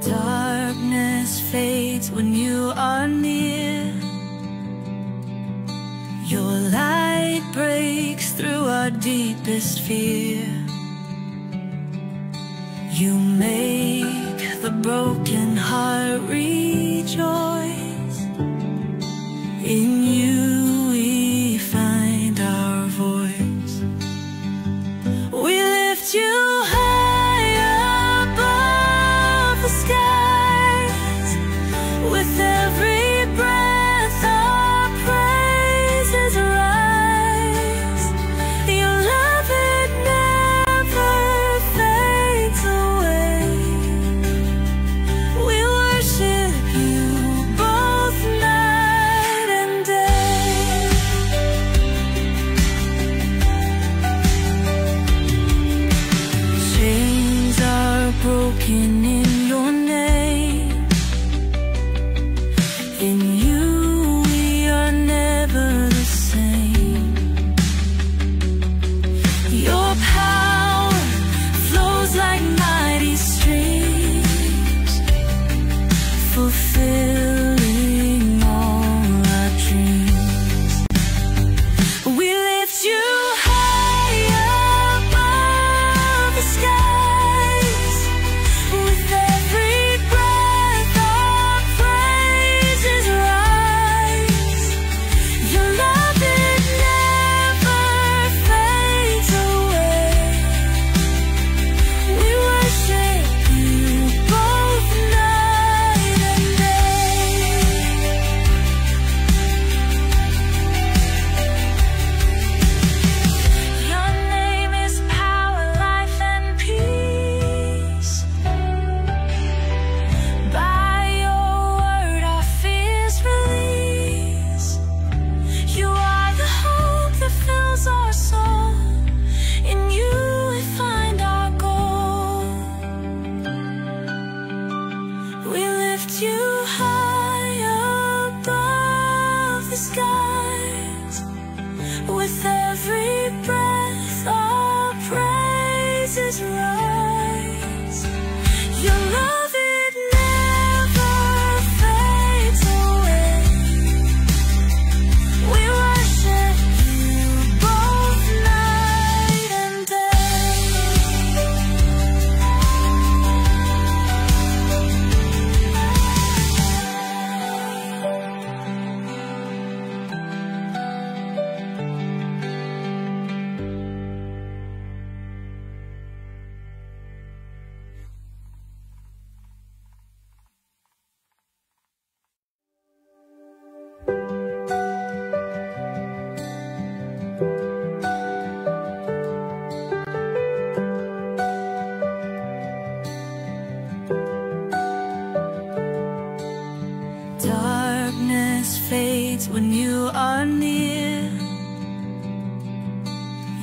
Darkness fades when you are near. Your light breaks through our deepest fear. You make the broken heart rejoice. In you we find our voice. We lift you high above the skies. With every breath our praises rise. Your love, it never fades away. We worship you both night and day. Chains are broken in your name. In you we are never the same. Your power flows like mighty streams, fulfilling all our dreams. We lift you high above the skies. With every breath our praises rise. Your love, it never fades away. We worship you both night and day. Your name is power, life, and peace. By your word our fears release. You are the hope that fills our soul. In you we find our goal. We lift you high above the skies. With every breath our praises rise. Your love, it never fades away. We worship you both night and day. Darkness fades when you are near.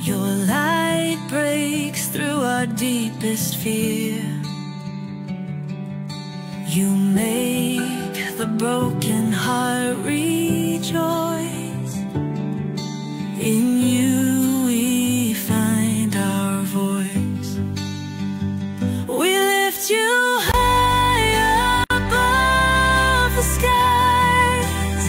Your light breaks through our deepest fear. You make the broken heart rejoice. In you we find our voice. We lift you high above the skies.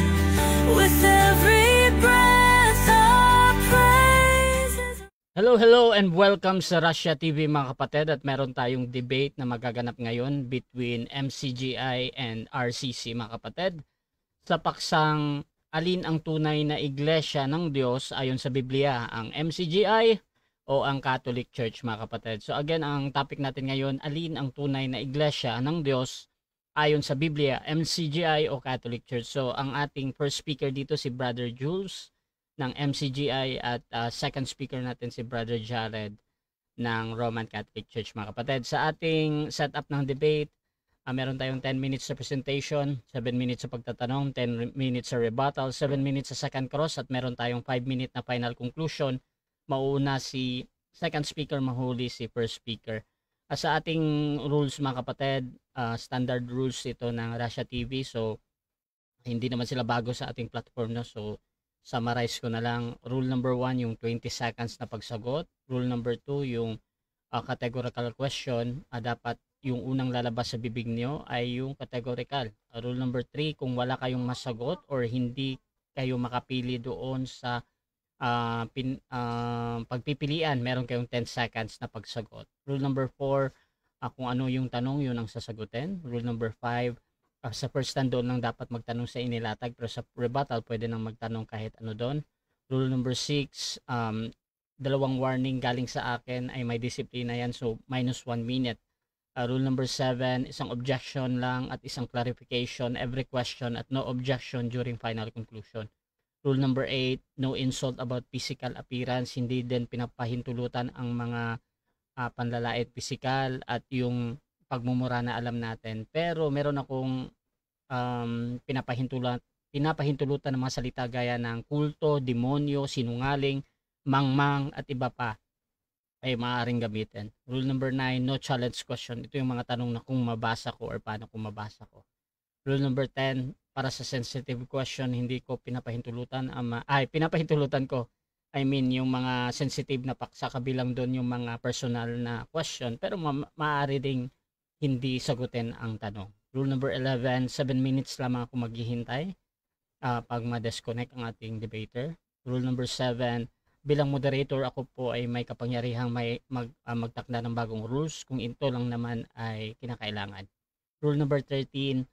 With every breath our praises. Hello and welcome sa Russia TV mga kapatid, at meron tayong debate na magaganap ngayon between MCGI and RCC mga kapatid sa paksang alin ang tunay na iglesia ng Diyos ayon sa Biblia, ang MCGI o ang Catholic Church mga kapatid. So again, ang topic natin ngayon, alin ang tunay na iglesia ng Diyos ayon sa Biblia, MCGI o Catholic Church. So ang ating first speaker dito si Brother Jules ng MCGI at second speaker natin si Brother Jared ng Roman Catholic Church mga kapatid. Sa ating setup ng debate, meron tayong 10 minutes sa presentation, 7 minutes sa pagtatanong, 10 minutes sa rebuttal, 7 minutes sa second cross, at meron tayong 5 minute na final conclusion. Mauuna si second speaker, mahuli si first speaker. Sa ating rules mga kapatid, standard rules ito ng Russia TV, so hindi naman sila bago sa ating platform, no? So summarize ko na lang. Rule number 1, yung 20 seconds na pagsagot. Rule number 2, yung categorical question, dapat yung unang lalabas sa bibig niyo ay yung categorical. Rule number 3, kung wala kayong masagot or hindi kayo makapili doon sa pagpipilian, meron kayong 10 seconds na pagsagot. Rule number 4, kung ano yung tanong, yun ang sasagutin. Rule number 5, sa first stand doon lang dapat magtanong sa inilatag, pero sa rebuttal pwede nang magtanong kahit ano doon. Rule number 6, dalawang warning galing sa akin ay may disiplina yan, so minus 1 minute. Rule number 7, isang objection lang at isang clarification every question at no objection during final conclusion. Rule number 8, no insult about physical appearance, hindi din pinapahintulutan ang mga panlalait physical at yung pagmumura na alam natin. Pero meron akong pinapahintulutan ng mga salita gaya ng kulto, demonyo, sinungaling, mangmang at iba pa ay maaaring gamitin. Rule number 9, no challenge question. Ito yung mga tanong na kung mabasa ko or paano kung mabasa ko. Rule number 10, para sa sensitive question, hindi ko pinapahintulutan pinapahintulutan ko. I mean, yung mga sensitive na paksa, kabilang doon yung mga personal na question, pero maaari ding hindi sagutin ang tanong. Rule number 11, 7 minutes lamang ako maghihintay pag ma-disconnect ang ating debater. Rule number 7, bilang moderator, ako po ay may kapangyarihang magtakda ng bagong rules kung ito lang naman ay kinakailangan. Rule number 13,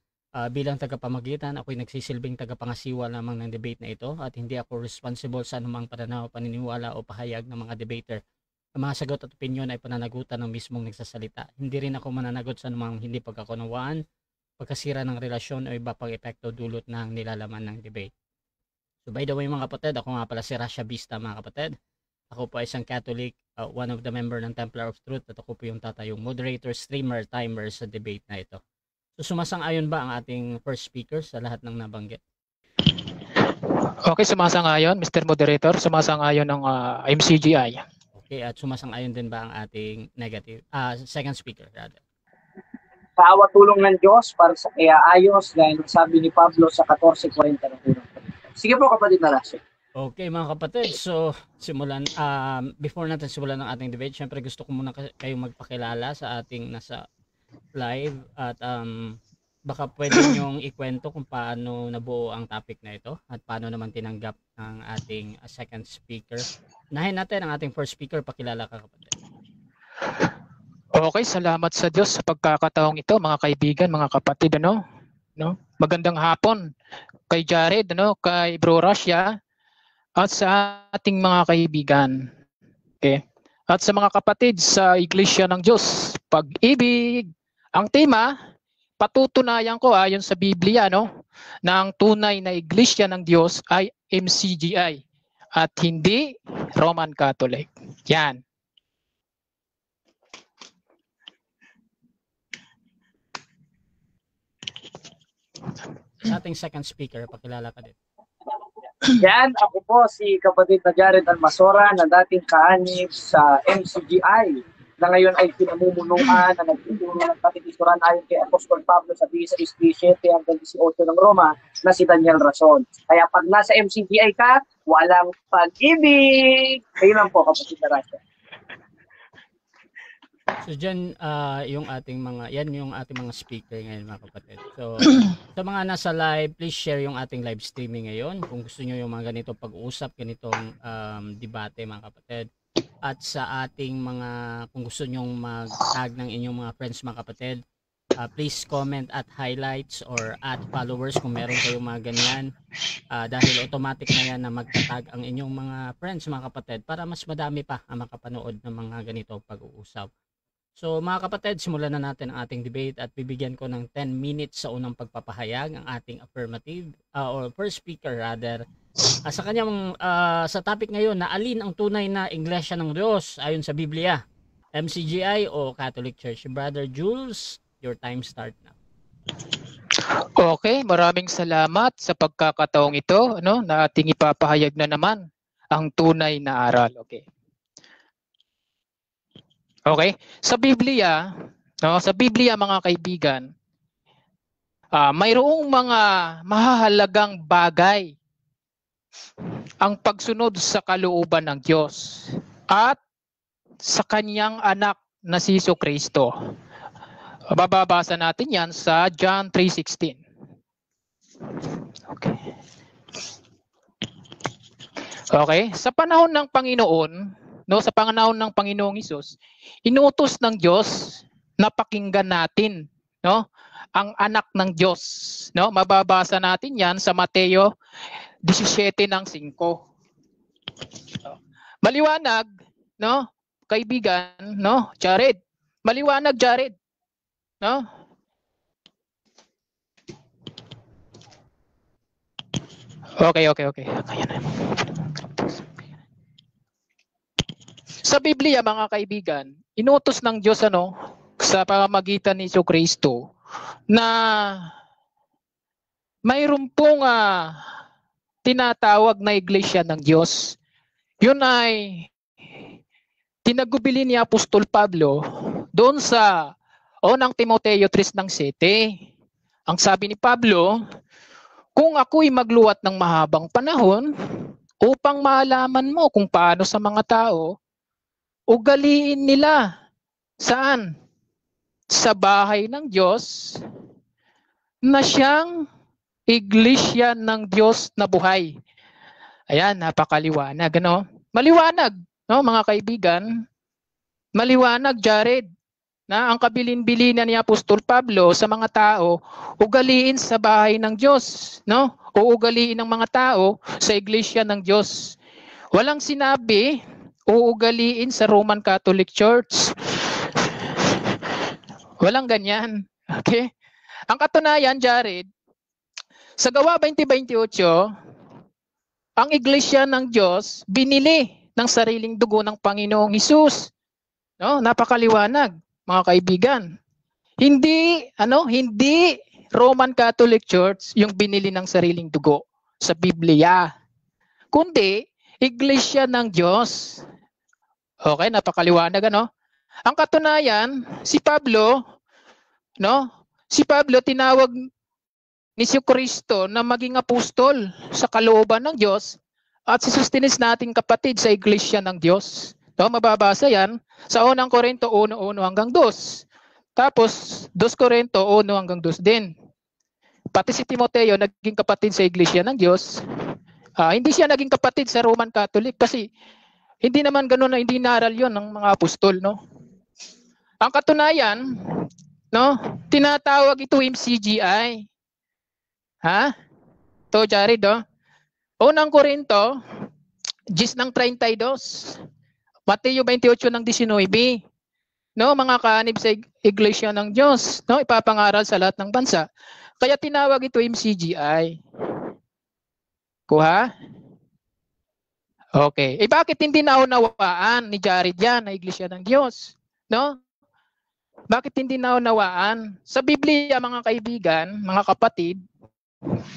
bilang tagapamagitan, ako ay nagsisilbing tagapangasiwa lamang ng debate na ito at hindi ako responsible sa anumang pananaw, paniniwala o pahayag ng mga debater. Ang mga sagot at opinion ay pananagutan ng mismong nagsasalita. Hindi rin ako mananagot sa anumang hindi pagkakunawaan, pagkasira ng relasyon o iba pang epekto dulot ng nilalaman ng debate. So by the way mga kapatid, ako nga pala si Rasha Vista mga kapatid. Ako po ay isang Catholic, one of the member ng Templar of Truth at ako po yung tatayong moderator, streamer, timer sa debate na ito. So sumasang-ayon ba ang ating first speaker sa lahat ng nabanggit? Okay, sumasang-ayon Mr. Moderator, sumasang-ayon ng MCGI. Okay, at sumasang-ayon din ba ang ating second speaker rather? Paawa tulong ng Diyos para sa kaya ayos dahil sabi ni Pablo sa 14:40 ng unang. Sige po kapatid na Rasha. Okay mga kapatid, so before natin simulan ng ating debate, syempre gusto ko muna kayong magpakilala sa ating nasa live at baka pwede nyong ikwento kung paano nabuo ang topic na ito at paano naman tinanggap ng ating second speaker. Unahin natin ang ating first speaker, pakilala ka kapatid. Okay, salamat sa Diyos sa pagkakataong ito mga kaibigan, mga kapatid, no? Magandang hapon kay Jared, kay Bro Russia at sa ating mga kaibigan. Okay? At sa mga kapatid sa Iglesia ng Diyos, pag-ibig. Ang tema, patutunayan ko ayon sa Biblia, na ang tunay na Iglesia ng Diyos ay MCGI at hindi Roman Catholic. Yan. Sa ating second speaker, pakilala ka din. Yan, ako po si kapatid na Jared Almasora na dating kaanib sa MCGI na ngayon ay pinamumunuan na nagtuturo ng katitisuran ayon kay Apostol Pablo sa 16:17 hanggang 18 ng Roma na si Daniel Rason. Kaya pag nasa MCGI ka, walang pag-ibig. Ayun lang po kapatid na Rasha. So dyan yung ating mga speaker ngayon mga kapatid. So sa mga nasa live, please share yung ating live streaming ngayon. Kung gusto niyo yung mga ganito pag-uusap, ganitong debate mga kapatid. At sa ating kung gusto niyo mag-tag ng inyong mga friends mga kapatid, please comment at highlights or at followers kung meron kayong mga ganyan. Dahil automatic na yan na magtatag ang inyong mga friends mga kapatid para mas madami pa ang makapanood ng mga ganito pag-uusap. So mga kapatid, simulan na natin ang ating debate at bibigyan ko ng 10 minutes sa unang pagpapahayag ang ating affirmative or first speaker rather sa kanyang sa topic ngayon na alin ang tunay na Iglesia ng Diyos ayon sa Biblia, MCGI o Catholic Church. Brother Jules, your time start now. Okay, maraming salamat sa pagkakataong ito, na ating ipapahayag na naman ang tunay na aral. Okay, sa Biblia mga kaibigan, mayroong mga mahahalagang bagay ang pagsunod sa kalooban ng Diyos at sa kanyang anak na si Jesucristo. Bababasa natin yan sa John 3:16. Okay. Okay, sa panahon ng Panginoon, no, sa panahon ng Panginoong Hesus, inutos ng Diyos na pakinggan natin, no, ang anak ng Diyos, no? Mababasa natin 'yan sa Mateo 17:5. Maliwanag, no? Kaibigan, no? Jared. Maliwanag, Jared. No? Okay. Ayan na. Sa Biblia, mga kaibigan, inutos ng Diyos sa pamamagitan ni Jesucristo na mayroon pong tinatawag na iglesia ng Diyos. Yun ay tinagubili ni Apostol Pablo doon sa unang Timoteo 3:7. Ang sabi ni Pablo, kung ako'y magluwat ng mahabang panahon upang maalaman mo kung paano sa mga tao, ugaliin nila saan? Sa bahay ng Diyos na siyang iglesia ng Diyos na buhay. Ayan, napakaliwanag. Maliwanag, no, mga kaibigan. Maliwanag, Jared, na ang kabilin-bilinan ni Apostol Pablo sa mga tao, ugaliin sa bahay ng Diyos, no? O ugaliin ng mga tao sa iglesia ng Diyos. Walang sinabi, uugaliin sa Roman Catholic Church. Walang ganyan. Okay? Ang katunayan, Jared, sa Gawa 20:28, ang iglesia ng Diyos binili ng sariling dugo ng Panginoong Hesus. No? Napakaliwanag, mga kaibigan. Hindi Roman Catholic Church yung binili ng sariling dugo sa Biblia, kundi iglesia ng Diyos. Okay, napakaliwanag, Ang katunayan, si Pablo tinawag ni Jesucristo na maging apostol sa kalooban ng Diyos at si Sostenes nating kapatid sa iglesia ng Diyos. Mababasa yan sa unang Korinto 1:1-2. Tapos 2 Korinto 1:2 din. Pati si Timoteo naging kapatid sa iglesia ng Diyos. Hindi siya naging kapatid sa Roman Catholic kasi hindi naman ganoon na hindi naral yon ng mga apostol, Ang katunayan, tinatawag ito MCGI. To Jared, Unang Korinto 10:32. Mateo 28:19. Mga kaanib sa iglesia ng Diyos, ipapangaral sa lahat ng bansa. Kaya tinawag ito MCGI. Kuha? Okay. Bakit hindi naunawaan ni Jared yan na iglesia ng Diyos? Bakit hindi naunawaan? Sa Biblia, mga kaibigan, mga kapatid,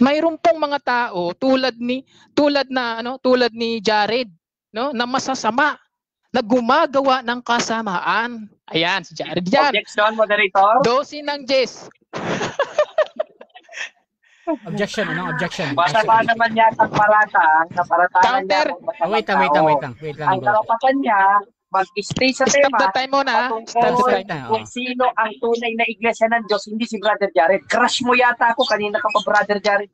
mayroon pong mga tao tulad ni Jared, na masasama, na gumagawa ng kasamaan. Ayan, si Jared yan. Objection, moderator. Dosin ng Jess. Objection. Basta ba naman yata ang paratang, na paratangan niya. Wait lang. Ang karapatan niya, mag-stay sa Stop tema. the time muna. Stop the time. Kung sino ang tunay na iglesia ng Diyos, hindi si Brother Jared. Crush mo yata ako. Kanina ka pa Brother Jared.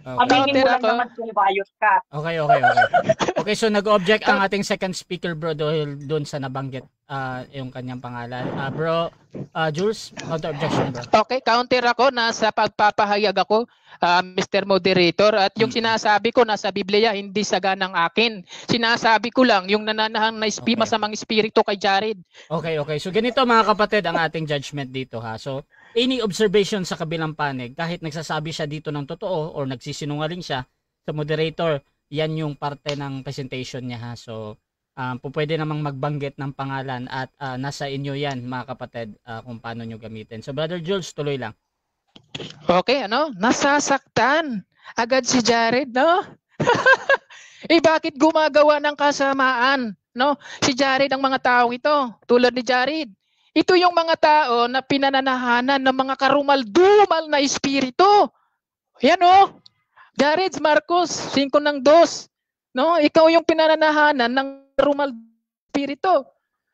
Aminin mo lang naman kung bayot ka. Okay. Okay, so nag-object ang ating second speaker, bro, doon sa nabanggit yung kanyang pangalan. Bro, Jules, counter objection, bro. Okay, counter ako. Nasa pagpapahayag ako, Mr. Moderator. At yung sinasabi ko nasa Biblia, hindi saganang akin. Sinasabi ko lang yung nananahang na masamang espiritu kay Jared. Okay. So ganito, mga kapatid, ang ating judgment dito, So any observation sa kabilang panig, kahit nagsasabi siya dito ng totoo or nagsisinungaling siya sa moderator, yan yung parte ng presentation niya, So pwede namang magbanggit ng pangalan at nasa inyo yan, mga kapatid, kung paano nyo gamitin. So Brother Jules, tuloy lang. Okay, nasasaktan agad si Jared, bakit gumagawa ng kasamaan, si Jared ang mga tao ito, tulad ni Jared. Ito yung mga tao na pinananahanan ng mga karumal-dumal na espiritu. Yan, Jared Marcos 5:2. Ikaw yung pinananahanan ng karumal espiritu.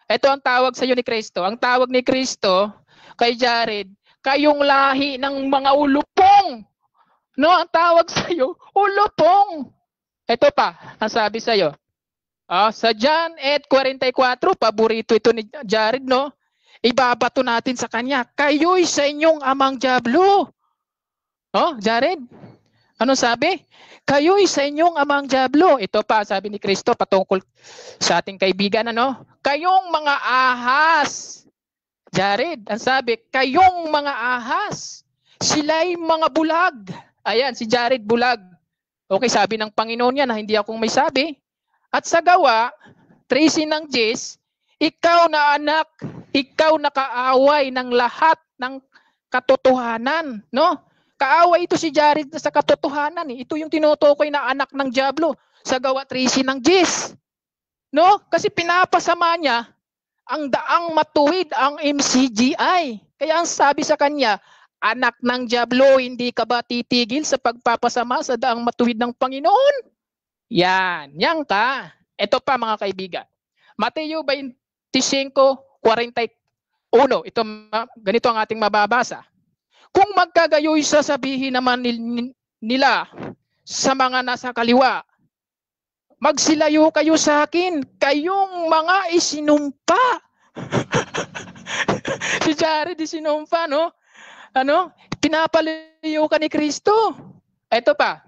Ito ang tawag sa iyo ni Kristo. Ang tawag ni Kristo, kay Jared, kayong lahi ng mga ulupong. No, ang tawag sa iyo, ulupong. Ito pa, ang sabi sa iyo. Sa John 8:44, paborito ito ni Jared, no? Ibabato natin sa kanya, kayo'y sa inyong amang diablo. Jared, ano sabi? Kayo'y sa inyong amang diablo. Ito pa, sabi ni Kristo patungkol sa ating kaibigan, ano? Kayong mga ahas. Jared, ang sabi, kayong mga ahas. Sila'y mga bulag. Ayan, si Jared bulag. Okay, sabi ng Panginoon yan, hindi akong may sabi. At sa gawa, 13:10, ikaw na anak, ikaw na kaaway ng lahat ng katotohanan, no? Kaaway ito si Jared sa katotohanan, eh. Ito yung tinutukoy na anak ng diablo sa gawa 13:10. No? Kasi pinapasama niya ang daang matuwid ang MCGI. Kaya ang sabi sa kanya, anak ng diablo, hindi ka ba titigil sa pagpapasama sa daang matuwid ng Panginoon? Yan ka. Ito pa mga kaibigan. Mateo 25:41. Ito, ganito ang ating mababasa. Kung magkagayoy sasabihin naman nila sa mga nasa kaliwa, magsilayo kayo sa akin, kayong mga isinumpa. Si Jared isinumpa, no? Pinapalayo ka ni Kristo. Ito pa.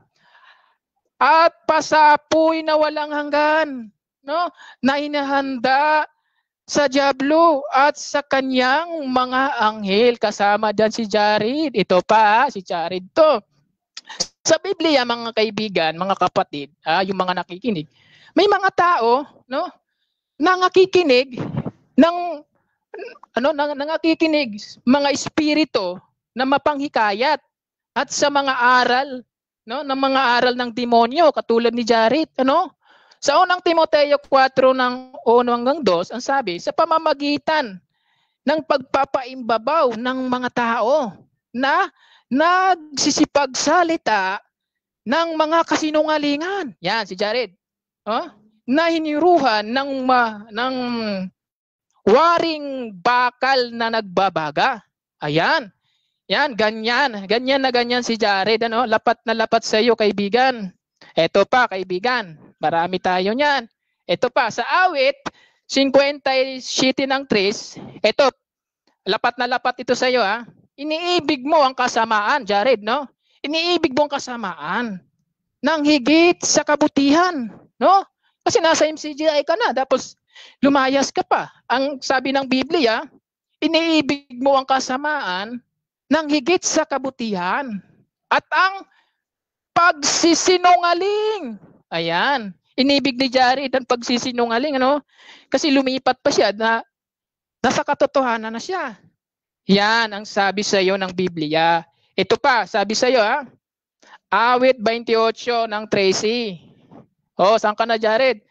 At pasapoy na walang hanggan, no? Na inahanda sa diablo at sa kanyang mga anghel. Kasama dyan si Jared. Ito pa, si Jared to. Sa Biblia, mga kaibigan, mga kapatid, yung mga nakikinig, may mga tao, no, na nakikinig nangakikinig mga espiritu na mapanghikayat at sa mga aral, no, ng mga aral ng demonyo katulad ni Jared, ano? Sa unang Timoteo 4:1-2, ang sabi, sa pamamagitan ng pagpapaimbabaw ng mga tao na nagsisipagsalita ng mga kasinungalingan. Yan, si Jared. Na hiniruhan ng waring bakal na nagbabaga. Ayan. Yan, ganyan. Ganyan si Jared. Ano? Lapat na lapat sa iyo, kaibigan. Ito pa, kaibigan. Marami tayo niyan. Ito pa, sa awit 57:3, ito, lapat na lapat ito sa iyo, ha? Iniibig mo ang kasamaan, Jared, no? Iniibig mo ang kasamaan ng higit sa kabutihan, no? Kasi nasa MCGI ka na, tapos lumayas ka pa. Ang sabi ng Biblia, iniibig mo ang kasamaan ng higit sa kabutihan at ang pagsisinungaling. Ayan. Inibig ni Jared ang pagsisinungaling, ano? Kasi lumipat pa siya na nasa katotohanan na siya. Yan ang sabi sa iyo ng Biblia. Ito pa, sabi sa iyo, ha? Awit 28:13. Saan ka na, Jared?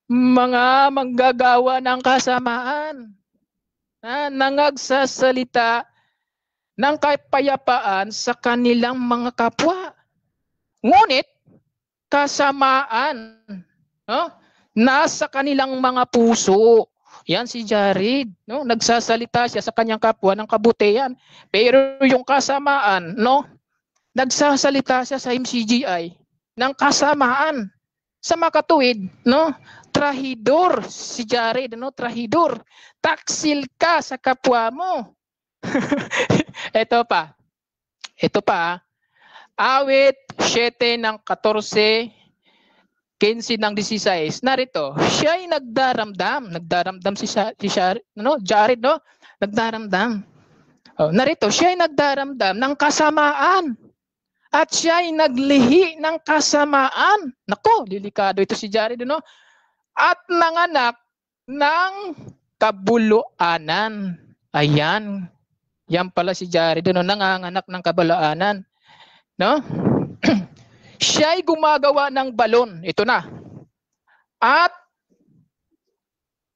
Mga manggagawa ng kasamaan, nangagsasalita ng kapayapaan sa kanilang mga kapwa. Ngunit, kasamaan, no? Nasa kanilang mga puso. Yan si Jared, no? Nagsasalita siya sa kanyang kapwa ng kabutihan. Pero yung kasamaan, no? Nagsasalita siya sa MCGI ng kasamaan sa makatuwid, no? Trahidor si Jared, no? Trahidor. Taksil ka sa kapwa mo. Ito pa. Awit 7:14-15-16. Narito, siya ay nagdaramdam si Jared, no? Nagdaramdam. Narito, siya ay nagdaramdam ng kasamaan at siya ay naglihi ng kasamaan. Nako, delikado ito si Jared, no? At nanganak ng kabuluanan. Ayan. Yan pala si Jared, no? Nanganganak ng kabuluanan. No? Siya ay gumagawa ng balon. Ito na. At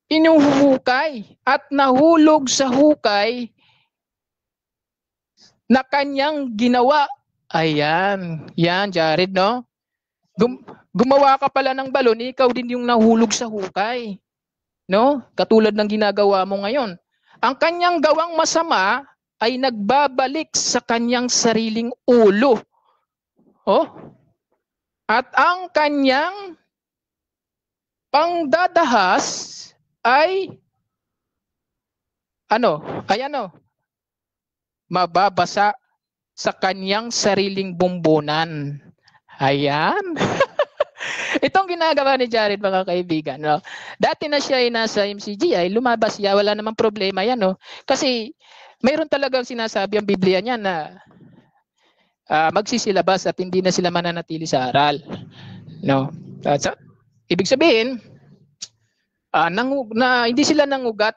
inuhukay at nahulog sa hukay na kanyang ginawa. Ayan. Yan, Jared, no? Gumawa ka pala ng balon, ikaw din yung nahulog sa hukay. No? Katulad ng ginagawa mo ngayon. ang kanyang gawang masama ay nagbabalik sa kanyang sariling ulo. Oh. At ang kanyang pangdadahas ay mababasa sa kanyang sariling bumbunan. Ayan. Itong ginagawa ni Jared, mga kaibigan, no? Dati na siya ay nasa MCGI, lumabas siya, wala namang problema yan, no? Kasi mayroon talagang sinasabi ang Biblia niya na magsisilabas at hindi na sila mananatili sa aral, no? Ibig sabihin, hindi sila nangugat,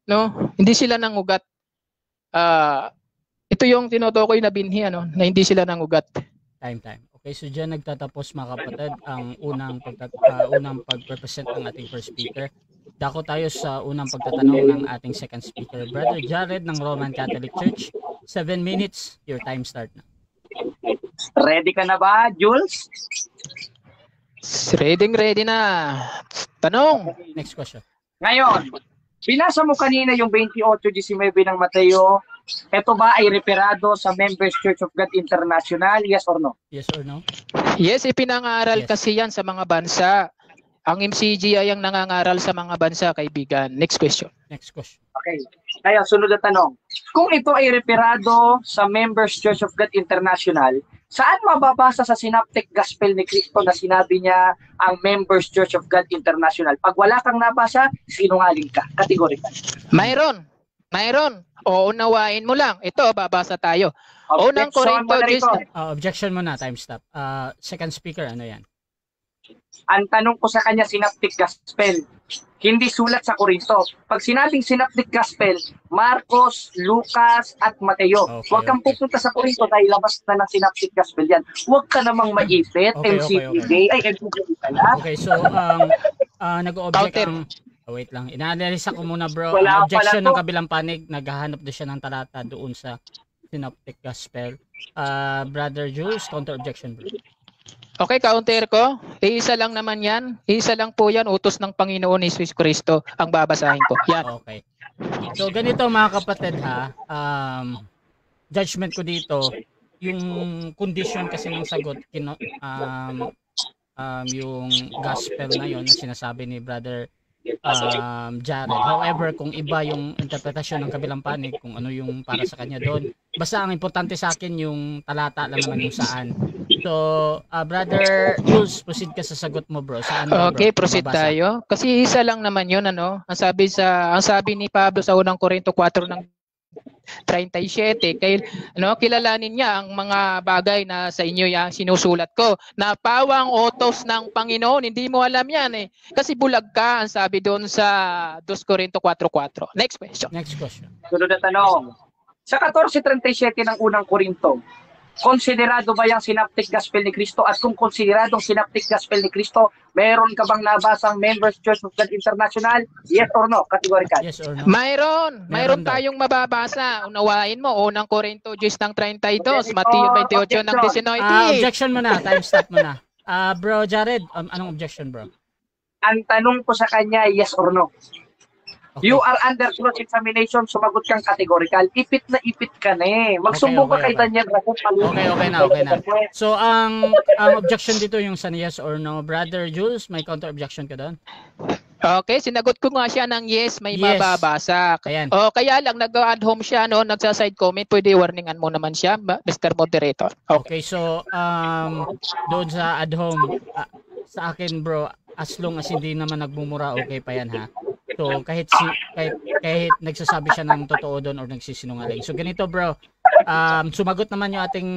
no? Hindi sila nangugat. Ito yung tinutukoy na binhi, ano, na hindi sila nangugat. Time. Okay, so dyan nagtatapos, mga kapatid, ang unang pag-represent ng ating first speaker. Dako tayo sa unang pagtatanong ng ating second speaker, Brother Jared ng Roman Catholic Church. 7 minutes, your time start na. Ready ka na ba, Jules? Ready na. Tanong. Next question. Ngayon, binasa mo kanina yung 28:19 ng Mateo. Ito ba ay referado sa Members Church of God International? Yes or no? Yes or no? Yes, ipinangaral Yes. kasi yan sa mga bansa. Ang MCGI ang nangangaral sa mga bansa, kaibigan. Next question. Next question. Okay. Kaya sunod na tanong. Kung ito ay referado sa Members Church of God International, saan mababasa sa Synoptic Gospel ni Cristo na sinabi niya ang Members Church of God International? Pag wala kang nabasa, sinungaling ka. Categorical. Mayroon. O unawain mo lang. Ito, babasa tayo. Unang Objection, Korinto, moderator. Objection muna, time stop. Second speaker, ano yan? Ang tanong ko sa kanya, Synoptic Gospel. Hindi sulat sa Korinto. Pag sinabing Synoptic Gospel, Marcos, Lucas, at Mateo. Okay, Huwag kang okay. pupunta sa Korinto dahil labas na ng Synoptic Gospel yan. Huwag ka namang maipit, Okay. MCPK, pala. Okay, so nag-object Counter. wait lang. Inaalisa ko muna, bro. Wala Ang objection pala to. ng kabilang panig, naghahanap doon siya ng talata doon sa Synoptic Gospel. Brother Jules, counter objection, bro. Okay, counter ko. Iisa lang naman yan. Iisa lang po yan. Utos ng Panginoon Jesus Cristo ang babasahin ko. Yan. Okay. So, ganito, mga kapatid, ha. Judgment ko dito, yung condition kasi ng sagot, yung gospel na yun na sinasabi ni Brother Jared. However, kung iba yung interpretasyon ng kabilang panig, kung ano yung para sa kanya doon, basta ang importante sa akin yung talata lang naman yung saan. So, Brother Jules, proceed ka sa sagot mo, bro. Saan ba, bro? Okay, proceed Babasa. tayo. Kasi isa lang naman 'yun, ano. Ang sabi ni Pablo sa unang Korinto 4 ng 37, kilalanin niya ang mga bagay na sa inyo yung sinusulat ko. Na pawang utos ng Panginoon, hindi mo alam yan eh. Kasi bulag ka, ang sabi doon sa 2 Korinto 4:4. Next question. Next question. Sunod na tanong. Sa 14:37 ng unang Korinto, konsiderado ba yung Synoptic Gospel ni Cristo? At kung konsideradong Synoptic Gospel ni Cristo, meron ka bang nabasang Members Church of God International? Yes or no? Categorical. Yes or no? Mayroon daw. tayong mababasa. Unawain mo, unang Korinto 10 ng 32, Mateo 28 ng 19. Objection mo na. Time stop mo na. Bro Jared, anong objection, bro? Ang tanong ko sa kanya, yes or no? Okay. You are under cross-examination, sumagot kang categorical. Ipit na ipit ka na eh. Magsumbong Okay. ka kay Daniel Ragot. Okay na. So, ang objection dito yung sa yes or no. Brother Jules, may counter objection ka doon? Okay, sinagot ko nga siya ng yes, may Yes. mababasa. Ayan. Kaya lang nag-add home siya, no, nagsa-side comment, pwede warningan mo naman siya, Mr. Moderator. Okay. Okay, so, doon sa ad home, sa akin, bro, as long as hindi naman nagmumura, okay pa yan, ha? So, kahit nagsasabi siya ng totoo doon or nagsisinungaling. So, ganito, bro. Sumagot naman yung ating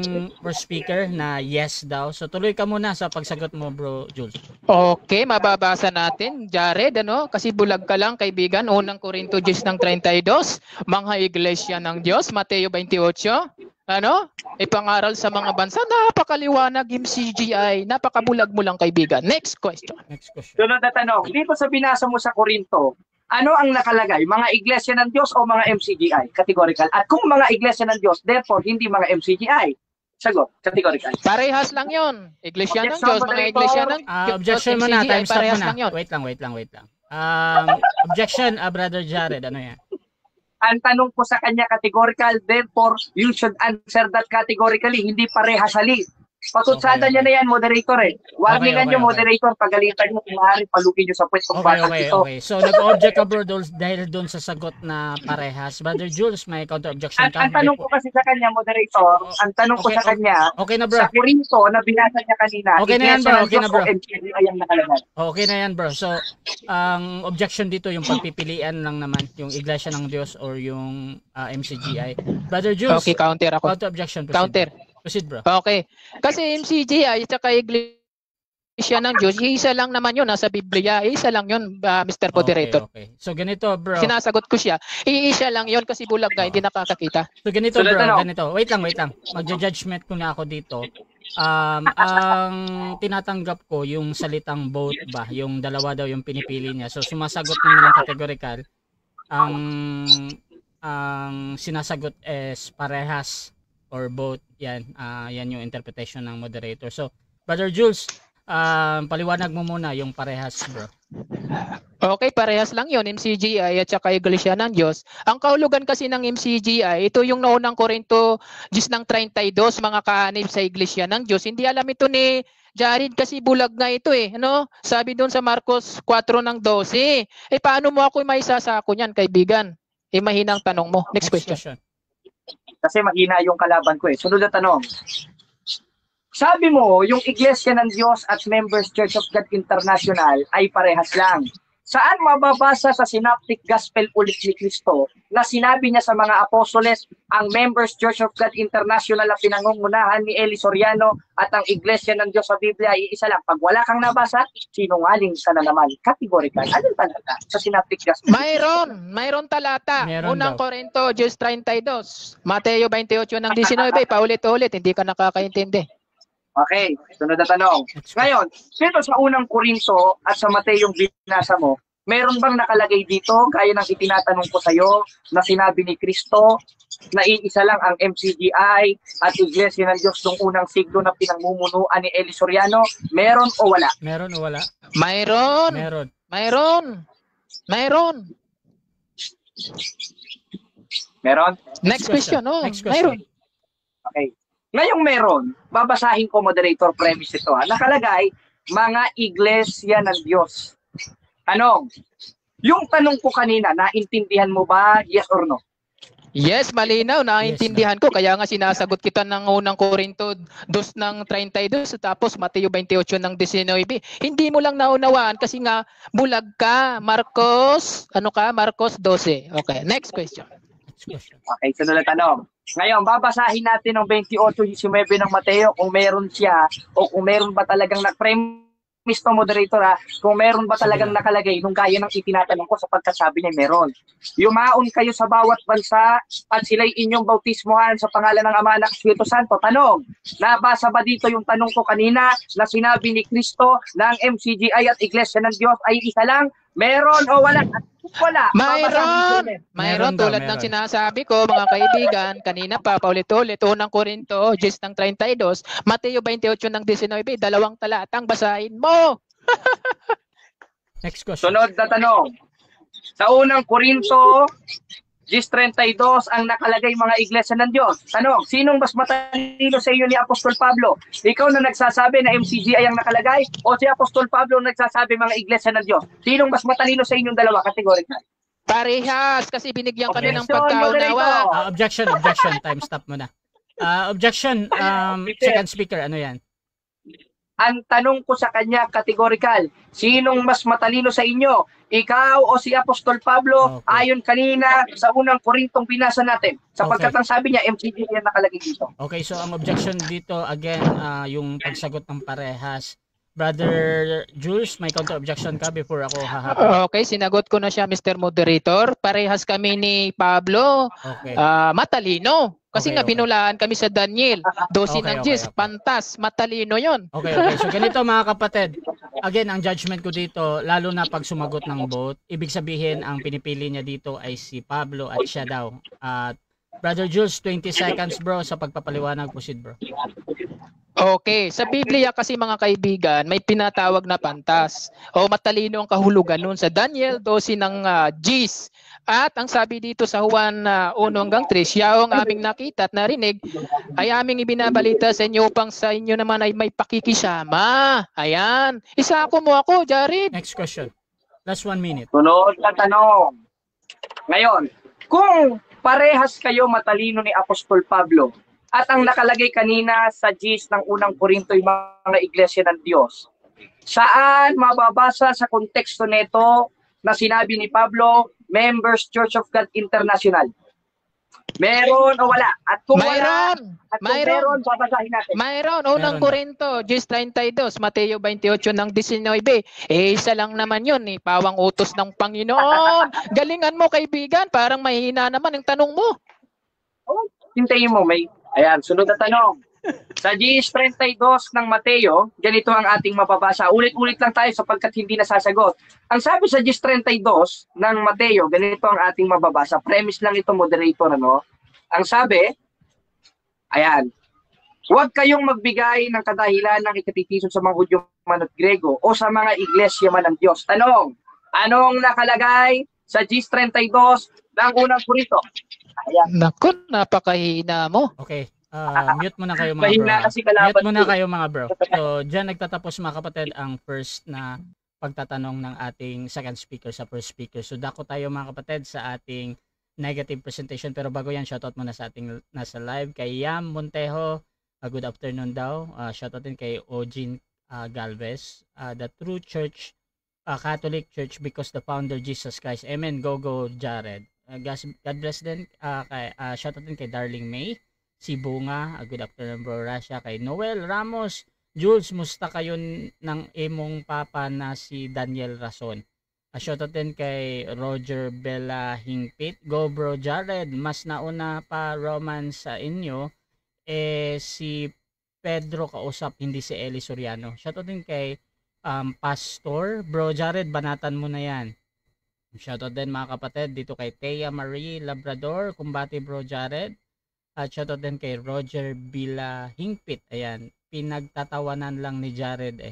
first speaker na yes daw. So, tuloy ka muna sa pagsagot mo, bro, Jules. Okay, mababasa natin, Jared, ano? Kasi bulag ka lang, kaibigan. Unang Korinto 10 ng 32, mga iglesia ng Diyos, Mateo 28. Ano? Ipangaral sa mga bansa. Napakaliwanag, MCGI. Napakabulag mo lang, kaibigan. Next question. Next question. Sunod na tanong. Dito sa binasa mo sa Korinto, ano ang nakalagay? Mga iglesia ng Diyos o mga MCGI? Categorical. At kung mga iglesia ng Diyos, therefore, hindi mga MCGI. Sagot, categorical. Parehas lang yon. Iglesia ng Objection, Diyos, mga moderator. iglesia ng Objection mo na. MCGI, Time stop parehas mo lang na. yun. Wait lang. Objection, Brother Jared. Ano yan? Ang tanong ko sa kanya categorical, therefore you should answer that categorically, hindi parehasali. Patutsada niya na yan, moderator eh. Warningan niyo, moderator, pagalitan niyo, kung maaari, palukin niyo sa pwestong batang ito. Okay. So, nag-object ka bro dahil doon sa sagot na parehas. Brother Jules, may counter-objection ka? Ang tanong ko kasi sa kanya, moderator, ang tanong ko sa kanya, okay na bro. Sa Corinto, na binasa niya kanina, okay na yan bro, okay na bro. Ayan nakalagay. Okay na yan bro. So, ang objection dito, yung pagpipilian lang naman, yung Iglesia ng Diyos or yung MCGI. Brother Jules, Okay, counter ako. Counter-objection. Counter. Proceed bro. Okay. Kasi MCGI at saka Iglesia ng Diyos, isa lang naman yun nasa Biblia. Isa lang yun, Mr. Moderator. Okay. So ganito bro. Sinasagot ko siya. Iisa lang yun kasi bulag nga, hindi nakakakita. So ganito bro, ganito. Wait lang. Magja-judgment ko na ako dito. Ang tinatanggap ko yung salitang both ba, yung dalawa daw yung pinipili niya. So sumasagot naman ng categorical. Ang sinasagot is parehas or both. Yan yung interpretation ng moderator. So Brother Jules, paliwanag mo muna yung parehas bro. Okay, parehas lang yun, MCGI at saka Iglesia ng Diyos. Ang kahulugan kasi ng MCGI, ito yung naunang Korinto 10:32, mga kaanib sa Iglesia ng Diyos. Hindi alam ito ni Jared kasi bulag nga ito eh. Ano? Sabi doon sa Marcos 4:12. Paano mo ako maisasako niyan, kaibigan? Mahinang tanong mo. Next question. Kasi mahina yung kalaban ko eh. Sunod na tanong. Sabi mo, yung Iglesia ng Diyos at Members Church of God International ay parehas lang. Saan mababasa sa Synoptic Gospel ulit ni Cristo na sinabi niya sa mga apostoles, ang Members Church of God International na pinangungunahan ni Eli Soriano at ang Iglesia ng Diyos sa Biblia ay isa lang. Pag wala kang nabasa, sinungaling ka na naman. Categorical. Anong talata sa Synoptic Gospel? Mayroon talata. Unang daw. Korinto 10:32. Mateo 28 ng 19, paulit-ulit, hindi ka nakakaintindi. Okay, sunod na tanong. Ngayon, dito sa unang Korinto at sa Mateo yung binasa mo, meron bang nakalagay dito, gaya ng itinatanong ko sa iyo, na sinabi ni Cristo na iisa lang ang MCGI at Iglesia ng Diyos noong unang siglo na pinangmumunuan ni Eli Soriano? Meron o wala? Meron o wala? Mayroon. Next question. Next question. Mayroon. Okay. Ngayong meron, babasahin ko, moderator, premise ito. Nakalagay, mga Iglesia ng Diyos. Tanong, yung tanong ko kanina, naintindihan mo ba, yes or no? Yes, malinaw. Naintindihan ko. Kaya nga sinasagot kita ng unang Korinto 2:32 tapos Mateo 28 ng 19. Hindi mo lang naunawaan kasi nga bulag ka. Marcos 12. Okay, next question. Okay, sunod na tanong. Ngayon, babasahin natin ng 28:19 ng Mateo kung meron siya o kung meron ba talagang na-premise to, moderator, kung meron ba talagang nakalagay nung gaya ng itinatanong ko sapagkat sabi niya meron. Yumaon kayo sa bawat bansa at sila'y inyong bautismohan sa pangalan ng Ama, Anak, Espiritu Santo. Tanong, nabasa ba dito yung tanong ko kanina na sinabi ni Cristo na ang MCGI at Iglesia ng Diyos ay isa lang? Meron o wala? Wala. Mayroon tulad ng sinasabi ko, mga kaibigan, kanina pa, paulit-ulit, unang Korinto 10:32, Mateo 28 ng 19, dalawang talatang basahin mo. Next question. Sunod na tanong. Sa unang Korinto 10:32 ang nakalagay mga Iglesia ng Diyos. Tanong, sinong mas matalino sa iyo ni Apostol Pablo? Ikaw na nagsasabi na MCGI ang nakalagay o si Apostol Pablo nagsasabi mga Iglesia ng Diyos? Sinong mas matalino sa inyong dalawa? Categorical. Parehas kasi binigyan ka ng pagkaunawa. Objection. Time stop muna. Objection. Second speaker, ano yan? Ang tanong ko sa kanya, categorical, sinong mas matalino sa inyo? Ikaw o si Apostol Pablo? Okay. Ayon kanina sa unang Korintong binasa natin. Sapagkat ang sabi niya, MCGI yan nakalagay dito. Okay, so ang objection dito, again, yung pagsagot ng parehas. Brother Jules, may counter-objection ka before ako hahapon? Okay, sinagot ko na siya, Mr. Moderator. Parehas kami ni Pablo. Okay. Matalino. Kasi nga binulaan kami sa Daniel. 12 ng 10. Okay. Pantas. Matalino yon. Okay. So ganito mga kapatid. Again, ang judgment ko dito, lalo na pag sumagot ng both, ibig sabihin ang pinipili niya dito ay si Pablo at siya daw. At Brother Jules, 20 seconds bro sa pagpapaliwanag. Proceed bro. Okay, sa Biblia kasi mga kaibigan, may pinatawag na pantas o matalino ang kahulugan nun sa Daniel 12 ng Gs. At ang sabi dito sa Juan 1-3, siya ang aming nakita at narinig, ay aming ibinabalita sa inyo upang sa inyo naman ay may pakikisama. Ayan. Isako mo ako, Jared. Next question. Last 1 minute. Sunod na tanong. Ngayon, kung parehas kayo matalino ni Apostol Pablo at ang nakalagay kanina sa gist ng unang Korinto yung mga iglesia ng Diyos, saan mababasa sa konteksto nito na sinabi ni Pablo, Members Church of God International? Meron o wala? At kung wala, at kung meron, babasahin natin. Mayroon. Unang Korinto, Gis 32, Mateo 28 ng 19. Isa lang naman yun, pawang utos ng Panginoon. Galingan mo, kaibigan. Parang mahina naman yung tanong mo. Oh, hintayin mo, may. Ayan, sunod na tanong. Sa Gis 32 ng Mateo, ganito ang ating mababasa. Ulit-ulit lang tayo sapagkat hindi nasasagot. Ang sabi sa Gis 32 ng Mateo, ganito ang ating mababasa. Premise lang ito, moderator, ano? Ang sabi, ayan, huwag kayong magbigay ng kadahilan ng ikatitisun sa mga Hudyo man at Grego o sa mga iglesia man ng Diyos. Tanong, anong nakalagay sa Gis 32 ng unang Korinto? Ayan. Naku, napakahina mo. Okay. Mute muna kayo mga Mahina bro. kasi kalaban Mute muna ko. kayo mga bro. So, dyan nagtatapos mga kapatid ang first na pagtatanong ng ating second speaker sa first speaker. So, dako tayo mga kapatid sa ating negative presentation. Pero bago yan, shoutout muna sa ating nasa live. Kay Yam Montejo, good afternoon daw. Shoutout din kay Ojin Galvez. The True Church, Catholic Church because the founder Jesus Christ. Amen. Go Jared. God bless din. Shoutout din kay Darling May. Si Bunga, good afternoon bro Rasha, kay Noel Ramos, Jules, musta kayo ng imong papa na si Daniel Rason. Shoutout din kay Roger Bella Hingpit, go bro Jared, mas nauna pa Roman sa inyo, si Pedro kausap, hindi si Eli Soriano. Shoutout din kay Pastor, bro Jared, banatan mo na yan. Shoutout din mga kapatid dito kay Thea Marie Labrador, kumbati bro Jared. At shoutout din kay Roger Bila Hingpit. Ayan, pinagtatawanan lang ni Jared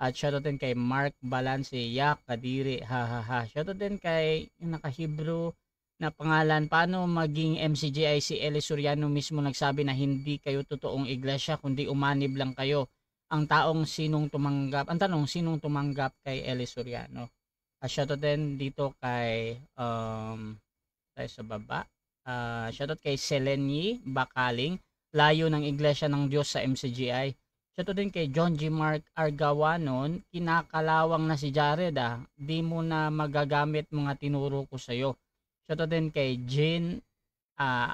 At shoutout din kay Mark Balance, yak, kadiri, ha. Shoutout din kay yung naka-Hebrew na pangalan, paano maging MCGI si Eli Soriano mismo nagsabi na hindi kayo totoong iglesia, kundi umanib lang kayo. Ang tanong, sinong tumanggap kay Eli Soriano? At shoutout din dito kay, tayo sa baba. Shoutout kay Seleni Bakaling, layo ng Iglesia ng Diyos sa MCGI. Shoutout din kay John G. Mark Argawanon, kinakalawang na si Jared di mo na magagamit mga tinuro ko sa'yo. Shoutout din kay Jean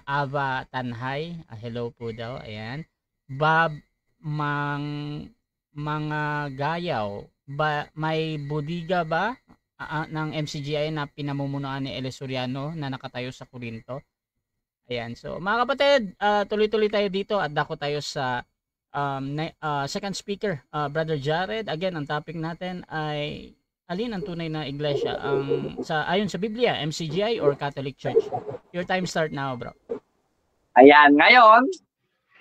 Ava Tanhay, hello po daw, ayan. Bob mga gayaw, may budiga ba ng MCGI na pinamumunuan ni Eli Soriano na nakatayo sa Korinto? Ayan, so mga kapatid, tuloy-tuloy tayo dito at dako tayo sa second speaker, Brother Jared. Again, ang topic natin ay alin ang tunay na iglesia? Ayon sa Biblia, MCGI or Catholic Church? Your time start now, bro. Ayan, ngayon,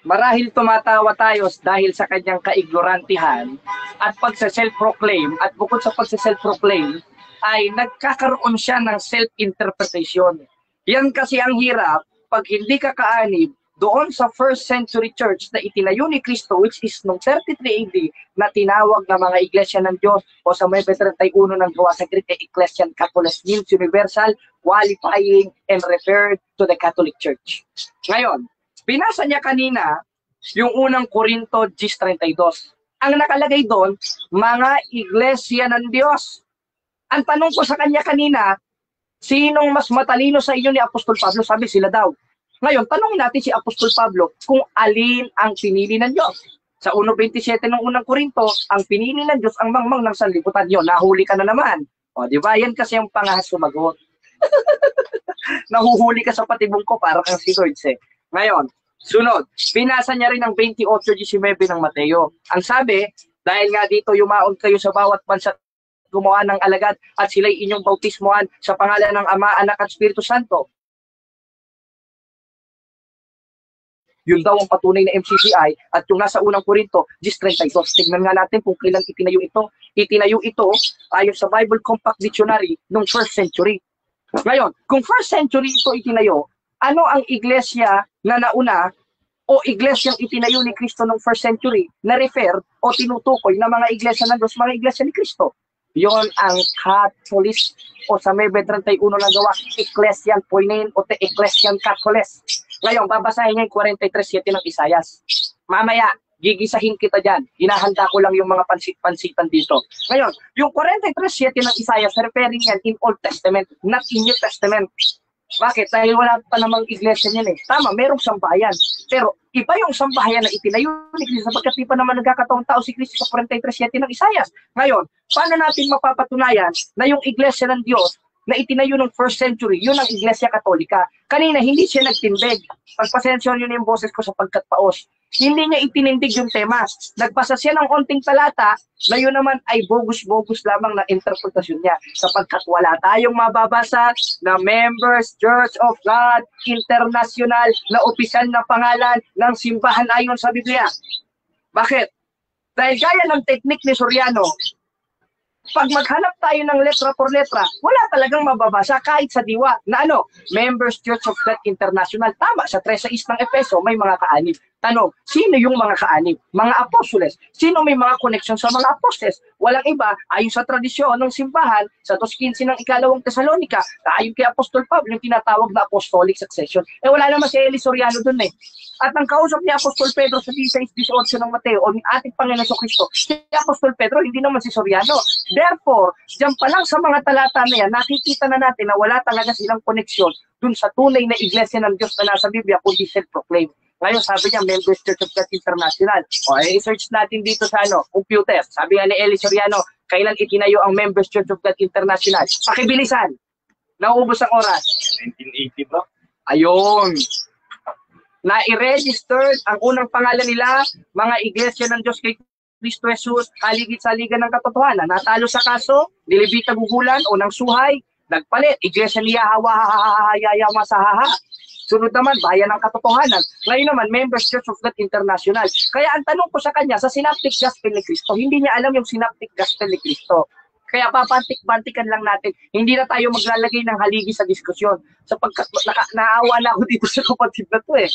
marahil tumatawa tayo dahil sa kanyang kaignorantihan at pagsa-self-proclaim, at bukod sa pagsa-self-proclaim, ay nagkakaroon siya ng self-interpretation. Yan kasi ang hirap pag hindi ka kaanib doon sa first century church na itinayo ni Cristo, which is noong 33 AD, na tinawag na mga iglesia ng Diyos, o sa may 31 ng gawa sa Greek, Ecclesian Catholicos means universal, qualifying, and referred to the Catholic Church. Ngayon, binasa niya kanina yung unang Korinto 10:32. Ang nakalagay doon, mga iglesia ng Diyos. Ang tanong ko sa kanya kanina, sinong mas matalino sa inyo ni Apostol Pablo? Sabi sila daw. Ngayon, tanongin natin si Apostol Pablo kung alin ang pinili ng Diyos. Sa 1:27 ng unang Korinto, ang pinili ng Diyos ang mangmang ng sanlibutan. Yun, nahuli ka na naman. O, di ba? Yan kasi ang pangahas sumagot. Nahuhuli ka sa patibong ko para kang si Lord. Ngayon, sunod, binasa niya rin ang 28:19 ng Mateo. Ang sabi, dahil nga dito yumaon kayo sa bawat bansa gumawa ng alagad at sila'y inyong bautismohan sa pangalan ng Ama, Anak at Espiritu Santo. Yun daw ang patunay na MCGI at yung nasa unang Korinto 10:32. Tignan nga natin kung kailan itinayo ito. Itinayo ito ayon sa Bible Compact Dictionary noong 1st century. Ngayon, kung first century ito itinayo, ano ang iglesia na nauna o iglesyang itinayo ni Kristo noong first century na refer o tinutukoy na mga iglesia ng Diyos, mga iglesia ni Kristo? Yon ang Catholic o sa may 31 na gawa, Ecclesian Poinen o the Ecclesian Catholes. Ngayon, babasahin niya yung 43:7 ng Isayas. Mamaya, gigisahin kita dyan. Hinahanda ko lang yung mga pansit-pansitan dito. Ngayon, yung 43:7 ng Isayas, referring yan in Old Testament, not in New Testament. Bakit? Dahil wala pa namang iglesia niyan eh. Tama, merong sambahayan. Pero iba yung sambahayan na itinayo ni Kristo sapagkat di pa naman nagkakataong tao si Kristo sa 43:7 ng Isayas. Ngayon, paano natin mapapatunayan na yung iglesia ng Diyos na itinayo ng first century, yun ang Iglesia Katolika? Kanina, hindi siya nagtindig. Pagpasensyon yun yung boses ko sapagkat paos. Hindi niya itinindig yung tema. Nagbasa siya ng onting talata na yun naman ay bogus-bogus lamang na interpretasyon niya sapagkat wala tayong mababasa na Members Church of God International na opisyal na pangalan ng simbahan ayon sa Biblia. Bakit? Dahil gaya ng teknik ni Soriano, pag maghanap tayo ng letra por letra, wala talagang mababasa kahit sa diwa na ano, Members Church of God International. Tama, sa 3:6 ng Efeso may mga kaanib. Tanong, sino yung mga kaanib? Mga apostoles. Sino may mga connection sa mga apostoles? Walang iba, ayon sa tradisyon ng simbahan, sa 2:15 ng ikalawang Tesalonika, ayon kay Apostol Pablo, yung tinatawag na apostolic succession. Eh wala naman si Eli Soriano dun eh. At ang kausap ni Apostol Pedro sa 16:18 ng Mateo o ng ating Panginoon Kristo, si Apostol Pedro, hindi naman si Soriano. Therefore, diyan pa lang sa mga talata na yan, nakikita na natin na wala talaga silang koneksyon dun sa tunay na iglesia ng Diyos na nasa Biblia, kundi self-proclaim. Ngayon, sabi niya, Members Church of God International. O, i-search natin dito sa computer. Sabi nga ni Eli Soriano, kailan itinayo ang Members Church of God International? Pakibilisan. Nauubos ang oras. 1980 ba? Ayun. Na i-registered ang unang pangalan nila, mga iglesia ng Diyos kay Kristo Jesus, kaligid-saligan ng katotohanan. Natalo sa kaso, nilibita gugulan o ng suhay, nagpalit, iglesia ni Yahweh, masahaha. Sunod naman, bayan ng katotohanan. Ngayon naman, Members Church of God International. Kaya ang tanong ko sa kanya, sa Synoptic Gospel ni Kristo, hindi niya alam yung Synoptic Gospel ni Kristo. Kaya papantik-bantikan lang natin, hindi na tayo maglalagay ng haligi sa diskusyon. Sapagkat naawa na ako dito sa kapatid na to eh.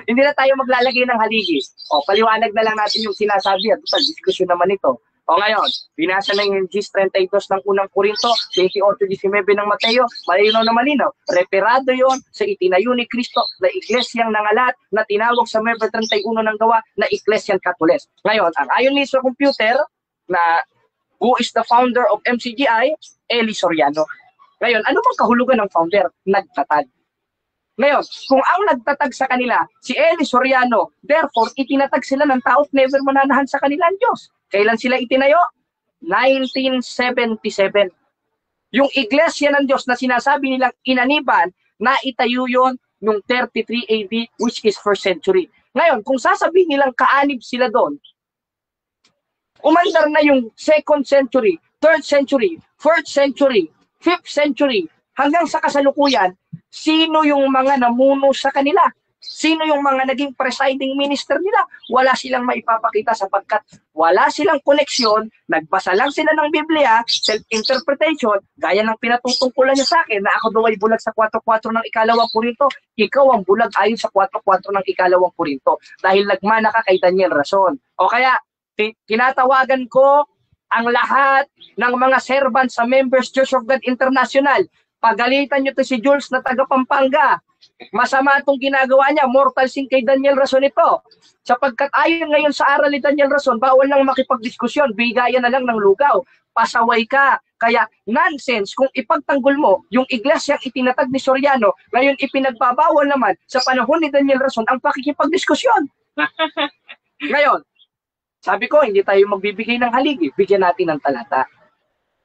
Hindi na tayo maglalagay ng haligi. O, paliwanag na lang natin yung sinasabi at total diskusyon naman ito. O ngayon, binasa na yung Gis 32 ng unang Korinto, 28-19 ng Mateo, malinaw na malinaw. Referado yon sa itinayo ni Kristo na iglesyang nangalat na tinawag sa Member 31 ng gawa na Ecclesian Catholes. Ngayon, ang ayon ni sa computer na who is the founder of MCGI, Eli Soriano. Ngayon, ano bang kahulugan ng founder? Nagtatag. Ngayon, kung ang nagtatag sa kanila, si Eli Soriano, therefore, itinatag sila ng tao't never mananahan sa kanila ang Diyos. Kailan sila itinayo? 1977. Yung iglesia ng Diyos na sinasabi nilang inaniban, naitayo yun noong 33 AD, which is 1st century. Ngayon, kung sasabihin nilang kaanib sila doon, umandar na yung 2nd century, 3rd century, 4th century, 5th century, hanggang sa kasalukuyan, sino yung mga namuno sa kanila? Sino yung mga naging presiding minister nila? Wala silang maipapakita sapagkat wala silang koneksyon, nagbasa lang sila ng Biblia, self-interpretation, gaya ng pinatutungkulan niya sa akin na ako daw ay bulag sa 4:4 ng ikalawang Korinto, ikaw ang bulag ayon sa 4:4 ng ikalawang Korinto dahil nagmana ka kay Daniel Rason. O kaya, tinatawagan ko ang lahat ng mga servants sa Members Church of God International. Pagalitan nyo to si Jules na taga Pampanga. Masama itong ginagawa niya. Mortal sin kay Daniel Rason ito. Sapagkat ayon ngayon sa aral ni Daniel Rason, bawal lang makipagdiskusyon. Bigayan na lang ng lugaw. Pasaway ka. Kaya nonsense kung ipagtanggol mo yung iglesyang itinatag ni Soriano, ngayon ipinagbabawal naman sa panahon ni Daniel Rason ang pakikipagdiskusyon. Ngayon, sabi ko, hindi tayo magbibigay ng haligi. Bigyan natin ng talata.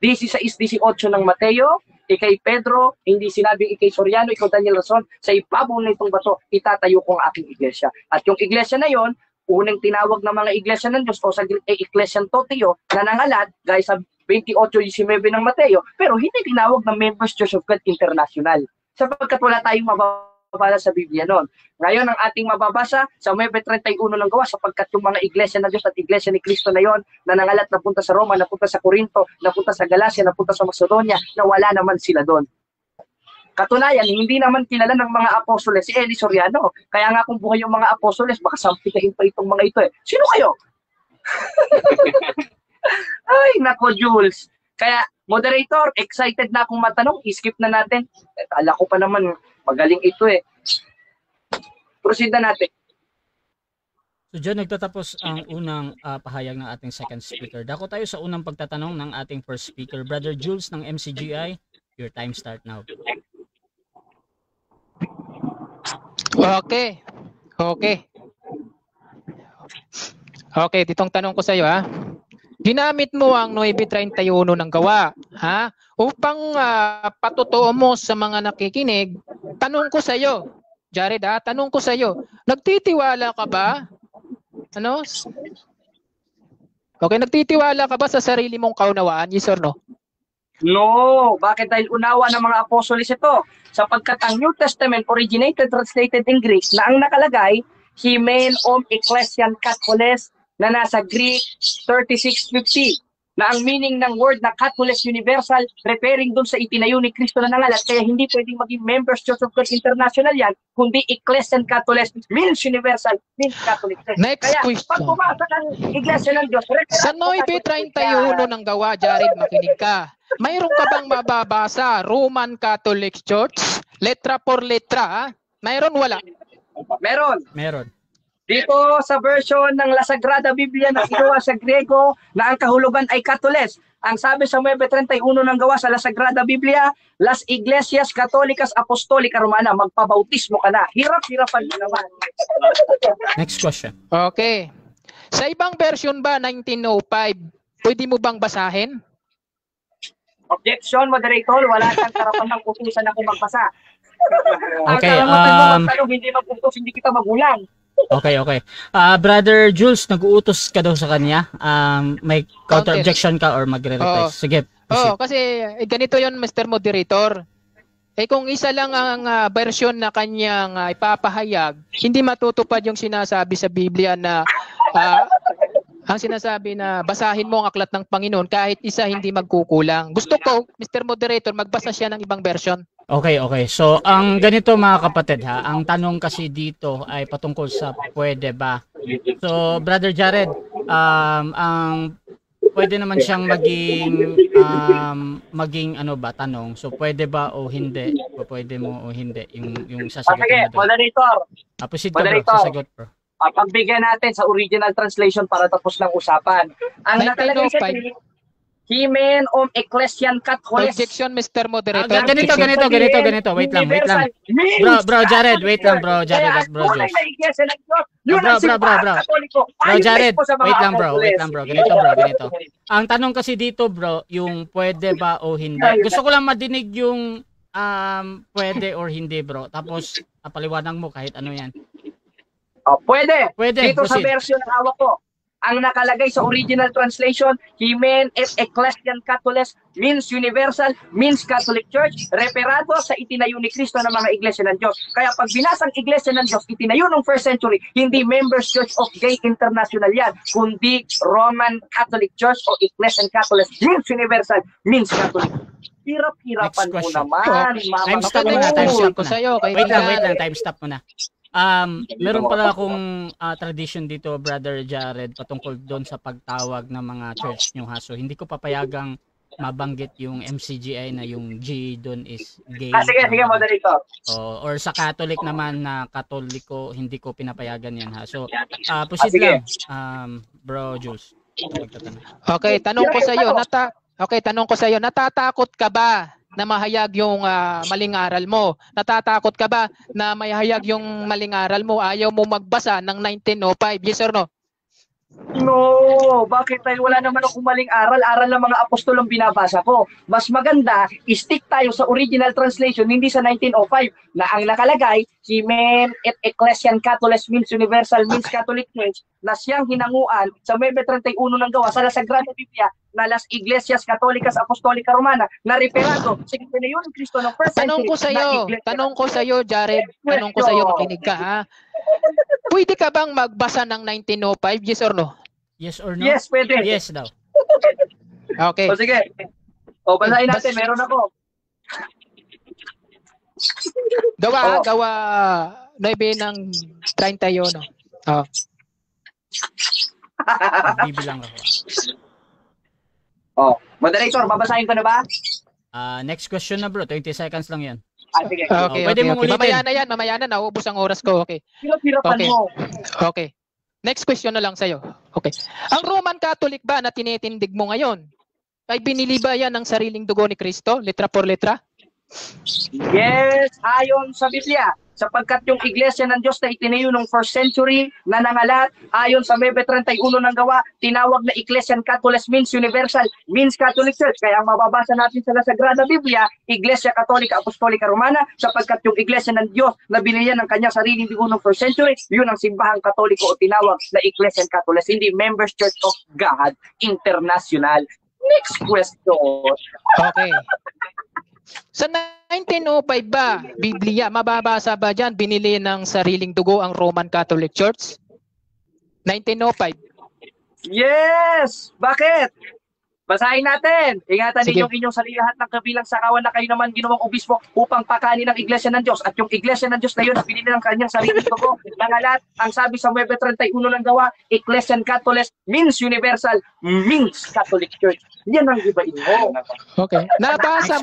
16:18 ng Mateo, ikay Pedro, hindi sinabing ikay Soriano, ikaw Daniel Rason, sa ibabaw na itong bato, itatayo ko ang aking iglesia. At yung iglesia na yon, unang tinawag ng mga iglesia ng Diyos o sa Ecclesian Toteo na nangalat, guys, sa 28-19 ng Mateo, pero hindi tinawag ng Members Church of God International. Sapagkat wala tayong mababasa sa Biblia noon. Ngayon, ang ating mababasa sa Webe 31 ng gawa sapagkat yung mga iglesia ng Diyos at iglesia ni Kristo na yon na nangalat napunta sa Roma, napunta sa Corinto, napunta sa Galacia, napunta sa Macedonia, na wala naman sila doon. Katunayan, hindi naman kilala ng mga apostoles si Eli Soriano. Kaya nga kung buhay yung mga apostoles, baka sampitahin pa itong mga ito eh. Sino kayo? Ay, nako Jules. Kaya, moderator, excited na akong matanong. I-skip na natin. Kala ko pa naman, magaling ito eh. Proceed na natin. So dyan nagtatapos ang unang pahayag ng ating second speaker. Dako tayo sa unang pagtatanong ng ating first speaker. Brother Jules ng MCGI, your time start now. Okay. Okay, ditong tanong ko sa iyo ha. Ginamit mo ang 9:31 ng gawa, ha? Upang patotoo mo sa mga nakikinig, tanong ko sa iyo, Jared ha, tanong ko sa iyo, nagtitiwala ka ba? Ano? Okay, nagtitiwala ka ba sa sarili mong kaunawaan? Yes or no? No. Bakit? Dahil unawa ng mga apostoles ito. Sapagkat ang New Testament originated, translated in Greek, na ang nakalagay, Hymen Ecclesian Katholes, na nasa Greek 3650. Na ang meaning ng word na Katholes Universal, referring dun sa itinayo ni Kristo na nangalat, kaya hindi pwedeng maging Members Church of God International yan, kundi Ecclesian Katholes means Universal, means Catholic Church. Next kaya, question. pag pumasa ng Iglesia ng Diyos, Sa 9:31 ng gawa, Jared, makinig ka. Mayroon ka bang mababasa Roman Catholic Church? Letra por letra, ha? Mayroon, wala? Meron. Dito sa version ng La Sagrada Biblia na ginawa sa Grego na ang kahulugan ay Katoles. Ang sabi sa 9:31 ng gawa sa La Sagrada Biblia, Las Iglesias Católicas Apostolica Romana, magpabautismo ka na. Hirap-hirapan mo naman. Next question. Okay. Sa ibang version ba, 1905, pwede mo bang basahin? Objection, moderator. Wala kang karapan ng utusan ako magbasa. Okay, hindi mag-utos, hindi kita magulang. Okay. Brother Jules, nag-uutos ka daw sa kanya. May counter objection ka or magre-reply? Sige. Kasi ganito 'yon, Mr. Moderator. Kung isa lang ang version na kanyang ipapahayag, hindi matutupad yung sinasabi sa Biblia na ang sinasabi na basahin mo ang aklat ng Panginoon kahit isa hindi magkukulang. Gusto ko, Mr. Moderator, magbasa siya ng ibang version. Okay. So, ang ganito mga kapatid ha, ang tanong kasi dito ay patungkol sa pwede ba. So, Brother Jared, ang pwede naman siyang maging ano ba tanong. So, pwede ba o hindi? Pwede mo o hindi yung sasagutin mo. Moderator. Proceed ka bro, sasagot bro. Pagbigyan natin sa original translation para tapos ng usapan. Ang nakalagay sa Hymen Ecclesian Katholes. Objection, Mr. Moderator. Ganito. Wait lang. Bro, Jared, wait lang bro. Jared, bro, Jules. Bro, Jared, wait lang bro. Ganito. Ang tanong kasi dito bro, yung pwede ba o hindi. Gusto ko lang madinig yung pwede or hindi bro. Tapos, paliwanag mo kahit ano yan. Pwede. Dito proceed. sa version ng hawak ko, ang nakalagay sa original translation, Hymen Ecclesian Katholes means universal, means Catholic Church, referado sa itinayo ni Kristo ng mga iglesia ng Diyos. Kaya pag binasang iglesia ng Diyos, itinayo ng first century, hindi Members Church of Gay International yan, kundi Roman Catholic Church o Ecclesian Katholes means universal, means Catholic. Hirap-hirapan mo naman. Time stop muna. Wait lang, time stop muna. Meron pala akong tradition dito, Brother Jared, patungkol doon sa pagtawag ng mga church nyo ha. So, hindi ko papayagang mabanggit yung MCGI na yung G doon is gay. Sige, moderator. Or sa Catholic naman na Katoliko, hindi ko pinapayagan yan ha. So, proceed lang, Bro Jules. Okay, tanong ko sa iyo, natatakot ka ba na mahayag yung maling aral mo? Natatakot ka ba na mahayag yung maling aral mo? Ayaw mo magbasa ng 1905? Yes or no? No, bakit? Dahil wala naman akong maling aral. Aral ng mga apostol ang binabasa ko. Mas maganda, stick tayo sa original translation, hindi sa 1905, na ang nakalagay, Hymen Ecclesian Katholes means universal, means Catholic Church, na siyang hinanguan sa 9:31 ng gawa sa La Sagrada Biblia, na Las Iglesias Católicas Apostolica Romana, na referado sa itinayo ng Kristo ng first century. Tanong ko sa iyo, Jared, makinig ka ha. Pwede ka bang magbasa ng 1905? Yes or no? Yes or no? Yes, pwede. Yes daw. Okay. O sige. Basahin natin. Meron ako. Gawa, Oh. gawa 9 ng 31. Oh. Bibilang ako. Oh, moderator, babasahin ko na ba? Next question na bro, 20 seconds lang yan. Sige. Okay, pwede okay, mong okay. ulitin. Mamaya na, nauubos ang oras ko. Okay. Hirap-hirapan Okay. mo. Okay. Next question na lang sa'yo. Okay. Ang Roman Catholic ba na tinitindig mo ngayon ay binili ba yan ng sariling dugo ni Kristo? Letra por letra? Yes, ayon sa Biblia, sapagkat yung iglesia ng Diyos na itinayo noong 1st century na nangalat, ayon sa 9:31 ng Gawa, tinawag na Ecclesian Catholic means universal, means Catholic Church. Kaya ang mababasa natin sa Sagrada Biblia, Iglesia Katolika Apostolika Romana, sapagkat yung iglesia ng Diyos na binigyan ng kanyang sariling dugo noong 1st century, yun ang simbahang Katoliko o tinawag na Ecclesian Catholic, hindi Members Church of God International. Next question. Okay. Sa 1905 ba, Biblia, mababasa ba dyan, binili ng sariling dugo ang Roman Catholic Church? 1905. Yes! Bakit? Basahin natin. Ingatan Sige. ninyong inyong sarili lahat ng kabilang sakawan na kayo naman ginawang obispo upang pakanin ang iglesia ng Diyos. At yung iglesia ng Diyos na yun, pinili ng kanyang sariling dugo. Nangalat, ang sabi sa 9:31 ng Gawa, Ecclesian Catholic means universal, means Catholic Church. Yan ang ibain mo. Okay. Nabasa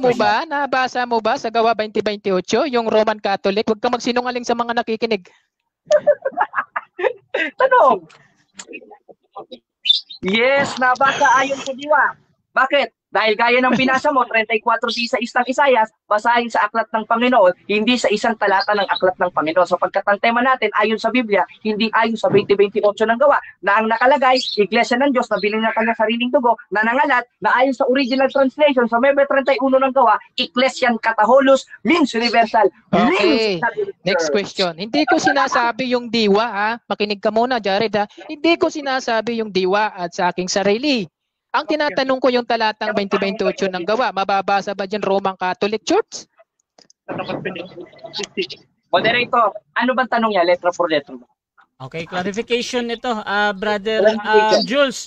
mo ba sa Gawa 20:28 yung Roman Catholic? Huwag ka magsinungaling sa mga nakikinig. Tanong. Yes, nabasa ayon sa diwa. Bakit? Dahil gaya ng binasa mo, 34 di sa isang Isayas, basahin sa aklat ng Panginoon, hindi sa isang talata ng aklat ng Panginoon. Sapagkat ang tema natin, ayon sa Biblia, hindi ayon sa 20:28 ng Gawa, na ang nakalagay, Iglesia ng Diyos na bilang ng kanyang sariling dugo, na nangalat, na ayon sa original translation, sa 9:31 ng Gawa, Ecclesian Catholicos means universal. Okay. Means Catholic Next Church. question. Hindi ko sinasabi yung diwa, ha? Makinig ka muna, Jared, ha? Hindi ko sinasabi yung diwa at sa aking sarili. Ang tinatanong ko yung talatang 20:28 ng Gawa, mababasa ba dyan Roman Catholic Church? Moderator, ano bang tanong niya? Letra por letra. Okay, clarification nito. Brother Jules,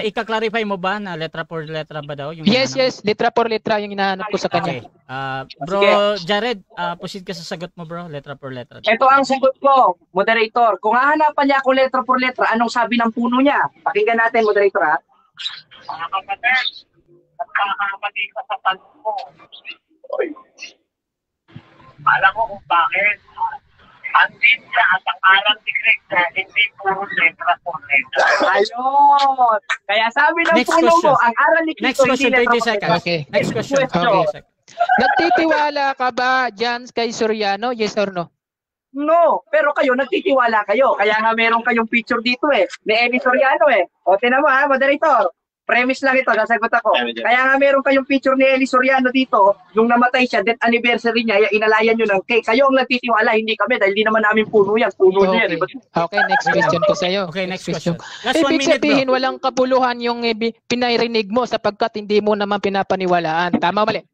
ika-clarify mo ba na letra por letra ba daw? Yung Yes, hinahanap? yes. Letra por letra yung hinahanap ko sa Okay. kanya. Bro Jared, proceed ka sa sagot mo bro, letra por letra. Ito ang sagot ko, moderator. Kung hahanapan niya ako letra por letra, anong sabi ng puno niya? Pakinggan natin, moderator, ha? Mga kapatid, nagkakamali ka sa tanong mo. Alam mo kung bakit? Ang Biblia at ang aral ni Cristo, hindi puro letra por letra. Ayun! Kaya sabi ng Next puno question. mo, ang aral ni Next Cristo, question, hindi letra 20 por letra. seconds. Okay. Next question. Question. 20 seconds. Nagtitiwala ka ba dyan kay Soriano? Yes or no? No, pero kayo, nagtitiwala kayo. Kaya nga meron kayong picture dito ni Eli Soriano O, tinan mo ha, moderator. Premise lang ito, nasagot ako. Kaya nga meron kayong picture ni Eli Soriano dito, nung namatay siya, death anniversary niya, inalayan nyo ng cake. Kayo ang nagtitiwala, hindi kami, dahil di naman namin puno yan. Puno niya yan. Okay, next question ko sa'yo. Okay, next question. Last 1 Ibig minute sabihin, bro. walang kabuluhan yung pinarinig mo sapagkat hindi mo naman pinapaniwalaan. Tama o mali?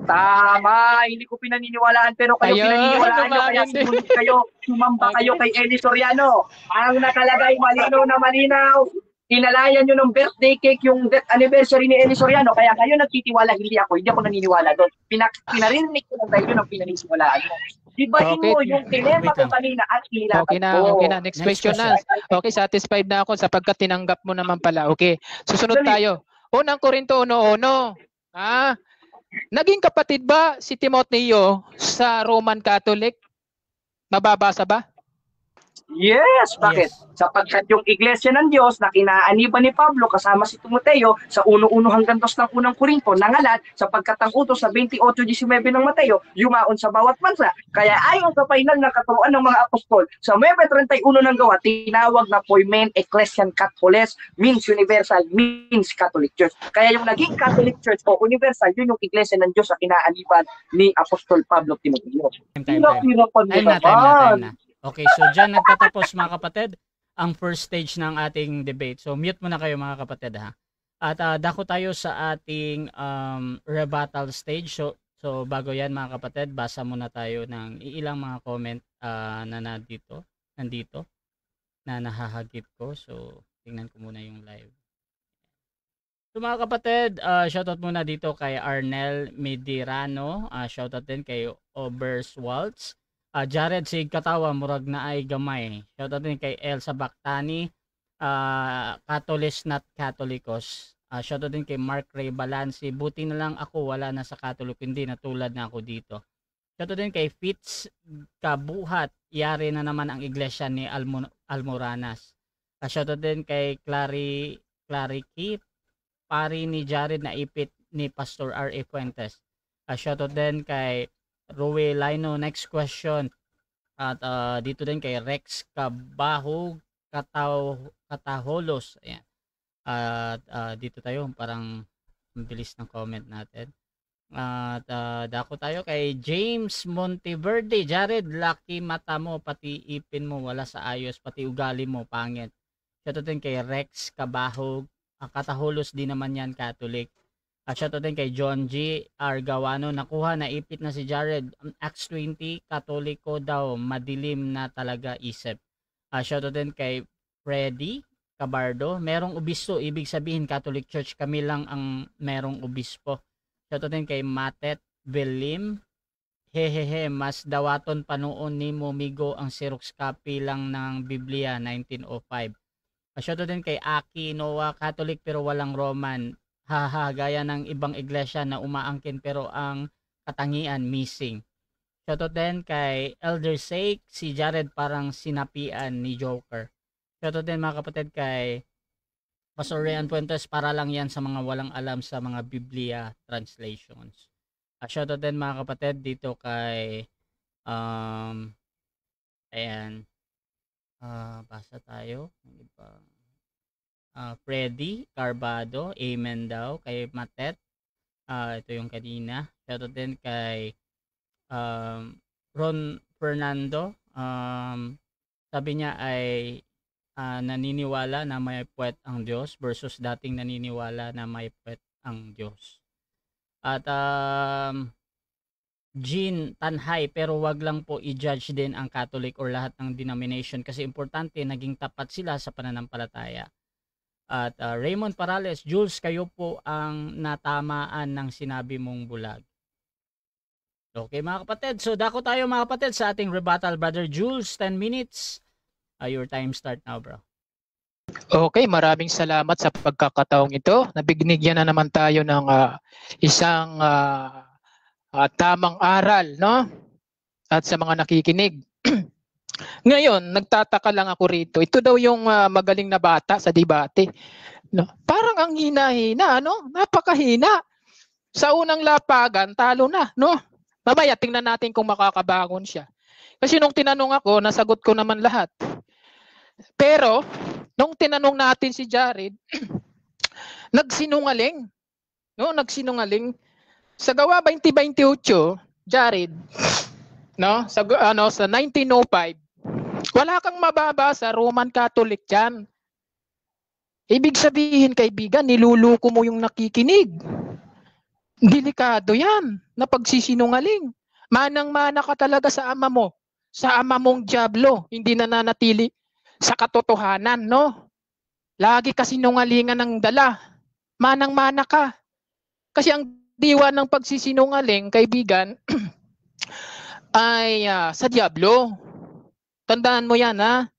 Tama, hindi ko pinaniniwalaan, pero kayo Ayun, pinaniniwalaan nyo, kaya hindi. sumunod kayo, sumamba kayo kay Eli Soriano. Ang nakalagay, malinaw na malinaw. Inalayan nyo ng birthday cake yung death anniversary ni Eli Soriano, kaya kayo nagtitiwala, hindi ako naniniwala doon. Pinarinig ko lang tayo ng pinaniniwalaan mo. Dibahin Okay. mo yung tinema Wait ko lang. kanina at hilatan Okay na, ko. okay na. Next Next question na. Okay, satisfied na ako sapagkat tinanggap mo naman pala. Okay, susunod Dali. tayo. Unang Korinto 1:1. Naging kapatid ba si Timoteo sa Roman Catholic? Mababasa ba? Yes, bakit? Yes. Sapagkat yung iglesia ng Diyos na kinaaniban ni Pablo kasama si Timoteo sa 1:1 hanggang 2 ng unang Korinto nangalat sapagkat ang utos sa 28:19 ng Mateo yumaon sa bawat bansa. Kaya ayon sa final ng katuruan ng mga apostol sa 9:31 ng Gawa, tinawag na Poimen Ecclesian Catholic means universal, means Catholic Church. Kaya yung naging Catholic Church o universal, yun yung iglesia ng Diyos sa kinaaniban ni Apostol Pablo Timoteo. Time. Hirap-hirapan mo Time na. naman. Okay, so dyan nagtatapos mga kapatid ang first stage ng ating debate. So mute muna kayo mga kapatid ha. At dako tayo sa ating rebuttal stage. So bago yan mga kapatid, basa muna tayo ng ilang mga comment na nandito na nahahagip ko. So tingnan ko muna yung live. So mga kapatid, shoutout muna dito kay Arnel Medirano, shoutout din kay Oberswaltz, Jared Sig Katawa, murag na ay gamay. Shoutout din kay Elsa Bactani, Catholis not Catholicos. Shoutout din kay Mark Ray Balansi, buti na lang ako wala na sa Catholic, hindi natulad na ako dito. Shoutout din kay Fitz Kabuhat, yari na naman ang iglesia ni Almoranas. Shoutout din kay Clary Kip, pari ni Jared na ipit ni Pastor R.A. Fuentes. Shoutout din kay Rowe Lino. Next question. At dito din kay Rex Kabahog Kataholos. Ayan. At dito tayo, parang mabilis ng comment natin. At dako tayo kay James Monteverde. Jared, lucky mata mo, pati ipin mo wala sa ayos, pati ugali mo pangit. Shoutout din kay Rex Kabahog Kataholos, din naman yan Catholic. Shoutout din kay John G. Argawano, nakuha na ipit na si Jared. Acts 20, Katoliko daw, madilim na talaga isip. Shoutout din kay Freddy Cabardo, merong obispo, ibig sabihin Catholic Church kami lang ang merong obispo. Shoutout din kay Matet Velim, hehehe, mas dawaton pa noon ni Momigo ang Xerox copy lang ng Biblia 1905. Shoutout din kay Aki Noah, Catholic pero walang Roman. Haha, gaya ng ibang iglesia na umaangkin pero ang katangian missing. Shoutout din kay Elder Sake, si Jared parang sinapian ni Joker. Shoutout din mga kapatid kay Pastor Rian Fuentes, para lang yan sa mga walang alam sa mga Biblia translations. Shoutout din mga kapatid dito kay ayan, basa tayo. Freddy Carbado, amen daw. Kay Matet, ito yung kanina. Shoutout din kay Ron Fernando, sabi niya ay naniniwala na may puwet ang Diyos versus dating naniniwala na may puwet ang Diyos. At Jean Tanhay, pero wag lang po i-judge din ang Catholic or lahat ng denomination kasi importante naging tapat sila sa pananampalataya. At Raymond Parales, Jules, kayo po ang natamaan ng sinabi mong bulag. Okay mga kapatid, so dako tayo mga kapatid sa ating rebuttal. Brother Jules, 10 minutes. Your time start now, bro. Okay, maraming salamat sa pagkakataong ito. Nabigyan na naman tayo ng isang tamang aral, no? At sa mga nakikinig. Ngayon, nagtataka lang ako rito. Ito daw yung magaling na bata sa debate. No? Parang ang hina-hina, no? Napakahina. Sa unang lapagan, talo na, no? Mamaya, tingnan natin kung makakabangon siya. Kasi nung tinanong ako, nasagot ko naman lahat. Pero, nung tinanong natin si Jared, nagsinungaling. No? Nagsinungaling. Sa Gawa 20:28, Jared, no? Sa 1905, wala kang mababasa Roman Catholic yan. Ibig sabihin, kaibigan, niluluko mo yung nakikinig. Delikado yan na pagsisinungaling. Manang-mana ka talaga sa ama mo. Sa ama mong diablo. Hindi nananatili sa katotohanan, no? Lagi ka sinungalingan ng dala. Manang-mana ka. Kasi ang diwa ng pagsisinungaling, kaibigan, ay sa diablo. Tandaan mo yan, ha?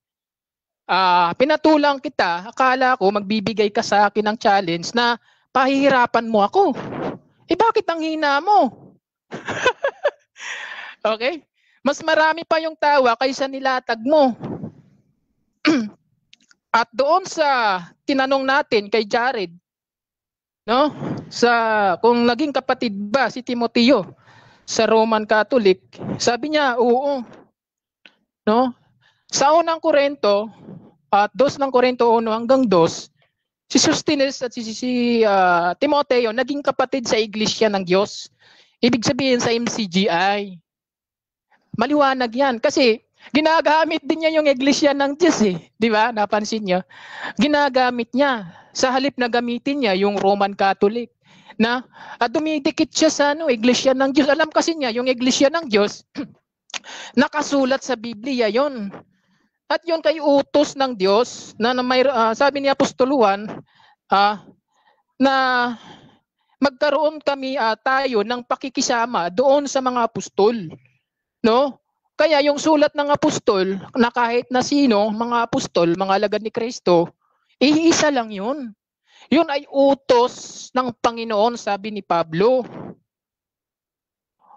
Pinatulang kita, akala ko magbibigay ka sa akin ng challenge na pahihirapan mo ako. Bakit ang hina mo? Okay? Mas marami pa yung tawa kaysa nilatag mo. At doon sa tinanong natin kay Jared, no? Kung naging kapatid ba si Timoteo sa Roman Catholic, sabi niya, oo. No? Sa unang Korinto, at 2 ng Korinto 1 hanggang 2, si Sosthenes at si Timoteo naging kapatid sa Iglesia ng Diyos. Ibig sabihin sa MCGI. Maliwanag yan. Kasi ginagamit din niya yung Iglesia ng Diyos eh. Di ba? Napansin niyo? Ginagamit niya. Sa halip na gamitin niya yung Roman Catholic. At dumidikit siya sa Iglesia ng Diyos. Alam kasi niya, yung Iglesia ng Diyos, nakasulat sa Biblia yon. At yon kay utos ng Diyos na may sabi ni Apostol Juan, na magkaroon kami tayo ng pakikisama doon sa mga apostol, no? Kaya yung sulat ng apostol na kahit na sino, mga apostol, mga alagad ni Kristo, iisa lang yun. Yun ay utos ng Panginoon, sabi ni Pablo.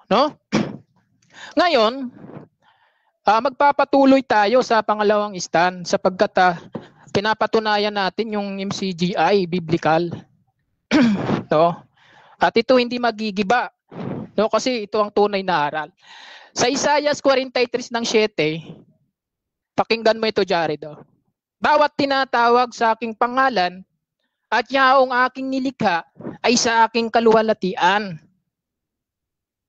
No? Ngayon, magpapatuloy tayo sa pangalawang stand sapagkat pinapatunayan natin yung MCGI biblical. No? At ito hindi magigiba. No, kasi ito ang tunay na aral. Sa Isaiah 43 ng 7, pakinggan mo ito, Jared. Bawat tinatawag sa aking pangalan at yaong aking nilikha ay sa aking kaluwalhatian.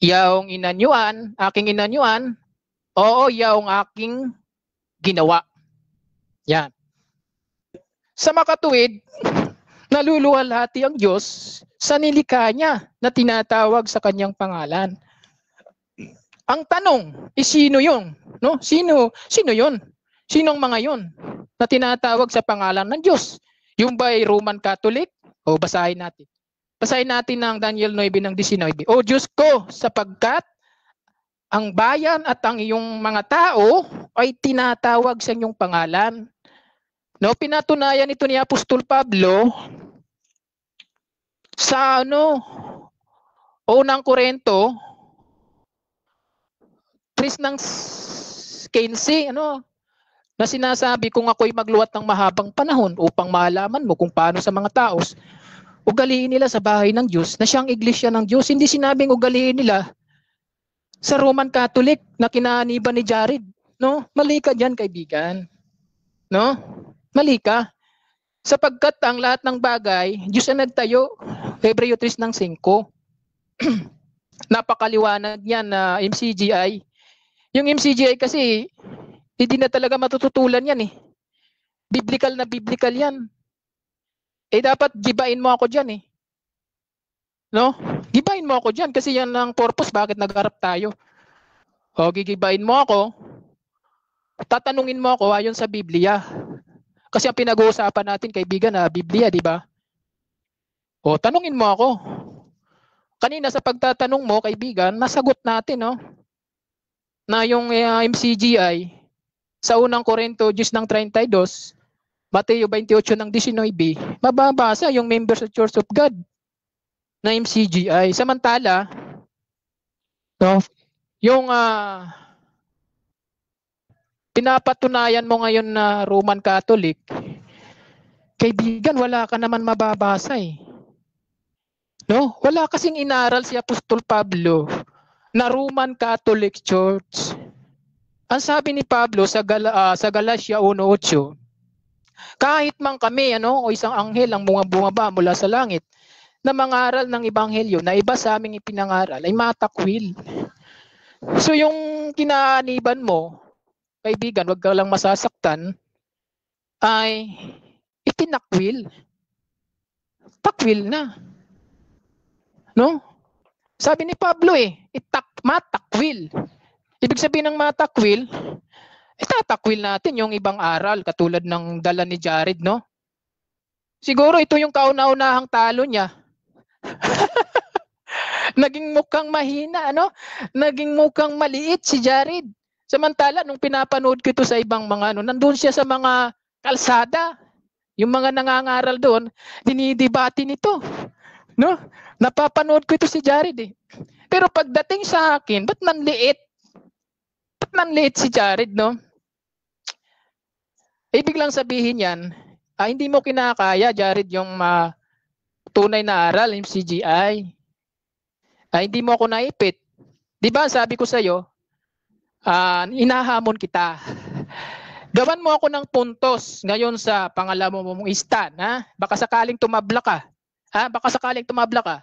Yaong inanyuan, aking inanyuan, oo, yaong aking ginawa. Yan. Sa makatuwid, naluluwalhati ang Diyos sa nilikha niya na tinatawag sa kanyang pangalan. Ang tanong, sino yun? No? Sino yun? Sinong mga yun na tinatawag sa pangalan ng Diyos? Yung ba ay Roman Catholic? O basahin natin. Basahin natin ng Daniel 9 ng 19. O Diyos ko, sapagkat ang bayan at ang iyong mga tao ay tinatawag sa inyong pangalan. No, pinatunayan ito ni Apostol Pablo sa unang Korinto 3 ng 15, na sinasabi kung ako'y magluwat ng mahabang panahon upang malaman mo kung paano sa mga taos ugaliin nila sa bahay ng Diyos na siyang iglesia ng Diyos. Hindi sinabing ugaliin nila sa Roman Catholic na kinaaniban ni Jared. No? Mali ka dyan, kaibigan. No? Mali ka. Sapagkat ang lahat ng bagay, Diyos ang nagtayo. Hebreo 3 ng 5. Napakaliwanag yan na MCGI. Yung MCGI kasi, hindi na talaga matututulan yan eh. Biblical na biblical yan. Dapat gibain mo ako dyan eh. No? Gibain mo ako dyan kasi yan ang purpose bakit nagharap tayo. O, gigibain mo ako, tatanungin mo ako ayon sa Biblia. Kasi ang pinag-uusapan natin, kaibigan, Biblia, di ba? O, tanungin mo ako. Kanina sa pagtatanong mo, kaibigan, nasagot natin, no? Na yung MCGI, sa unang Korinto 10 ng 32, Mateo 28 ng 19, mababasa yung members of Church of God na MCGI. Samantala, no, yung pinapatunayan mo ngayon na Roman Catholic, kaibigan, wala ka naman mababasa eh. No? Wala kasing inaral si Apostol Pablo na Roman Catholic Church. Ang sabi ni Pablo sa Galatia 1:8, kahit man kami o isang anghel ang bumaba mula sa langit na mangaral ng ebanghelyo na iba sa aming ipinangaral ay matakwil. So yung kinaaniban mo, kaibigan, wag ka lang masasaktan, ay itinakwil. Takwil na. No? Sabi ni Pablo matakwil. Ibig sabihin ng matakwil, itatakwil natin yung ibang aral katulad ng dala ni Jared, no? Siguro ito yung kauna-unahang talo niya. Naging mukhang mahina, Naging mukhang maliit si Jared. Samantala, nung pinapanood ko ito sa ibang mga, nandun siya sa mga kalsada. Yung mga nangangaral doon, dinidebate nito. No? Napapanood ko ito si Jared eh. Pero pagdating sa akin, ba't nanliit? Ba't nanliit si Jared, no? Ibig lang sabihin yan, hindi mo kinakaya, Jared, yung tunay na aral, yung CGI. Hindi mo ako naipit. Di ba, sabi ko sa'yo, inahamon kita. Gawan mo ako ng puntos ngayon sa pangalawa mong stand, ha? Baka sakaling tumabla ka. Baka sakaling tumabla ka.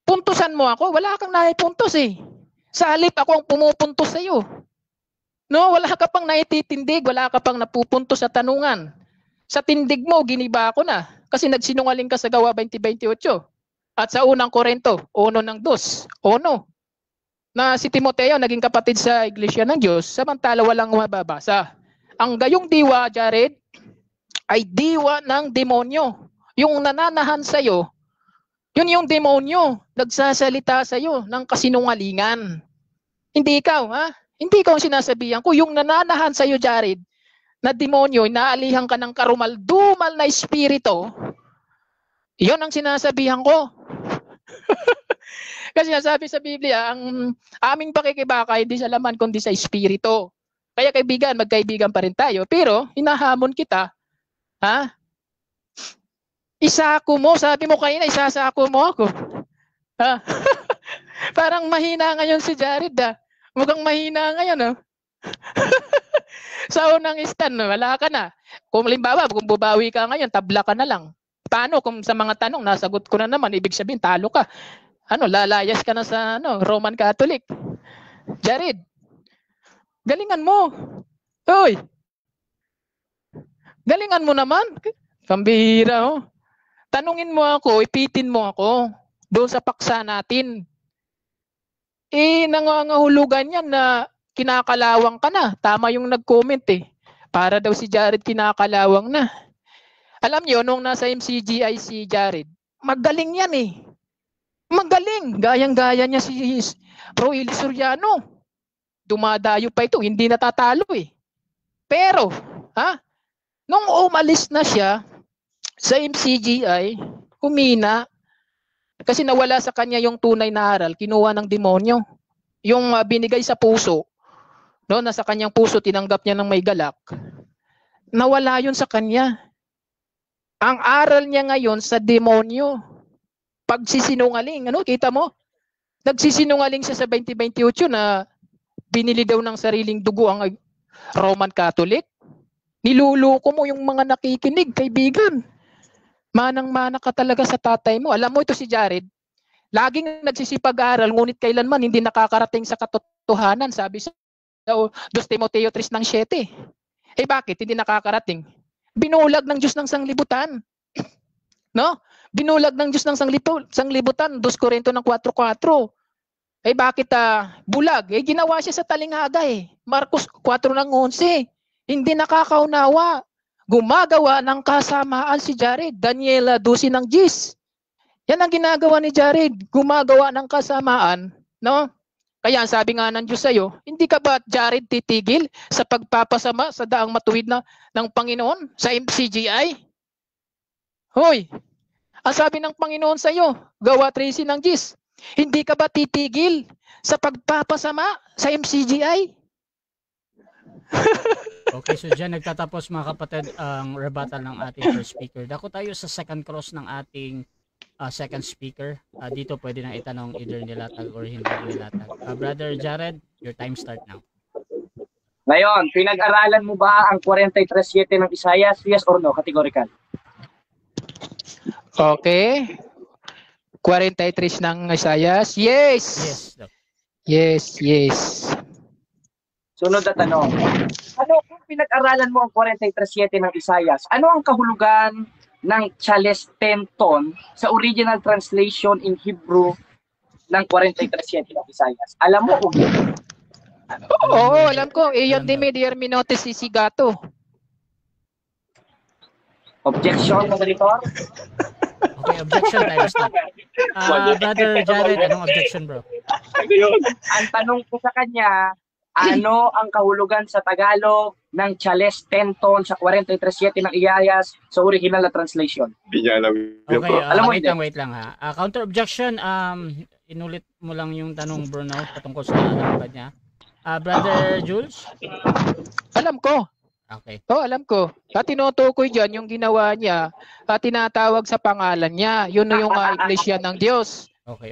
Puntusan mo ako, wala kang naipuntos eh. Sa halip ako ang pumupuntos sa iyo. No, wala ka pang naititindig, wala ka pang napupuntos sa tanungan. Sa tindig mo, giniba ako na kasi nagsinungaling ka sa Gawa 20:28. At sa unang Korinto, 1 ng 2, na si Timoteo naging kapatid sa Iglesia ng Diyos, samantala walang mababasa. Ang gayong diwa, Jared, ay diwa ng demonyo. Yung nananahan sa iyo Yun yung demonyo, nagsasalita sa iyo ng kasinungalingan. Hindi ikaw, ha? Hindi ikaw ang sinasabihan ko. Yung nananahan sa iyo, Jared, na demonyo, inaalihan ka ng karumal-dumal na espiritu, yun ang sinasabihan ko. Kasi sabi sa Biblia, ang aming pakikibaka hindi sa laman kundi sa espiritu. Kaya kaibigan, magkaibigan pa rin tayo. Pero hinahamon kita, ha? Isako mo, sabi mo kanina, isasako mo ako. Ha? Parang mahina ngayon si Jared, ha? Mukhang mahina ngayon, ha? Sa unang stand, wala ka na. Kung limbawa, kung bubawi ka ngayon, tabla ka na lang. Paano kung sa mga tanong, nasagot ko na naman, ibig sabihin, talo ka. Lalayas ka na sa Roman Catholic. Jared, galingan mo. Hoy! Galingan mo naman. Pambihira, oh. Tanungin mo ako, ipitin mo ako doon sa paksa natin. Nangangahulugan yan na kinakalawang ka na. Tama yung nag-comment eh. Para daw si Jared kinakalawang na. Alam niyo, nung nasa MCGI si Jared, magaling yan eh. Magaling. Gayang-gaya niya si Bro Eli Soriano. Dumadayo pa ito, hindi natatalo eh. Pero, nung umalis na siya sa MCGI, humina. Kasi nawala sa kanya yung tunay na aral, kinuha ng demonyo. Yung binigay sa puso, no, nasa kanyang puso, tinanggap niya ng may galak. Nawala yun sa kanya. Ang aral niya ngayon sa demonyo. Pagsisinungaling, kita mo? Nagsisinungaling siya sa 2028 na binili daw ng sariling dugo ang Roman Catholic. Niluluko mo yung mga nakikinig, kaibigan. Manang-mana ka talaga sa tatay mo. Alam mo ito si Jared, laging nagsisipag-aral, ngunit kailanman hindi nakakarating sa katotohanan. Sabi sa 2 Timoteo 3:7. Bakit hindi nakakarating? Binulag ng Diyos ng sanglibutan. No? Binulag ng Diyos ng sanglibutan, 2 Korinto 4:4. Bakit bulag? Ginawa siya sa talinghaga eh. Marcos 4:11. Hindi nakakaunawa. Gumagawa ng kasamaan si Jared. Daniela 12:10. Yan ang ginagawa ni Jared. Gumagawa ng kasamaan. No? Kaya sabi nga ng Diyos sa'yo, hindi ka ba, Jared, titigil sa pagpapasama sa daang matuwid na ng Panginoon sa MCGI? Hoy, ang sabi ng Panginoon sa'yo, gawa 13:10, hindi ka ba titigil sa pagpapasama sa MCGI? Okay, so dyan nagtatapos mga kapatid ang rebuttal ng ating first speaker. Dako tayo sa second cross ng ating second speaker. Dito pwede na itanong either nilatag or hindi nilatag. Brother Jared, your time start now. Ngayon, pinag-aralan mo ba ang 43:7 ng Isaias? Yes or no? Categorical. Okay. 43 ng Isaias. Yes. Yes, Doc. Yes. Sunod na tanong. Kung pinag-aralan mo ang 43:7 ng Isaias, ano ang kahulugan ng Chalestenton sa original translation in Hebrew ng 43:7 ng Isaias? Alam mo o hindi? Oo, alam ko. Iyon din may Herminotes Sisigato. Objection, moderator? Okay, objection tayo. Stop. Brother Jared, anong objection, bro? Ang tanong ko sa kanya, ano ang kahulugan sa Tagalog ng Chalestenton sa 43:7 ng Isaias sa original na translation? Okay, Alam mo wait lang ha. Counter objection, inulit mo lang yung tanong, Bruno, patungkol sa nababad niya. Brother Jules? Alam ko. Okay. Alam ko. Tinutukoy dyan yung ginawa niya, tinatawag sa pangalan niya. Yun na yung iglesia ng Diyos. Okay.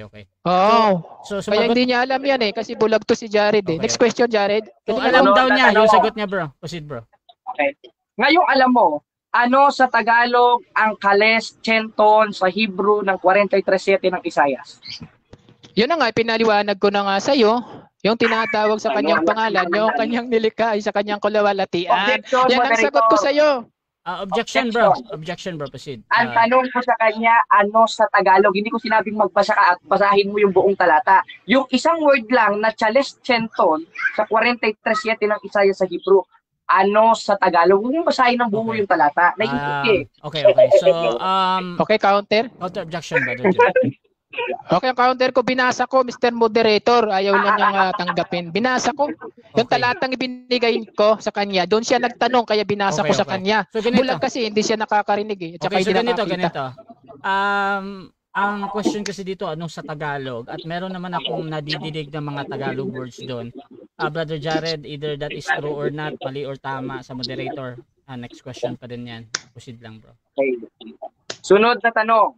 So kaya hindi niya alam yan kasi bulag to si Jared eh. Okay. Next question, Jared. So, alam daw niya yung sagot niya, bro. Proceed, bro. Okay. Ngayong alam mo, ano sa Tagalog ang Chalestenton sa Hebrew ng 43:7 ng Isaias? Yun na nga, pinaliwanag ko na nga sa'yo. Yung tinatawag sa kanyang pangalan, yung kanyang nilikha ay sa kanyang kalawalatian. Yan ang sagot ko sa'yo. Objection, bro. Objection, bro. Proceed. Ang tanong ko sa kanya, ano sa Tagalog? Hindi ko sinabing magbasa ka at basahin mo yung buong talata. Yung isang word lang na Chalestenton sa 43:7 ng Isaias sa Hebrew, Ano sa Tagalog? Huwag mong basahin ng buo Okay. yung talata. Naiipit eh. Okay. So, Okay, counter. counter objection, Brother Jules. Okay, ang counter ko, binasa ko, Mr. Moderator. Ayaw lang niyang tanggapin. Binasa ko. Yung Okay. talatang ibinigay ko sa kanya, doon siya nagtanong, kaya binasa Okay, ko sa okay. kanya. So, ganito. Bulag kasi, hindi siya nakakarinig eh. At saka Okay, so hindi ganito. nakakita. Ang question kasi dito, anong sa Tagalog? At meron naman akong nadidinig ng mga Tagalog words doon. Brother Jared, either that is true or not, mali or tama sa moderator. Next question pa din yan. Proceed lang, bro. Okay. Sunod na tanong.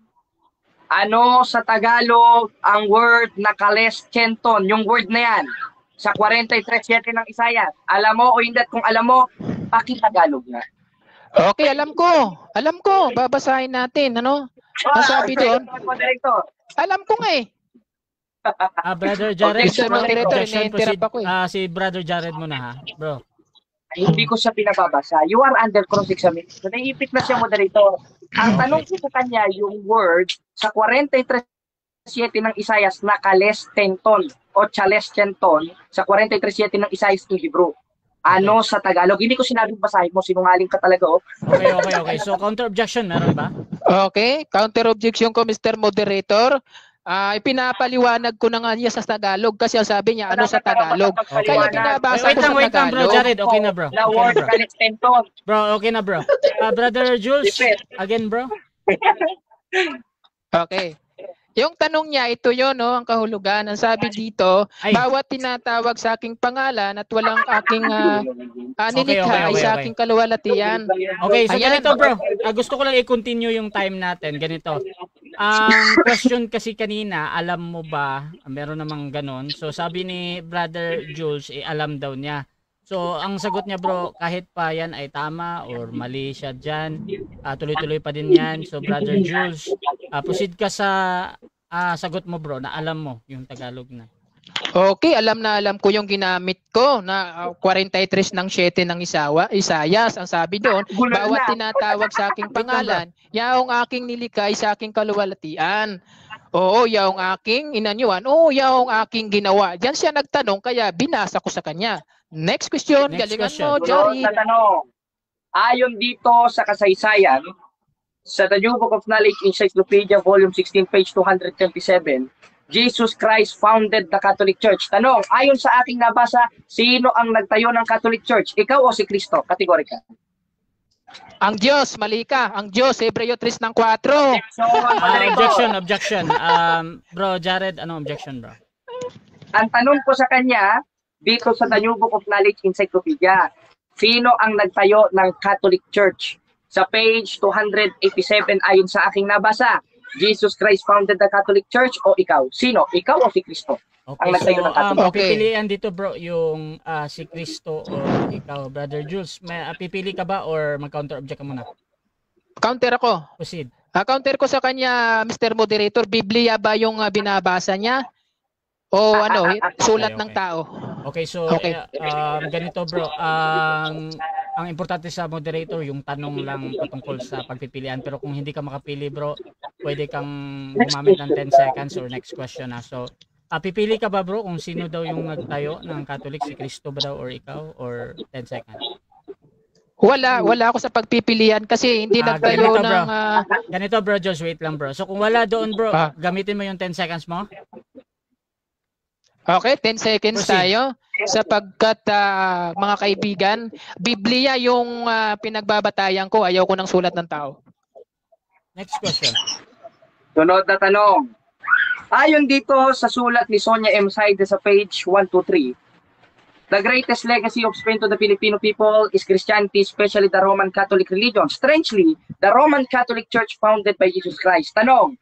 Ano sa Tagalog ang word na kaleskenton? Yung word na yan. Sa 43:7 ng Isaias. Alam mo o hindi? Kung alam mo, pakitagalog na. Okay, alam ko. Alam ko. Babasahin natin. Ano? Ang sabi doon, Director. alam ko nga eh. Brother Jared, Mr. Moderator, objection, ina-interrupt ako eh. si Brother Jared muna ha, bro. Ay, hindi ko siya pinababasa. You are under cross-examination. Naiipit na siya, moderator. Ang tanong ko sa kanya, yung word sa 43:7 ng Isaias na kaleskenton o chaleskenton sa 43:7 ng Isaias ng Hebrew. Ano sa Tagalog? Hindi ko sinabing basahin mo. Sinungaling ka talaga, oh. Okay. So, counter objection, meron ba? Okay, counter objection ko, Mr. Moderator. Ipinapaliwanag ko na nga niya sa Tagalog kasi ang sabi niya, ano sa Tagalog. Okay. Kaya binabasa Wait ko sa lang, bro, Tagalog. Jared. Okay na, bro. Na Okay word na, bro. kaleskenton. Bro, okay na, bro. Brother Jules, Repeat. again, bro. Okay. Yung tanong niya, ito yun, no, ang kahulugan. Ang sabi dito, Ay. bawat tinatawag sa aking pangalan at walang aking nilikha Okay. ay sa aking kaluwalhatian. Okay, so Ayan. ganito, bro. Gusto ko lang i-continue yung time natin. Ganito. Ang question kasi kanina, alam mo ba, meron namang ganon. So, sabi ni Brother Jules, alam daw niya. So, ang sagot niya, bro, kahit pa yan ay tama or mali siya dyan, tuloy-tuloy pa din yan. So, Brother Jules, proceed ka sa sagot mo, bro, na alam mo yung Tagalog na. Okay, alam na alam ko yung ginamit ko na 43 ng 7 ng Isayas. Ang sabi doon, bawat tinatawag sa aking pangalan, yaong aking nilikha ay sa aking kaluwalhatian. Oo, yaong aking inanyuan. Oo, yaong aking ginawa. Diyan siya nagtanong, kaya binasa ko sa kanya. Next question, Next galingan question. mo, Sunod Jory. na tanong. Ayon dito sa kasaysayan, sa The New Book of Knowledge Encyclopedia, Volume 16, page 227, Jesus Christ founded the Catholic Church. Tanong, ayon sa aking nabasa, sino ang nagtayo ng Catholic Church? Ikaw o si Kristo? Kategorika. Ang Diyos, mali ka. Ang Diyos, Hebreo 3 ng 4. So, moderator, Objection. Bro, Jared, ano objection, bro? ang tanong ko sa kanya, dito sa The New Book of Knowledge Encyclopedia, sino ang nagtayo ng Catholic Church? Sa page 287, ayon sa aking nabasa, Jesus Christ founded the Catholic Church o ikaw? Sino? Ikaw o si Kristo? Okay, Ang nagtayo ng Catholic. pipilian dito, bro, yung si Cristo o ikaw, Brother Jules. Pipili ka ba or mag-counter object ka muna? Counter ako. Proceed. Counter ko sa kanya, Mr. Moderator, Biblia ba yung binabasa niya? O sulat Okay. ng tao? Okay, so Okay. ganito, bro. Ang importante sa moderator, yung tanong lang patungkol sa pagpipilian. Pero kung hindi ka makapili, bro, pwede kang gumamit ng 10 seconds or next question na. So, pipili ka ba, bro, kung sino daw yung nagtayo ng Catholic, si Cristo ba daw or ikaw, or 10 seconds? Wala ako sa pagpipilian kasi hindi nagtayo ganito, bro. ng Ganito, bro, Josh, wait lang, bro. So, kung wala doon, bro, Ah. gamitin mo yung 10 seconds mo. Okay, 10 seconds Proceed. tayo sapagkat mga kaibigan, Biblia yung pinagbabatayan ko, ayaw ko ng sulat ng tao. Next question. Sunod na tanong. Ayon dito sa sulat ni Sonia M. Saide sa page 123, the greatest legacy of Spain to the Filipino people is Christianity, especially the Roman Catholic religion. Strangely, the Roman Catholic Church founded by Jesus Christ. Tanong,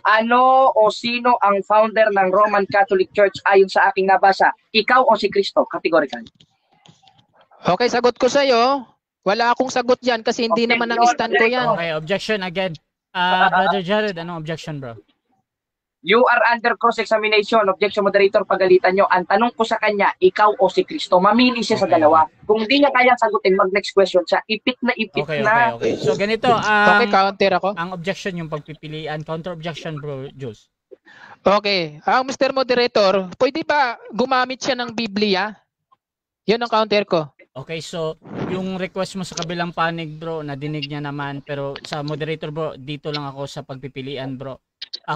ano o sino ang founder ng Roman Catholic Church ayon sa aking nabasa? Ikaw o si Kristo? Categorical. Okay, sagot ko sa'yo. Wala akong sagot yan kasi hindi Okay, naman ang yun, stand ko yan. Okay, objection again. Brother Jared, anong objection, bro? You are under cross-examination. Objection, moderator, pagalitan nyo. Ang tanong ko sa kanya, ikaw o si Kristo? Mamili siya sa Okay. dalawa. Kung hindi niya kayang sagutin, mag-next question siya. Ipit na ipit Okay. na. So, ganito, Okay, counter ako. ang objection yung pagpipilian, counter objection, bro, Jules. Okay, Mr. Moderator, pwede ba gumamit siya ng Biblia? Yun ang counter ko. Okay, so yung request mo sa kabilang panig bro, nadinig niya naman, pero sa moderator bro, dito lang ako sa pagpipilian bro.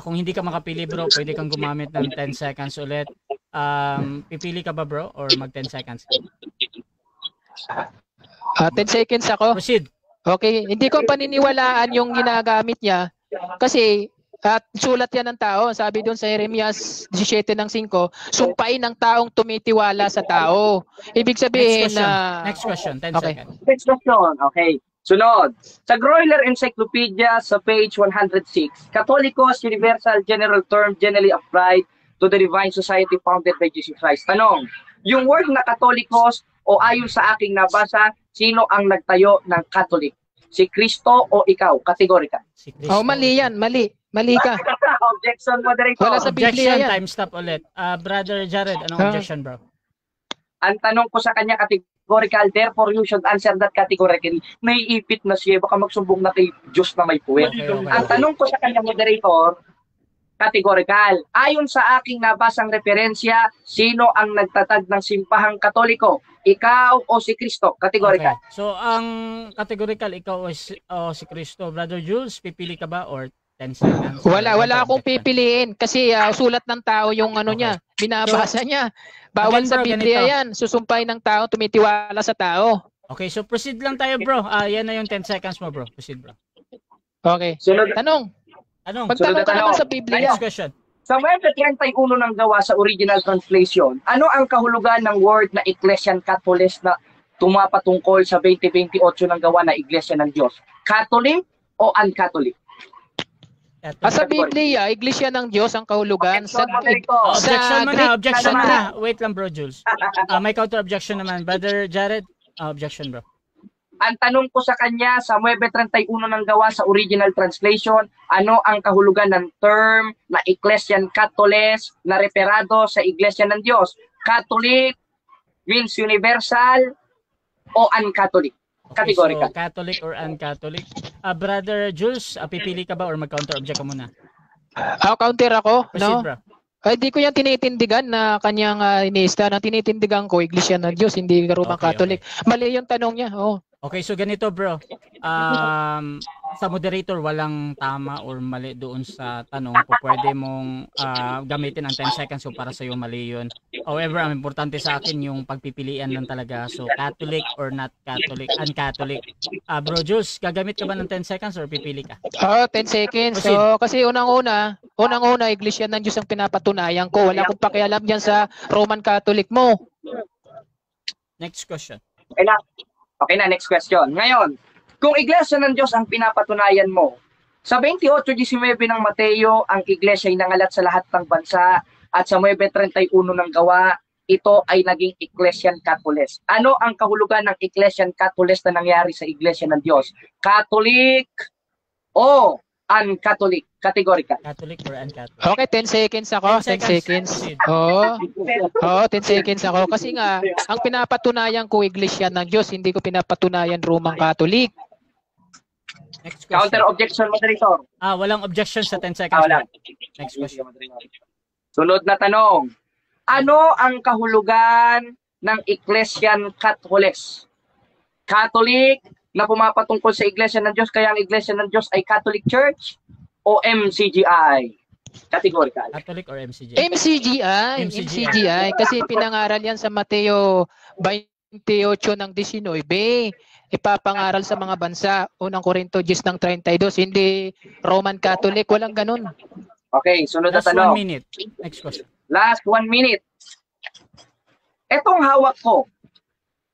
Kung hindi ka makapili bro, pwede kang gumamit ng 10 seconds ulit. Pipili ka ba bro or mag 10 seconds? 10 seconds ako. Proceed. Okay, hindi ko paniniwalaan yung ginagamit niya kasi at sulat yan ng tao. Sabi doon sa Jeremias 17:5, sumpain ng taong tumitiwala sa tao. Ibig sabihin na Next question, 10 Okay. seconds. Next question. Okay. Sunod. Sa Groyler Encyclopedia sa page 106, Catholicos universal general term generally applied to the divine society founded by Jesus Christ. Tanong, yung word na Catholicos o ayon sa aking nabasa, sino ang nagtayo ng Catholic? Si Kristo o ikaw? Kategorika. Si Cristo. mali yan, mali. Mali ka. Objection, moderator. Wala sa Biblia Objection, yan. time stop ulit. Brother Jared, anong objection bro? Ang tanong ko sa kanya, categorical, therefore you should answer that categorically. Naiipit na siya, baka magsumbong na kay Diyos na may puwet. Okay. Ang tanong ko sa kanya, moderator, categorical. Ayon sa aking nabasang referensya, sino ang nagtatag ng simpahang Katoliko? Ikaw o si Kristo? Categorical. Okay. So, ang categorical, ikaw o si Cristo. Brother Jules, pipili ka ba or 10 seconds? Wala akong pipiliin kasi sulat ng tao yung ano niya, binabasa niya. Bawal Again, sa bro, Biblia ganito. yan. Susumpay ng tao, tumitiwala sa tao. Okay, so proceed lang tayo bro. Yan na yung 10 seconds mo bro. Proceed bro. Okay. Sunod, Tanong. Anong? Magtanong ka Sunod na naman tanong. sa Biblia. Next question. sa Webet 31 ng gawa sa original translation, ano ang kahulugan ng word na Ecclesian Catholicos na tumapatungkol sa 2028 ng gawa na Iglesia ng Diyos? Catholic o un-Catholic? Sa Biblia, Iglesia ng Diyos ang kahulugan. Sa, Objection mo Greek, na, objection mo naman. na. Wait lang bro, Jules. May counter objection naman. Brother Jared, objection bro. Ang tanong ko sa kanya, sa Webet 31 ng gawa sa original translation, ano ang kahulugan ng term na Ecclesian Catholicos na referado sa Iglesia ng Diyos? Catholic means universal o un-Catholic? Okay, Categorical. so Catholic or un-Catholic. Brother Jules, pipili ka ba or mag-counter object ka muna? counter ako, Proceed no? bro. Ay, di ko yan tinitindigan na kanyang iniista. Ang tinitindigan ko, Iglesia ng Diyos, hindi karupang Okay, Catholic. Mali yung tanong niya. Oh. Okay, so ganito bro. Sa moderator, walang tama or mali doon sa tanong. Kung pwede mong gamitin ang 10 seconds so para sa'yo mali yun. However, ang importante sa akin yung pagpipilian lang talaga. So, Catholic or not Catholic, un-Catholic. Bro Jules, gagamit ka ba ng 10 seconds or pipili ka? 10 seconds. So, kasi unang-una, Iglesia ng Diyos ang pinapatunayan ko. Wala akong pakialam dyan sa Roman Catholic mo. Next question. Okay na, next question. Ngayon, kung Iglesia ng Diyos ang pinapatunayan mo, sa 28:19 ng Mateo, ang Iglesia ay nangalat sa lahat ng bansa at sa 9:31 ng gawa, ito ay naging Ecclesian Catholicos. Ano ang kahulugan ng Ecclesian Catholicos na nangyari sa Iglesia ng Diyos? Catholic o un-Catholic? Categorical. Catholic or un-Catholic? Okay, 10 seconds ako. 10 seconds. Proceed. Oo. 10 seconds ako. Kasi nga, ang pinapatunayan ko Iglesia ng Diyos, hindi ko pinapatunayan Roman Catholic. Next question. Counter objection, moderator. Walang objection sa 10 seconds. Wala. Next question. Sunod na tanong. Ano ang kahulugan ng Ecclesian Catholicos? Catholic na pumapatungkol sa Iglesia ng Diyos, kaya ang Iglesia ng Diyos ay Catholic Church o MCGI? Categorical. Catholic or MCG? MCGI. Kasi pinangaral yan sa Mateo 28 ng 19. Ipapangaral sa mga bansa. Unang Korinto 10:32. Hindi Roman Catholic. Walang ganun. Okay, sunod na Last 1 tanong. minute. Next question. Last 1 minute. Etong hawak ko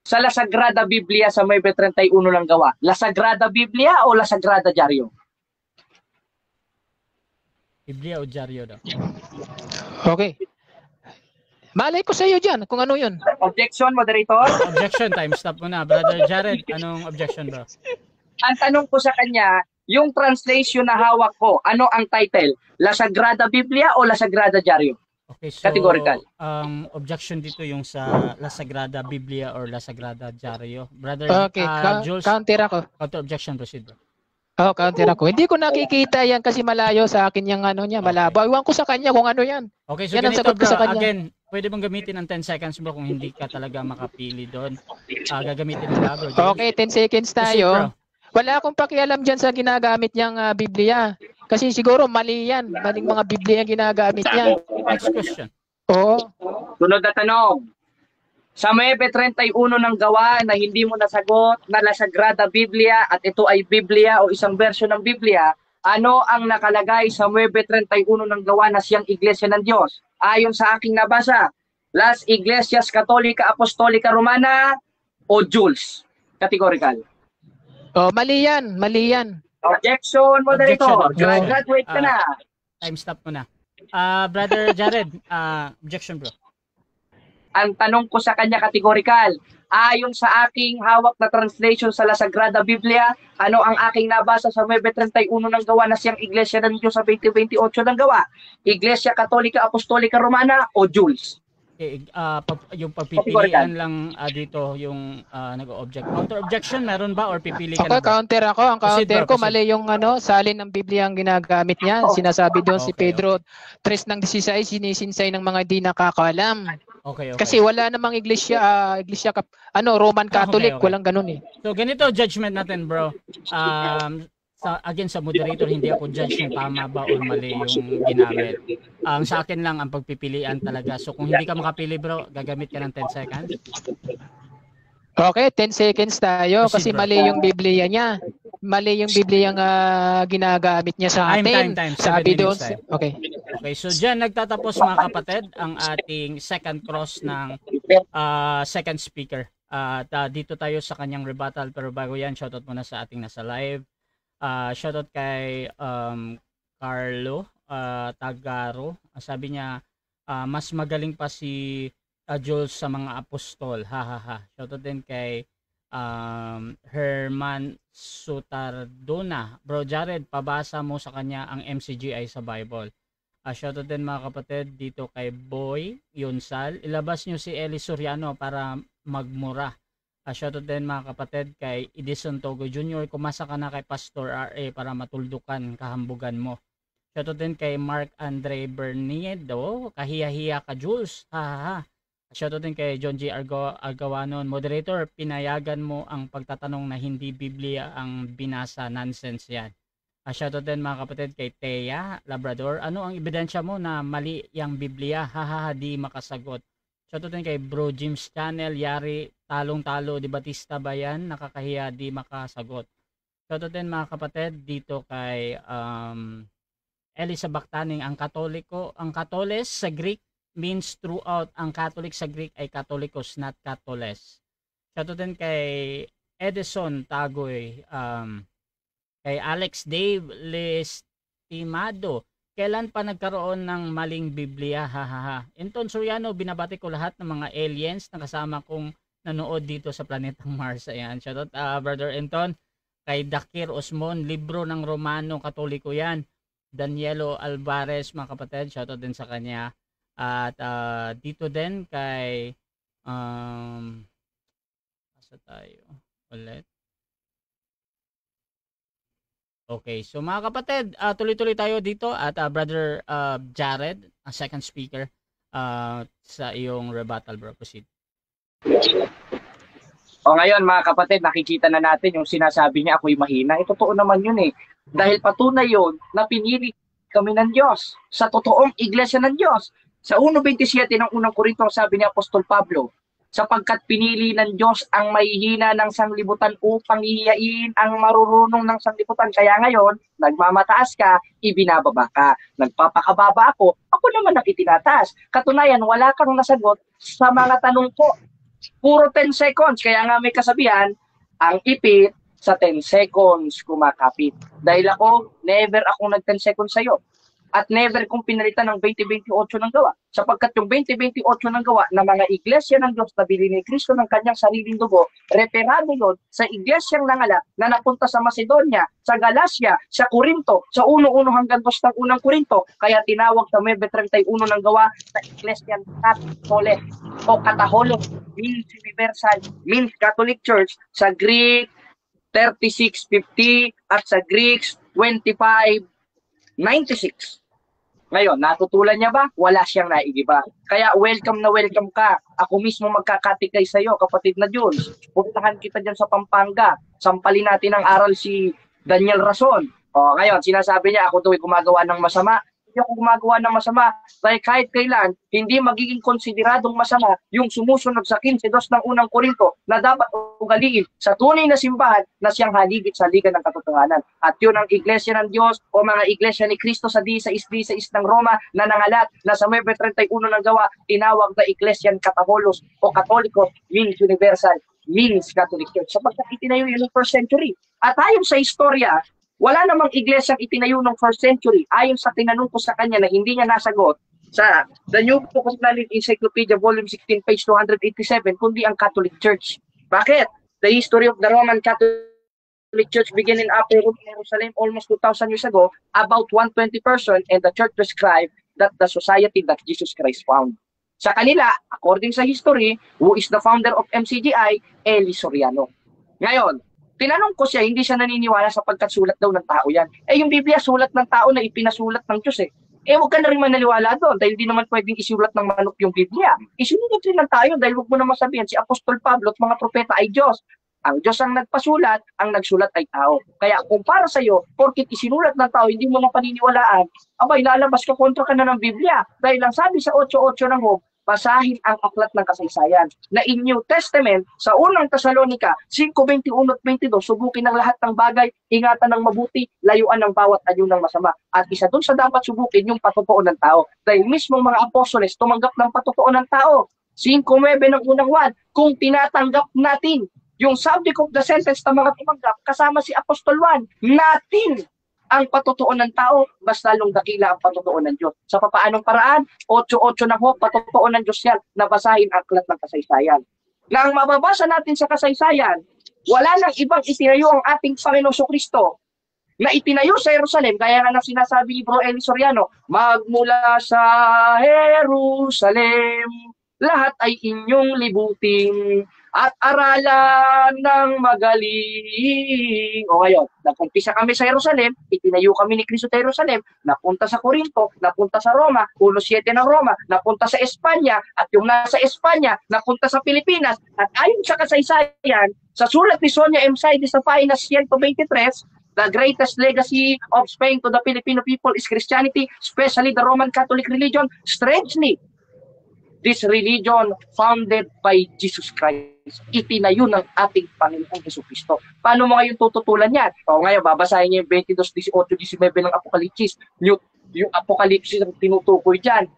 sa La Sagrada Biblia sa may 31 ng gawa. La Sagrada Biblia o La Sagrada Diario? Biblia o Diaryo daw? Okay. Malay ko sa iyo dyan kung ano yun. Objection, moderator. Objection time. Stop mo na. Brother Jared, anong objection bro? Ang tanong ko sa kanya, yung translation na hawak ko, ano ang title? La Sagrada Biblia o La Sagrada Diario? Okay, so Categorical. objection dito yung sa La Sagrada Biblia or La Sagrada Diario. Brother Okay. Jules, Counter ako. counter objection, proceed bro. Counter ako. Hindi ko nakikita yan kasi malayo sa akin yung ano niya. Malabo. Iwan ko sa kanya kung ano yan. Okay, so Yan ang ganito sagot ko bro. sa kanya. Again, pwede bang gamitin ang 10 seconds bro kung hindi ka talaga makapili doon? Gagamitin nila bro. Okay, 10 seconds Proceed, bro. tayo. Wala akong pakialam dyan sa ginagamit niyang Biblia. Kasi siguro mali yan. Maling mga Biblia ang ginagamit niya. Next question. Oo. Sunod na tanong. Sa Nueve 31 ng gawa na hindi mo nasagot na La Sagrada Biblia at ito ay Biblia o isang version ng Biblia, ano ang nakalagay sa Nueve 31 ng gawa na siyang Iglesia ng Diyos? Ayon sa aking nabasa, Las Iglesias Católica Apostolica Romana o Jules? Categorical. Oh, mali yan. Mali yan. Objection, moderator. Objection. Graduate ka na. Time stop mo na. Brother Jared, objection bro. Ang tanong ko sa kanya categorical, ayon sa aking hawak na translation sa La Sagrada Biblia, ano ang aking nabasa sa Nueve 31 ng gawa na siyang Iglesia ng Diyos sa 2028 ng gawa? Iglesia Católica Apostolica Romana o Jules? Okay, yung pagpipilian lang dito yung nag-object. Counter objection meron ba or pipili ka Ako, na ba? counter ako. Ang Proceed, counter bro, ko, proceed. mali yung salin ng Biblia ang ginagamit niya. Sinasabi doon si Okay, Pedro 3:16, sinisinsay ng mga di nakakaalam. Okay. Kasi wala namang iglesia, Roman Catholic, Okay. walang ganun eh. So ganito judgment natin bro. Again sa moderator, hindi ako judge kung tama ba o mali yung ginamit. Ang sa akin lang ang pagpipilian talaga. So kung hindi ka makapili bro, gagamit ka ng 10 seconds. Okay, 10 seconds tayo Proceed, kasi bro. mali yung Biblia niya. Mali yung Biblia ang ginagamit niya sa atin. Time. 7 Sabi doon, minutes time. okay. Okay, so dyan nagtatapos mga kapatid ang ating second cross ng second speaker. At dito tayo sa kanyang rebuttal, pero bago yan, shoutout muna sa ating nasa live. Shoutout kay Carlo Tagaro. Sabi niya, mas magaling pa si Jules sa mga apostol. Shoutout din kay Herman Sutardona. Bro Jared, pabasa mo sa kanya ang MCGI sa Bible. Shoutout din mga kapatid dito kay Boy Yonsal. Ilabas nyo si Eli Soriano para magmura. Shoutout din mga kapatid kay Edison Togo Jr. Kumasa ka na kay Pastor RA para matuldukan kahambugan mo. Shoutout din kay Mark Andre Berniedo. Kahiya-hiya ka Jules. Shoutout din kay John G. Argawanon. Moderator, pinayagan mo ang pagtatanong na hindi Biblia ang binasa. Nonsense yan. Shoutout din mga kapatid kay Thea Labrador. Ano ang ebidensya mo na mali yung Biblia? Di makasagot. Shoutout din kay Bro Jim's Channel. Yari, talong-talo, di Batista ba yan? Nakakahiya, di makasagot. Shoutout din mga kapatid dito kay Elisa Baktaning. Ang Katoles sa Greek means throughout. Ang Catholic sa Greek ay Catholicos, not Catoles. Shoutout din kay Edison Tagoy. Kay Alex Dave Lestimado, kailan pa nagkaroon ng maling Biblia? Enton Soriano, binabati ko lahat ng mga aliens na kasama kong nanood dito sa planetang Mars. Ayan, shoutout Brother Enton. Kay Dakir Osmon, libro ng Romano Katoliko yan. Danielo Alvarez, mga kapatid, shoutout din sa kanya. At dito din kay asa tayo ulit. Okay, so mga kapatid, tuloy-tuloy tayo dito at Brother Jared, ang second speaker, sa iyong rebuttal, bro. Proceed. O ngayon mga kapatid, nakikita na natin yung sinasabi niya ako'y mahina. Totoo naman yun eh. Dahil patunay yun na pinili kami ng Diyos sa totoong iglesia ng Diyos. Sa 1:27 ng unang Korinto, sabi ni Apostol Pablo, sapagkat pinili ng Diyos ang mahihina ng sanglibutan upang ihiyain ang marurunong ng sanglibutan. Kaya ngayon, nagmamataas ka, ibinababa ka. Nagpapakababa ako naman ang itinataas. Katunayan, wala kang nasagot sa mga tanong ko. Puro 10 seconds. Kaya nga may kasabihan, ang ipit sa 10 seconds kumakapit. Dahil ako, never akong nag 10 seconds sa'yo. At never kong pinalitan ng 2028 ng gawa. Sapagkat yung 2028 ng gawa na mga iglesia ng Diyos na bili ni Kristo ng kanyang sariling dugo, referado yun sa iglesyang nangalak na napunta sa Macedonia, sa Galacia, sa Corinto, sa 1:1 hanggang 2 ng unang Corinto. Kaya tinawag sa 9:31 ng gawa sa iglesyang Catholic o Cataholic, means universal, means Catholic Church, sa Greek 3650 at sa Greeks 2596. Ngayon, natutulan niya ba? Wala siyang naigiba. Kaya welcome na welcome ka. Ako mismo magkakatikay sa iyo, kapatid na Jules. Puntahan kita dyan sa Pampanga. Sampalin natin ang aral si Daniel Rason. O, ngayon, sinasabi niya, ako daw ay gumagawa ng masama. Hindi ako gumagawa ng masama. Dahil kahit kailan, hindi magiging konsideradong masama yung sumusunod sa 15:2 ng unang Korinto na dapat ugaliin sa tunay na simbahan na siyang haligit sa liga ng katotohanan. At yun ang iglesia ng Diyos o mga iglesia ni Cristo sa D6 ng Roma na nangalat na sa Nobyembre 31 ng gawa, tinawag na Ecclesian Catholicos o Katoliko means universal, means Catholic Church. Sapagkat itinayo yun ng 1st century. At ayon sa istorya, wala namang iglesyang itinayo ng 1st century. Ayon sa tinanong ko sa kanya na hindi niya nasagot sa The New Book of Knowledge Encyclopedia, Volume 16, page 287, kundi ang Catholic Church. Bakit? The history of the Roman Catholic Church began in Upper Room, Jerusalem, almost 2,000 years ago, about 120 persons, and the church described that the society that Jesus Christ found. Sa kanila, according sa history, who is the founder of MCGI? Eli Soriano. Ngayon, tinanong ko siya, hindi siya naniniwala sapagkat sulat daw ng tao yan. Yung Biblia, sulat ng tao na ipinasulat ng Diyos eh. Huwag ka na rin mananiwala doon dahil hindi naman pwedeng isulat ng manok yung Biblia. Isulat rin ng tayo dahil huwag mo naman sabihin si Apostol Pablo at mga propeta ay Diyos. Ang Diyos ang nagpasulat, ang nagsulat ay tao. Kaya kung para sa iyo, porkit isinulat ng tao, hindi mo na paniniwalaan, abay, lalabas ka kontra ka na ng Biblia. Dahil ang sabi sa 8:8 ng Job, basahin ang aklat ng kasaysayan na in New Testament sa unang Tesalonica 5:21 at 22, subukin ang lahat ng bagay, ingatan ng mabuti, layuan ng bawat anyo ng masama. At isa doon sa dapat subukin yung patotoo ng tao. Dahil mismong mga apostoles tumanggap ng patotoo ng tao. 5:9 ng unang 1, kung tinatanggap natin yung subject of the sentence na mga tumanggap kasama si Apostol 1, natin ang patotoo ng tao, basta lalong dakila ang patotoo ng Diyos. Sa papaanong paraan? 8:8 na ho, patotoo ng Diyos yan, nabasahin ang aklat ng kasaysayan. Na ang mababasa natin sa kasaysayan, wala nang ibang itinayo ang ating Panginoon Kristo na itinayo sa Jerusalem, kaya nga nang sinasabi ni Bro Eli Soriano, magmula sa Jerusalem, lahat ay inyong libutin at aralan ng magaling. O ngayon, nagkumpisa kami sa Jerusalem, itinayo kami ni Cristo sa Jerusalem, napunta sa Corinto, napunta sa Roma, 1:7 ng Roma, napunta sa Espanya, at yung nasa Espanya, napunta sa Pilipinas, at ayon sa kasaysayan, sa sulat ni Sonia M. Saides sa Pahina 123, the greatest legacy of Spain to the Filipino people is Christianity, especially the Roman Catholic religion. Strangely, this religion founded by Jesus Christ. Itinayo ng ating Panginoong Jesucristo. Paano mo ngayon tututulan yan? O ngayon, babasahin niyo yung 22:18-19 ng Apokalipsis. Yung Apokalipsis ang tinutukoy dyan.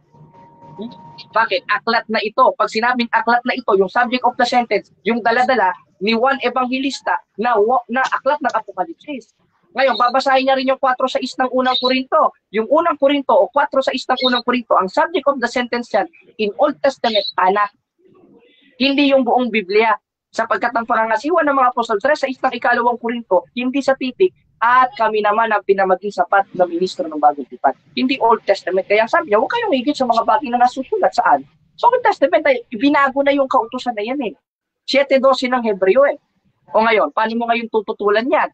Bakit? Aklat na ito. Pag sinabing aklat na ito, yung subject of the sentence, yung daladala ni Juan Evangelista na aklat ng Apokalipsis. Ngayon, babasahin niya rin yung 4:6 ng unang Korinto. Yung unang Korinto o 4:6 ng unang Korinto, ang subject of the sentence yan, in Old Testament, anak. Hindi yung buong Biblia. Sapagkat ang pangangasiwa ng mga apostol 3:6 ng 2 Korinto, hindi sa titik, at kami naman ang pinamaging sapat na ministro ng bagong tipan. Hindi Old Testament. Kaya sabi niya, huwag kayong higit sa mga bagay na nasusulat. Saan? So, Old Testament, ay binago na yung kautusan na yan eh. 7:12 ng Hebreo eh. O ngayon, paano mo ngayon tututulan yan?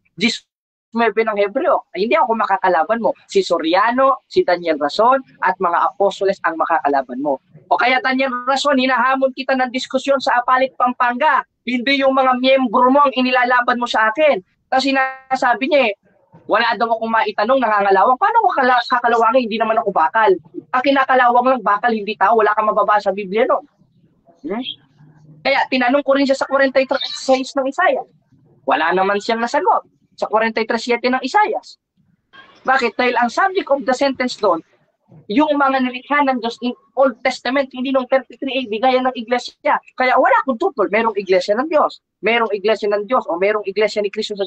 9 ng Hebreo. Ay, hindi ako makakalaban mo. Si Soriano, si Daniel Rason, at mga apostoles ang makakalaban mo. O kaya Daniel Rason, hinahamon kita ng diskusyon sa Apalit, Pampanga. Hindi yung mga miyembro mo ang inilalaban mo sa akin. Kasi sinasabi niya wala daw akong maitanong, nangangalawang. Paano ko kakalawangin? Hindi naman ako bakal. Ang kinakalawang lang, bakal, hindi tao. Wala kang mababasa sa Biblia nun. Kaya tinanong ko rin siya sa 43:6 ng Isaiah. Wala naman siyang nasagot. Sa 43:7 ng Isaias. Bakit? Dahil ang subject of the sentence doon, yung mga nilikha ng Diyos in Old Testament, hindi nung 33 AD, gaya ng iglesia. Kaya wala akong tutol. Merong iglesia ng Diyos. Merong iglesia ng Diyos o merong iglesia ni Cristo sa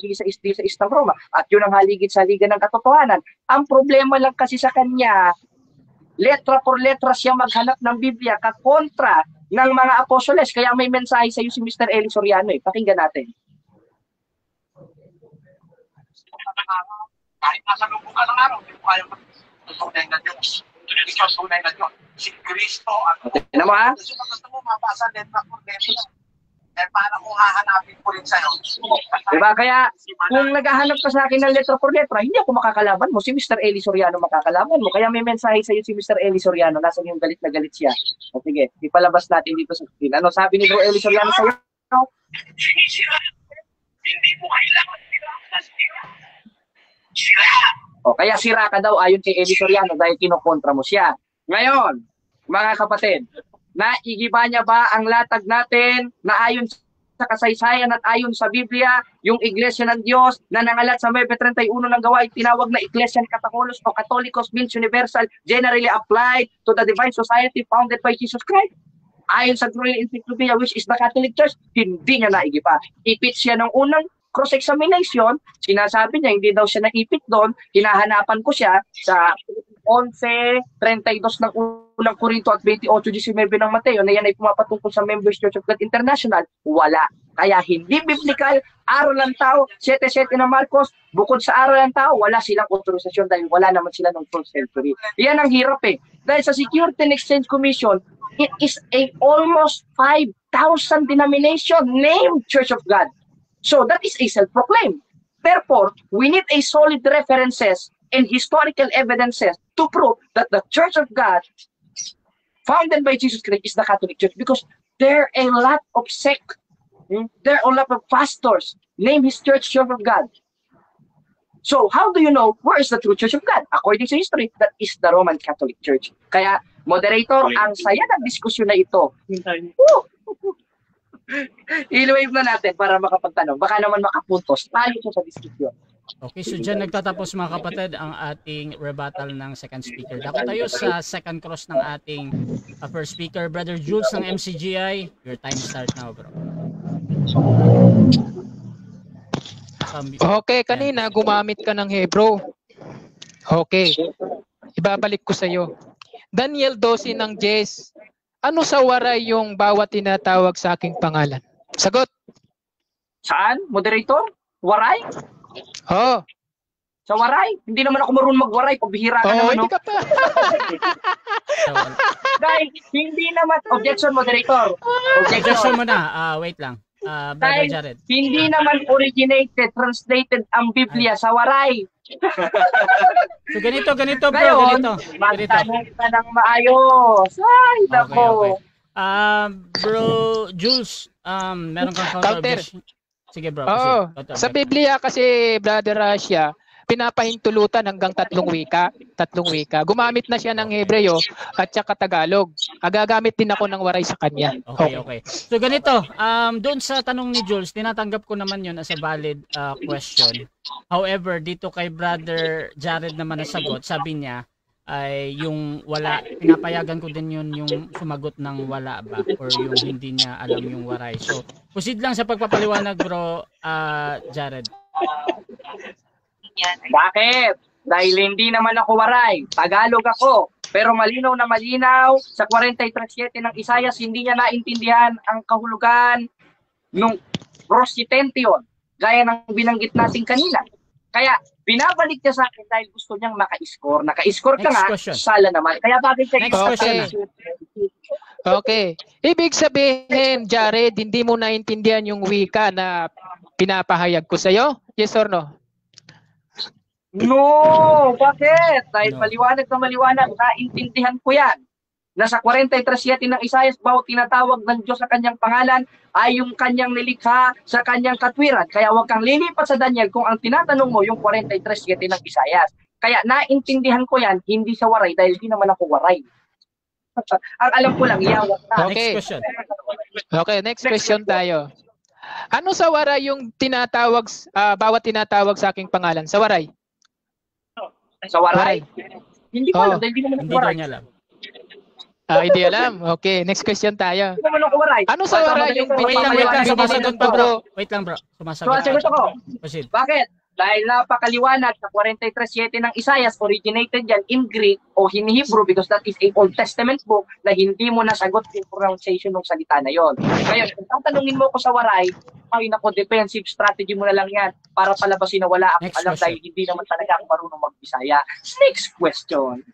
Istang Roma. At yun ang haligid sa liga ng katotohanan. Ang problema lang kasi sa kanya, letra por letra siya maghanap ng Biblia kakontra ng mga apostoles. Kaya may mensahe sa iyo si Mr. Eli Soriano. Pakinggan natin. Kahit nasa lubukan ng araw, hindi mo kaya tunay na Diyos. Ikaw tunay na Diyos. Si Kristo ang... Tignan mo ha? Kasi maganda mo, mabasa letra por letra. Eh, paano kung hahanapin ko rin sa'yo? Diba? Kaya, kung naghahanap ka sa akin ng letra por letra, hindi ako makakalaban mo. Si Mr. Eli Soriano makakalaban mo. Kaya may mensahe sa'yo si Mr. Eli Soriano. Nasa yung galit na galit siya. O sige, ipalabas natin dito sa screen. Ano sabi ni Bro Eli Soriano sa'yo? Sinisira. Hindi mo kailangan sira. Sira. O, kaya sira ka daw ayon kay Eli Soriano dahil kinokontra mo siya. Ngayon, mga kapatid, naigiba niya ba ang latag natin na ayon sa kasaysayan at ayon sa Biblia, yung Iglesia ng Diyos na nangalat sa 9:31 ng gawa ay tinawag na Ecclesian Catholicos o Catholicos means universal, generally applied to the divine society founded by Jesus Christ. Ayon sa Growing Encyclopedia, which is the Catholic Church, hindi niya naigiba. Ipit siya ng unang cross-examination, sinasabi niya hindi daw siya naipit doon, hinahanapan ko siya sa 11:32 ng unang Korinto at 28:19 ng Mateo na yan ay pumapatungkol sa Members Church of God International, wala. Kaya hindi biblical, aral ng tao, 7:7 ng Marcos, bukod sa aral ng tao, wala silang autorisasyon dahil wala naman sila ng 12th century. Yan ang hirap eh. Dahil sa Security and Exchange Commission, it is a almost 5,000 denomination named Church of God. So that is a self-proclaimed. Therefore, we need a solid references and historical evidences to prove that the Church of God founded by Jesus Christ is the Catholic Church because there are a lot of sect, there are a lot of pastors name his church Church of God. So how do you know where is the true Church of God? According to history, that is the Roman Catholic Church. Kaya, moderator, ang saya ng diskusyon na ito. I-wave na natin para makapagtanong. Baka naman makapuntos. Tayo sa diskusyon. Okay, so dyan nagtatapos mga kapatid ang ating rebuttal ng second speaker. Dako tayo sa second cross ng ating first speaker, Brother Jules ng MCGI. Your time start now, bro. Okay, kanina gumamit ka ng Hebrew. Okay, ibabalik ko sa iyo. Daniel 12 ng Jess. Ano sa waray yung bawat tinatawag sa aking pangalan? Sagot. Saan? Moderator? Waray? Oh. Sa waray? Hindi naman ako marunong magwaray. Pabihira ka naman, Hindi no? ka pa. Dahil, hindi naman. Objection, moderator. Objection mo na. Wait lang. Brother Dahil, Jared. hindi naman originated, translated ang Biblia sa waray. So ganito bro. Ngayon, Ganito. magtanong ka ng maayos. Ay, nako. Okay. Bro Jules, meron kang counter objection? Sige bro. Sa Biblia kasi, Brother Russia, pinapahintulutan hanggang 3 wika. Gumamit na siya ng Hebreo at saka Tagalog. Gagamit din ako ng waray sa kanya. Okay. So ganito, doon sa tanong ni Jules, tinatanggap ko naman yun as a valid question. However, dito kay Brother Jared naman nasagot, sabi niya, ay yung wala, pinapayagan ko din yun yung sumagot ng wala ba or yung hindi niya alam yung waray. So, proceed lang sa pagpapaliwanag bro, Jared. Bakit? Dahil hindi naman ako waray. Tagalog ako. Pero malinaw na malinaw sa 43:7 ng Isaias, hindi niya naintindihan ang kahulugan ng prositention, gaya ng binanggit natin kanina. Kaya binabalik niya sa akin dahil gusto niyang maka-score. Naka-score ka nga, sala naman. Kaya bakit ka Okay. Ibig sabihin, Jared, hindi mo naintindihan yung wika na pinapahayag ko sa'yo? Yes or no? No! Bakit? Dahil maliwanag na maliwanag, naintindihan ko yan. Nasa 43:7 ng Isaias, bawat tinatawag ng Diyos sa kanyang pangalan ay yung kanyang nilikha sa kanyang katwiran. Kaya huwag kang lilipat sa Daniel kung ang tinatanong mo yung 43:7 ng Isaias. Kaya naintindihan ko yan, hindi sa waray dahil hindi naman ako waray. Ang alam ko lang, iyawag na. Okay. Next question. Okay, next question tayo. Ano sa waray yung tinatawag, bawat tinatawag sa aking pangalan? Sa waray? Sa waray? Hindi ko alam dahil hindi naman ako Hindi waray. daw niya alam. Hindi alam. Okay, next question tayo. Hindi naman ako waray. Ano sa waray yung Wait lang, sumasagot pa bro. Wait lang bro, sumasagot. Sumasagot ako. Proceed. Bakit? Dahil napakaliwanag sa 43:7 ng Isaias, originated yan in Greek o in Hebrew because that is a Old Testament book na hindi mo nasagot yung pronunciation ng salita na yon. Ngayon, kung tatanungin mo ko sa waray, ay nako, defensive strategy mo na lang yan para palabasin na wala akong alam dahil hindi naman talaga ako marunong mag-Bisaya. Next question.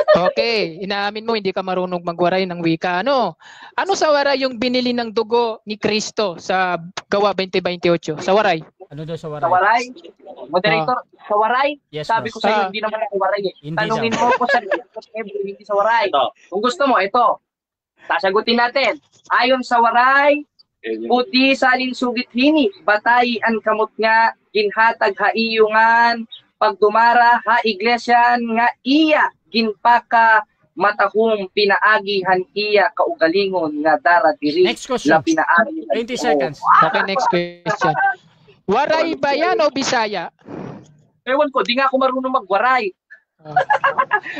Okay, inaamin mo hindi ka marunong magwaray ng wika. Ano sa waray yung binili ng dugo ni Kristo sa Gawa 20:28? Sa waray. Ano daw sa Sa waray? waray? Moderator, sa waray? Yes, Sabi bro. ko sa iyo, hindi naman ako waray eh. Hindi Tanungin daw. mo ko sa hindi sa waray. Kung gusto mo, ito. Sasagutin natin. Ayon sa waray, puti salin sugit hini, batay ang kamot nga, ginhatag ha iyungan, pagdumara ha iglesyan nga iya, ginpaka matahong pinaagihan iya kaugalingon nga dara diri. Next question. La pinaagi. 20 seconds. Okay, next question. Waray ba yan o Bisaya? Ewan ko, di nga ako marunong magwaray.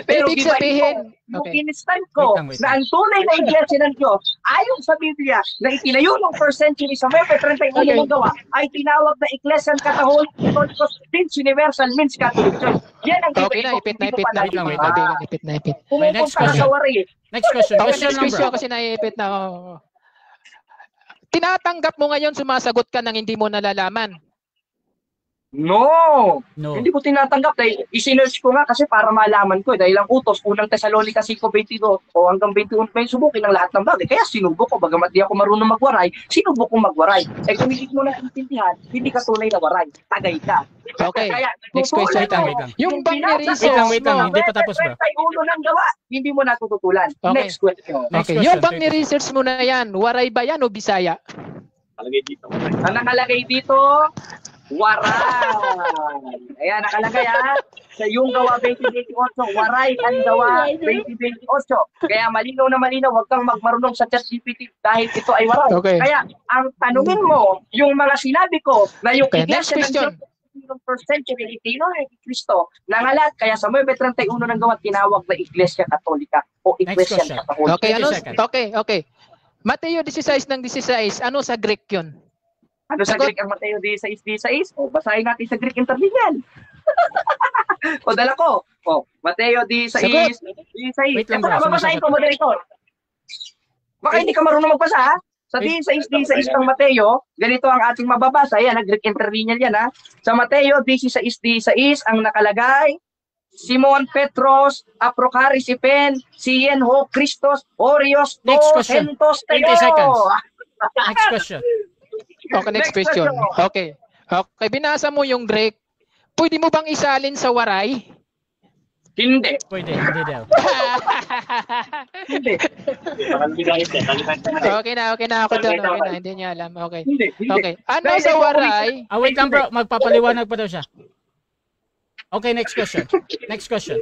Pero Ibig di ba sabihin, ito, yung okay. instant ko Wait lang. na ang tunay na iglesia ng Diyos, ayon sa Biblia, na itinayo ng 1st century sa May 31 Okay. ng gawa, ay tinawag na Iglesia Catholic Church Universal means Catholic Church. Yan ang Okay na, ipit na. Wait lang. Ipit na. May next Pumunta ka question. sa wari. Next question. Okay, Question next lang, question bro. kasi naiipit na ako. Tinatanggap mo ngayon, sumasagot ka ng hindi mo nalalaman. No! No. Hindi ko tinatanggap dahil isinerch ko nga kasi para malaman ko dahil ang utos unang Tesalonica 5:22 o hanggang 21 pa yung subukin ng lahat ng bagay. Kaya sinubok ko bagamat di ako marunong magwaray, sinubok kong magwaray. Eh kung hindi mo na intindihan, hindi ka tunay na waray. Tagay ka. Okay, Kaya, next question. Wait lang. Yung bang binasa ni-research lang. mo, Hindi pa tapos, bro. 31 ng gawa, hindi mo natututulan. Okay. Next question. Next okay, question, yung bang please. ni-research mo na yan, waray ba yan o Bisaya? Ang nakalagay dito, waray. Ayan, nakalagay ha. Sa yung gawa 2028, waray ang gawa 2028. Kaya malinaw na malinaw, huwag kang magmarunong sa ChatGPT dahil ito ay waray. Okay. Kaya ang tanungin mo, yung mga sinabi ko na yung Okay, next iglesia ng question. Diyos ng 1st century, itino ni Kristo, nangalat, kaya sa 9:31 ng gawa, tinawag na Iglesia Katolika o Iglesia question. Katolika. Okay, 20 ano? seconds. Okay. Mateo 16:16, ano sa Greek yun? Ano sa Sagot. Greek ang Mateo 16:16? O, basahin natin sa Greek interlineal. O, dala ko. O, Mateo 16:16. Wait lang, bro. Ito na, babasahin ko, Sumasagot. moderator. Baka hindi ka marunong magbasa, ha? Sa 16:16 ng Mateo, ganito ang ating mababasa. Yan, Greek interlineal yan, ha? Sa Mateo 16:16, ang nakalagay, Simon Petros, Aprocaris Ipen, Sien Ho Christos, Orios, Next question. Hentos, 20 seconds. Next question. Okay, next question. Okay. Okay, binasa mo yung Greek. Pwede mo bang isalin sa waray? Hindi. Pwede, hindi daw. Hindi. Okay na ako doon. Okay na, hindi niya alam. Okay. Hindi. Okay. Ano sa waray? Wait lang, bro. Magpapaliwanag pa daw siya. Okay, next question. Next question.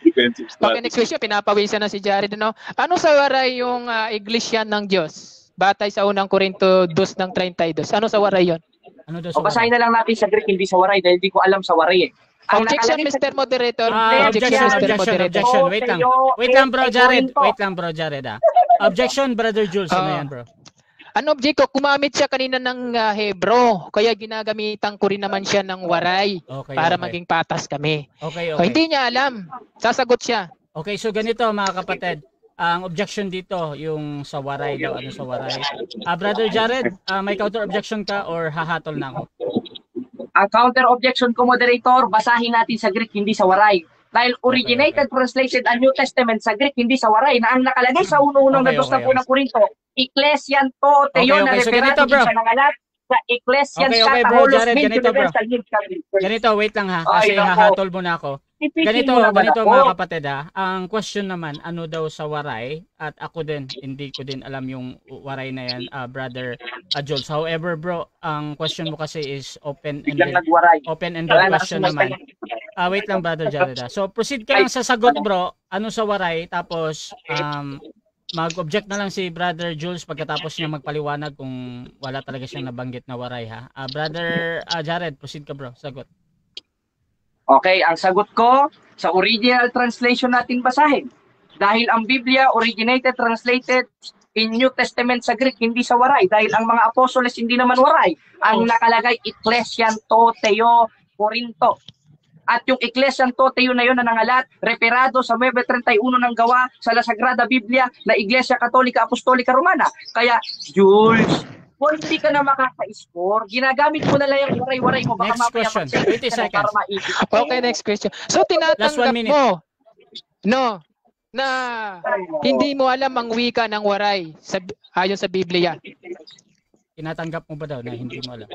Okay, next question. Pinapawisan na si Jared. Ano sa waray yung iglesia ng Diyos? Batay sa unang Korinto 2:32. Ano sa waray yon? Ano daw O sa basahin waray? na lang natin sa Greek, hindi sa waray, dahil di ko alam sa waray eh. Ang Objection, nakalagay sa Mr. Moderator. Objection, Mr. Moderator. objection. Wait lang. Wait lang, bro, Jared. Wait lang, bro, Jared. Objection, Brother Jules. Ano yan, bro? Ano object ko? Kumamit siya kanina ng Hebro. Kaya ginagamitan ko rin naman siya ng waray Okay, para okay. maging patas kami. Okay, O, okay. hindi niya alam. Sasagot siya. Okay, so ganito mga kapatid. Ang objection dito, yung sa waray daw, ano sa waray. Brother Jared, may counter objection ka or hahatol na ako? Ang counter objection ko, moderator, basahin natin sa Greek, hindi sa waray. Dahil originated, translated ang New Testament sa Greek, hindi sa waray, na ang nakalagay sa unang-unang Okay, na dos ng okay. unang Korinto, Ecclesian to, Teo, na Okay, so referado ganito, bro. sa nangalat sa Ecclesian Okay, bro, Kataholos Jared, Mint ganito, bro. Universal Mint Catholic Church. Ganito, wait lang ha, kasi Ay, nako. hahatol mo na ako. Ipitin Ganito mo naman ako. mga kapatid ha. Ang question naman, ano daw sa waray? At ako din, hindi ko din alam yung waray na yan, Brother Jules. However, bro, ang question mo kasi is Biglang open-ended. nagwaray. Open-ended Wala na question kasi naman. Wait lang, Brother Jared. So, proceed ka lang sa sagot, bro. Ano sa waray? Tapos, mag-object na lang si Brother Jules pagkatapos niya magpaliwanag kung wala talaga siyang nabanggit na waray, ha? Brother Jared, proceed ka, bro. Sagot. Okay, ang sagot ko, sa original translation natin basahin. Dahil ang Biblia originated, translated in New Testament sa Greek, hindi sa waray. Dahil ang mga apostoles hindi naman waray. Ang nakalagay, Ecclesian to, Teo, Corinto. At yung Ecclesian to, Teo na yun na nangalat, referado sa 9:31 ng gawa sa La Sagrada Biblia na Iglesia Katolika Apostolika Romana. Kaya, Jules, kung hindi ka na makaka-score, ginagamit mo na lang yung waray-waray mo. Baka Next mamaya question. mag-save 20 ka na seconds. para maisip. Okay, next question. So, Last 1 tinatanggap minute. mo. No, na hindi mo alam ang wika ng waray ayon sa Biblia. Tinatanggap mo ba daw na hindi mo alam?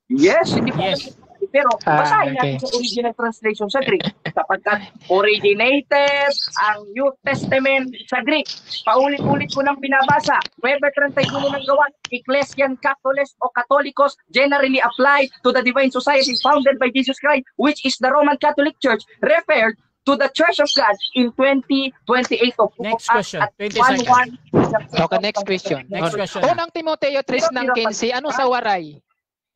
Yes, hindi po. Yes. Pero basahin okay. natin sa original translation sa Greek sapagkat originated ang New Testament sa Greek. Paulit-ulit ko nang binabasa. Weber 31 ng gawa, Ecclesian Catholicos o Catholicos generally applied to the divine society founded by Jesus Christ, which is the Roman Catholic Church, referred to the Church of God in 20:28 of Next question, at 20 seconds. 1:1. Okay, next question. Next question. Unang Timoteo 3 ng 15, ano sa waray?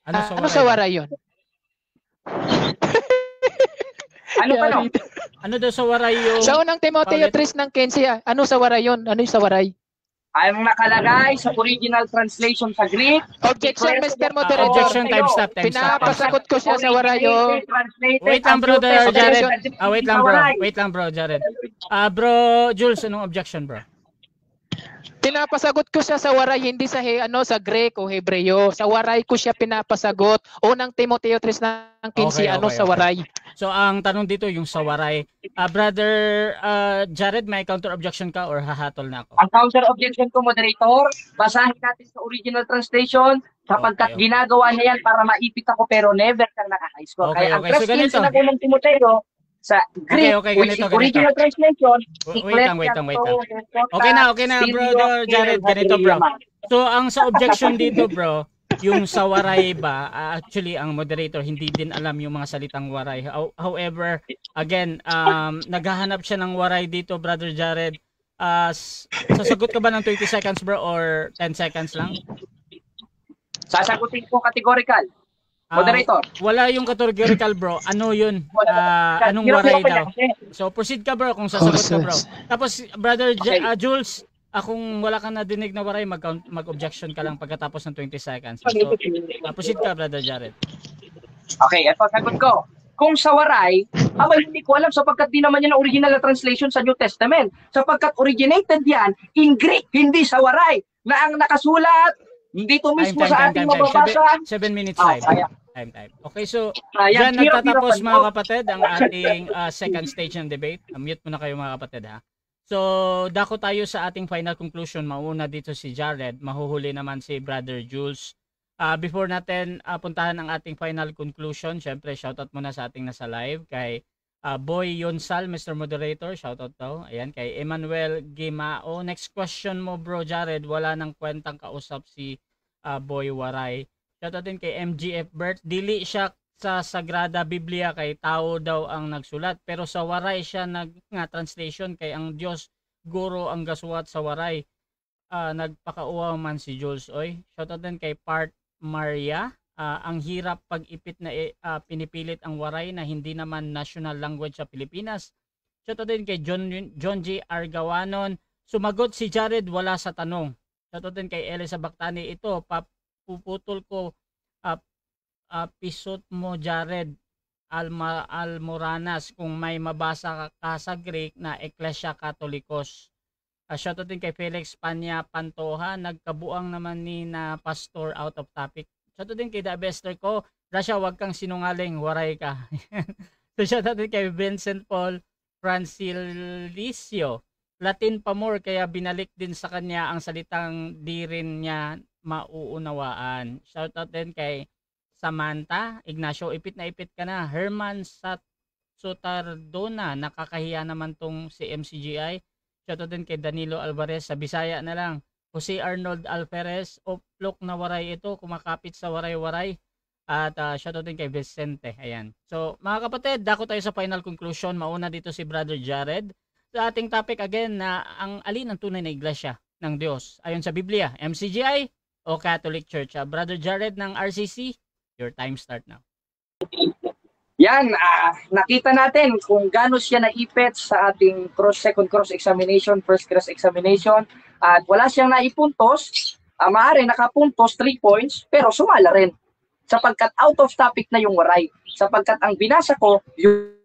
Ano sa waray yun? Ano pa no? Ano daw sa waray yung... Sa unang Timoteo 3 ng 15, ano sa waray yun? Ano yung sa waray? Ang nakalagay sa original translation sa Greek. Objection, Mr. Moderator. Objection, time stop, time stop. Pinapasagot ko siya sa warayo. Wait lang, brother Jared. Wait lang, bro, Jared. Bro, Jules, anong objection, bro? Pinapasagot ko siya sa waray, hindi sa sa Greek o Hebreo. Sa waray ko siya pinapasagot. Unang Timoteo 3 ng 15, sa waray. So, ang tanong dito, yung sa waray. Brother Jared, may counter objection ka or hahatol na ako? Ang counter objection ko, moderator, basahin natin sa original translation sapagkat ginagawa niya yan para maipit ako pero never kang naka-high score. Kaya ang translation ng unang Timoteo sa Greek, which is original translation, wait lang. Okay na, brother Jared, ganito, bro. So, ang sa objection dito, bro, yung sa waray ba, actually, ang moderator hindi din alam yung mga salitang waray. However, again, naghahanap siya ng waray dito, brother Jared. Sasagot ka ba ng 20 seconds, bro, or 10 seconds lang? Sasagutin ko categorical. Moderator. Wala yung categorical, bro. Ano yun? Anong waray daw? So, proceed ka, bro, kung sasagot ka, bro. Tapos, brother Jules, kung wala kang nadinig na waray, mag-objection ka lang pagkatapos ng 20 seconds. So, proceed ka, brother Jared. Okay, ito sagot ko. Kung sa waray, hindi ko alam sapagkat di naman yan ang original na translation sa New Testament. Sapagkat originated yan in Greek, hindi sa waray. Na ang nakasulat, dito mismo sa ating mababasa. 7 minutes time. Time. Okay, so dyan nagtatapos mga kapatid ang ating second stage ng debate. Mute muna kayo mga kapatid ha. So, dako tayo sa ating final conclusion. Mauna dito si Jared, mahuhuli naman si Brother Jules. Before natin puntahan ang ating final conclusion, syempre shoutout muna sa ating nasa live kay Boy Yonsal, Mr. Moderator, shoutout daw. Ayan, kay Emmanuel Gimao. Next question mo, bro Jared, wala nang kwentang kausap si Boy Waray. Shoutout din kay MGF Bert. Dili siya sa Sagrada Biblia kay tao daw ang nagsulat. Pero sa waray siya nga translation kay ang Diyos guro ang gasuwat sa waray. Nagpakauwa man si Jules Oy. Shoutout din kay Part Maria. Ang hirap pag ipit na pinipilit ang waray na hindi naman national language sa Pilipinas. Shoutout din kay John G. Argawanon. Sumagot si Jared wala sa tanong. Shoutout din kay Elisa Bactani. Ito, puputol ko pisot mo Jared Almoranas kung may mabasa ka sa Greek na Ecclesia Catholicos. Shoutout din kay Felix Panya Pantoja, nagkabuang naman ni na pastor out of topic. Shoutout din kay The Bester ko, Rasha wag kang sinungaling, waray ka. So shoutout din kay Vincent Paul Francilicio, Latin pa more kaya binalik din sa kanya ang salitang di rin niya mauunawaan. Shoutout din kay Samantha Ignacio, ipit na ipit ka na. Herman Sotardona, nakakahiya naman tong si MCGI. Shoutout din kay Danilo Alvarez, sa Bisaya na lang. Jose Arnold Alferez, oplok na waray ito, kumakapit sa waray-waray. At shoutout din kay Vicente. Ayan. So mga kapatid, dako tayo sa final conclusion. Mauna dito si Brother Jared. Sa ating topic again na ang alin ang tunay na iglesia ng Diyos ayon sa Biblia, MCGI o Catholic Church. Brother Jared ng RCC, your time start now. Yan, nakita natin kung gaano siya naipit sa ating second cross examination, first cross examination, at wala siyang naipuntos. Maaari nakapuntos 3 points, pero sumala rin sapagkat out of topic na yung waray. Sapagkat ang binasa ko yung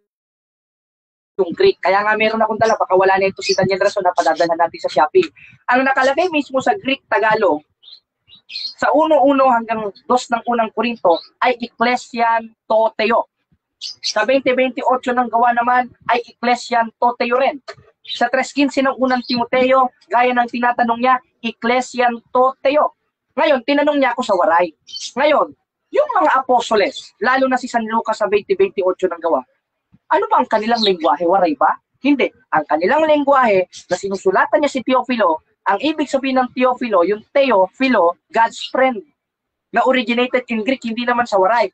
Greek. Kaya nga meron akong dala, baka wala na ito si Daniel Rason na padadala natin sa Shopee. Ang nakalagay mismo sa Greek Tagalog, sa 1:1 hanggang 2 ng unang Korinto ay Ecclesian Toteo. Sa 20:28 ng gawa naman ay Ecclesian Toteo rin. Sa 3:15 ng unang Timoteo, gaya ng tinatanong niya, Ecclesian Toteo. Ngayon, tinanong niya ako sa waray. Ngayon, yung mga apostoles, lalo na si San Lucas sa 20:28 ng gawa, ano ba ang kanilang lengguwahe? Waray ba? Hindi. Ang kanilang lengguwahe na sinusulatan niya si Teofilo, ang ibig sabihin ng Teofilo, yung Teofilo, God's friend, na originated in Greek, hindi naman sa waray.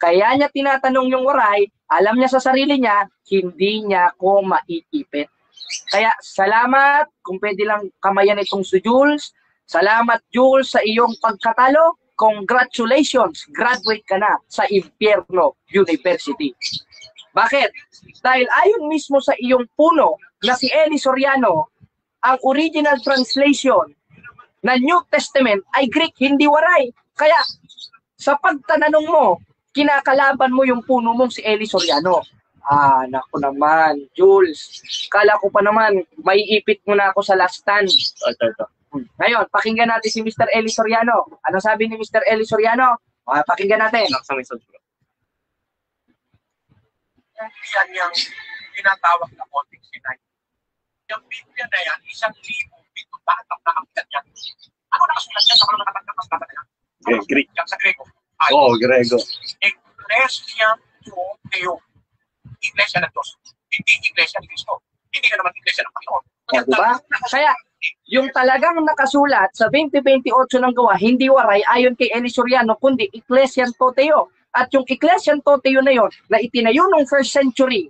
Kaya niya tinatanong yung waray, alam niya sa sarili niya, hindi niya ako maiipit. Kaya salamat, kung pwede lang kamayan itong si Jules. Salamat Jules sa iyong pagkatalo. Congratulations, graduate ka na sa Impierno University. Bakit? Dahil ayon mismo sa iyong puno na si Eli Soriano, ang original translation na New Testament ay Greek, hindi waray. Kaya sa pagtananong mo, kinakalaban mo yung puno mong si Eli Soriano. Naku naman, Jules. Kala ko pa naman, may ipit mo na ako sa last stand. Ito. Ngayon, pakinggan natin si Mr. Eli Soriano. Ano sabi ni Mr. Eli Soriano? Pakinggan natin. Yan yung tinatawag na Codex Sinai. Yung Biblia na yan, 1,000 batak na ang yan. Ano nakasulat yan sa mga nakatagkas na yan? Greek. Yan sa Grego. Oo, Grego. Ecclesia Toteo. Iglesia ng Diyos. Hindi Iglesia ni Cristo. Hindi na naman Iglesia ng Panginoon. Diba? Kaya, yung talagang nakasulat sa 20:28 ng gawa, hindi waray ayon kay Eli Soriano, kundi Ecclesian Toteo. At yung Ecclesian Toteo na yon, na itinayo noong 1st century,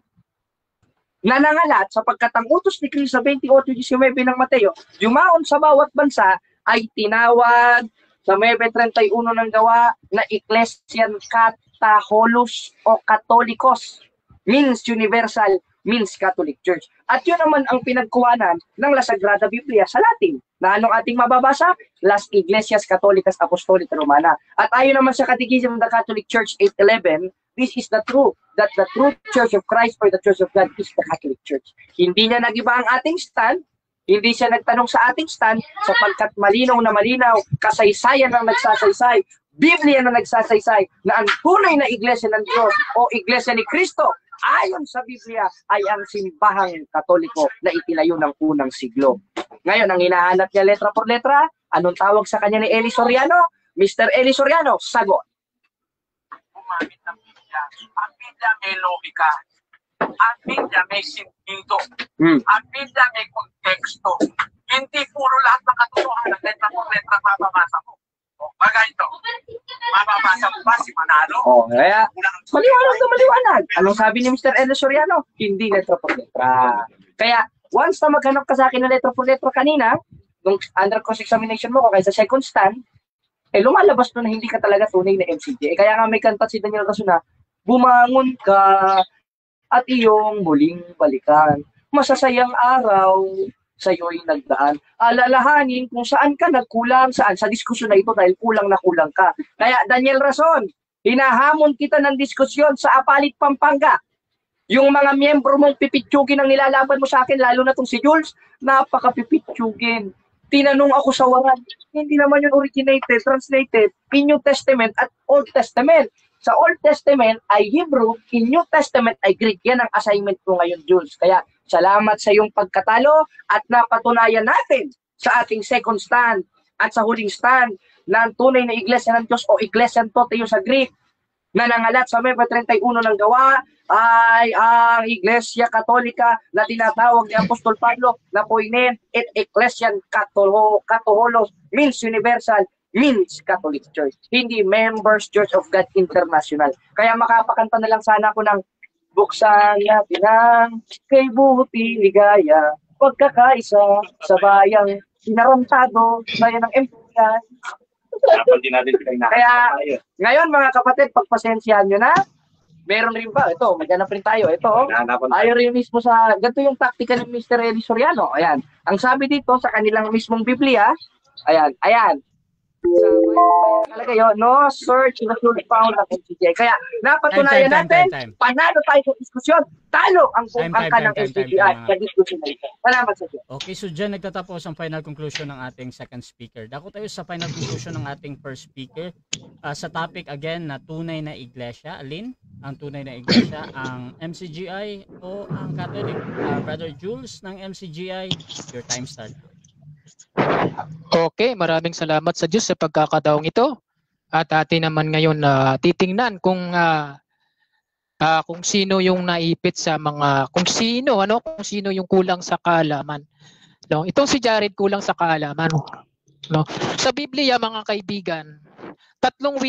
nanangalat sapagkat ang utos ni Cristo sa 28:19 ng Mateo, yumaon sa bawat bansa ay tinawag sa 9:31 ng gawa na Ecclesian Catholicos o Katolikos, means universal, means Catholic Church. At yun naman ang pinagkuhanan ng La Sagrada Biblia sa Latin. Na anong ating mababasa? Las Iglesias Católicas Apostolica Romana. At ayon naman sa Catechism of the Catholic Church 811, this is the truth, that the true Church of Christ or the Church of God is the Catholic Church. Hindi niya nag-iba ang ating stand, hindi siya nagtanong sa ating stand, sapagkat malinaw na malinaw, kasaysayan ang nagsasaysay, Biblia na nagsasaysay, na ang tunay na iglesia ng Diyos o iglesia ni Kristo, ayon sa Biblia, ay ang simbahang Katoliko na itinayo ng unang siglo. Ngayon, ang hinahanap niya letra por letra, anong tawag sa kanya ni Eli Soriano? Mr. Eli Soriano, sagot. Gumamit ng Biblia. Ang Biblia may logika. Ang Biblia may sentido. Ang Biblia may konteksto. Hindi puro lahat ng katotohanan, letra por letra mababasa mo. Bagay ito. Mababasa mo ba si Manalo? Kaya maliwanag na maliwanag. Anong sabi ni Mr. Eli Soriano? Hindi letra por letra. Kaya once na maghanap ka sa akin ng letra por letra kanina, nung under cross-examination mo ko kaya sa second stand, lumalabas na hindi ka talaga tunay na MCJ. Kaya nga may kanta si Daniel Casuna, bumangon ka at iyong muling balikan. Masasayang araw sa'yo'y nagdaan. Alalahanin kung saan ka nagkulang, saan sa diskusyon na ito dahil kulang na kulang ka. Kaya Daniel Rason, hinahamon kita ng diskusyon sa Apalit, Pampanga. Yung mga miyembro mong pipitsugin ang nilalaban mo sa akin, lalo na tong si Jules, napaka-pipitsugin. Tinanong ako sa waran, hindi naman yun originated, translated in New Testament at Old Testament. Sa Old Testament ay Hebrew, in New Testament ay Greek. Yan ang assignment ko ngayon, Jules. Kaya salamat sa iyong pagkatalo at napatunayan natin sa ating second stand at sa huling stand na ang tunay na Iglesia ng Diyos o Iglesia Toteo sa Greek na nangalat sa 9:31 ng gawa ay ang Iglesia Katolika na tinatawag ni Apostol Pablo na poinen et Ecclesian Catholicos means universal, means Catholic Church. Hindi Members Church of God International. Kaya makapakanta na lang sana ako ng buksan natin ang kay buti ligaya, pagkakaisa sa bayang sinarantado, bayan ng emplyan. Kaya ngayon mga kapatid, pagpasensyahan nyo na, meron rin ba? Ito, maghanap rin tayo. Ito, ayaw rin mismo sa, ganito yung taktika ni Mr. Eli Soriano. Ayan, ang sabi dito sa kanilang mismong Biblia, ayan. Talaga yun, no search na should found ng MCJ. Kaya napatunayan natin, panalo tayo sa diskusyon, talo ang angka ng MCGI sa diskusyon na ito. Salamat sa Diyos. Okay, so dyan nagtatapos ang final conclusion ng ating second speaker. Dako tayo sa final conclusion ng ating first speaker. Sa topic again na tunay na iglesia. Alin? ang tunay na iglesia, ang MCGI o ang Catholic? Brother Jules ng MCGI, your time start. Okay, maraming salamat sa Diyos sa pagkakataong ito. At atin naman ngayon titingnan kung sino yung naipit sa mga kung sino yung kulang sa kaalaman. No, itong si Jared kulang sa kaalaman. No. Sa Biblia mga kaibigan, tatlong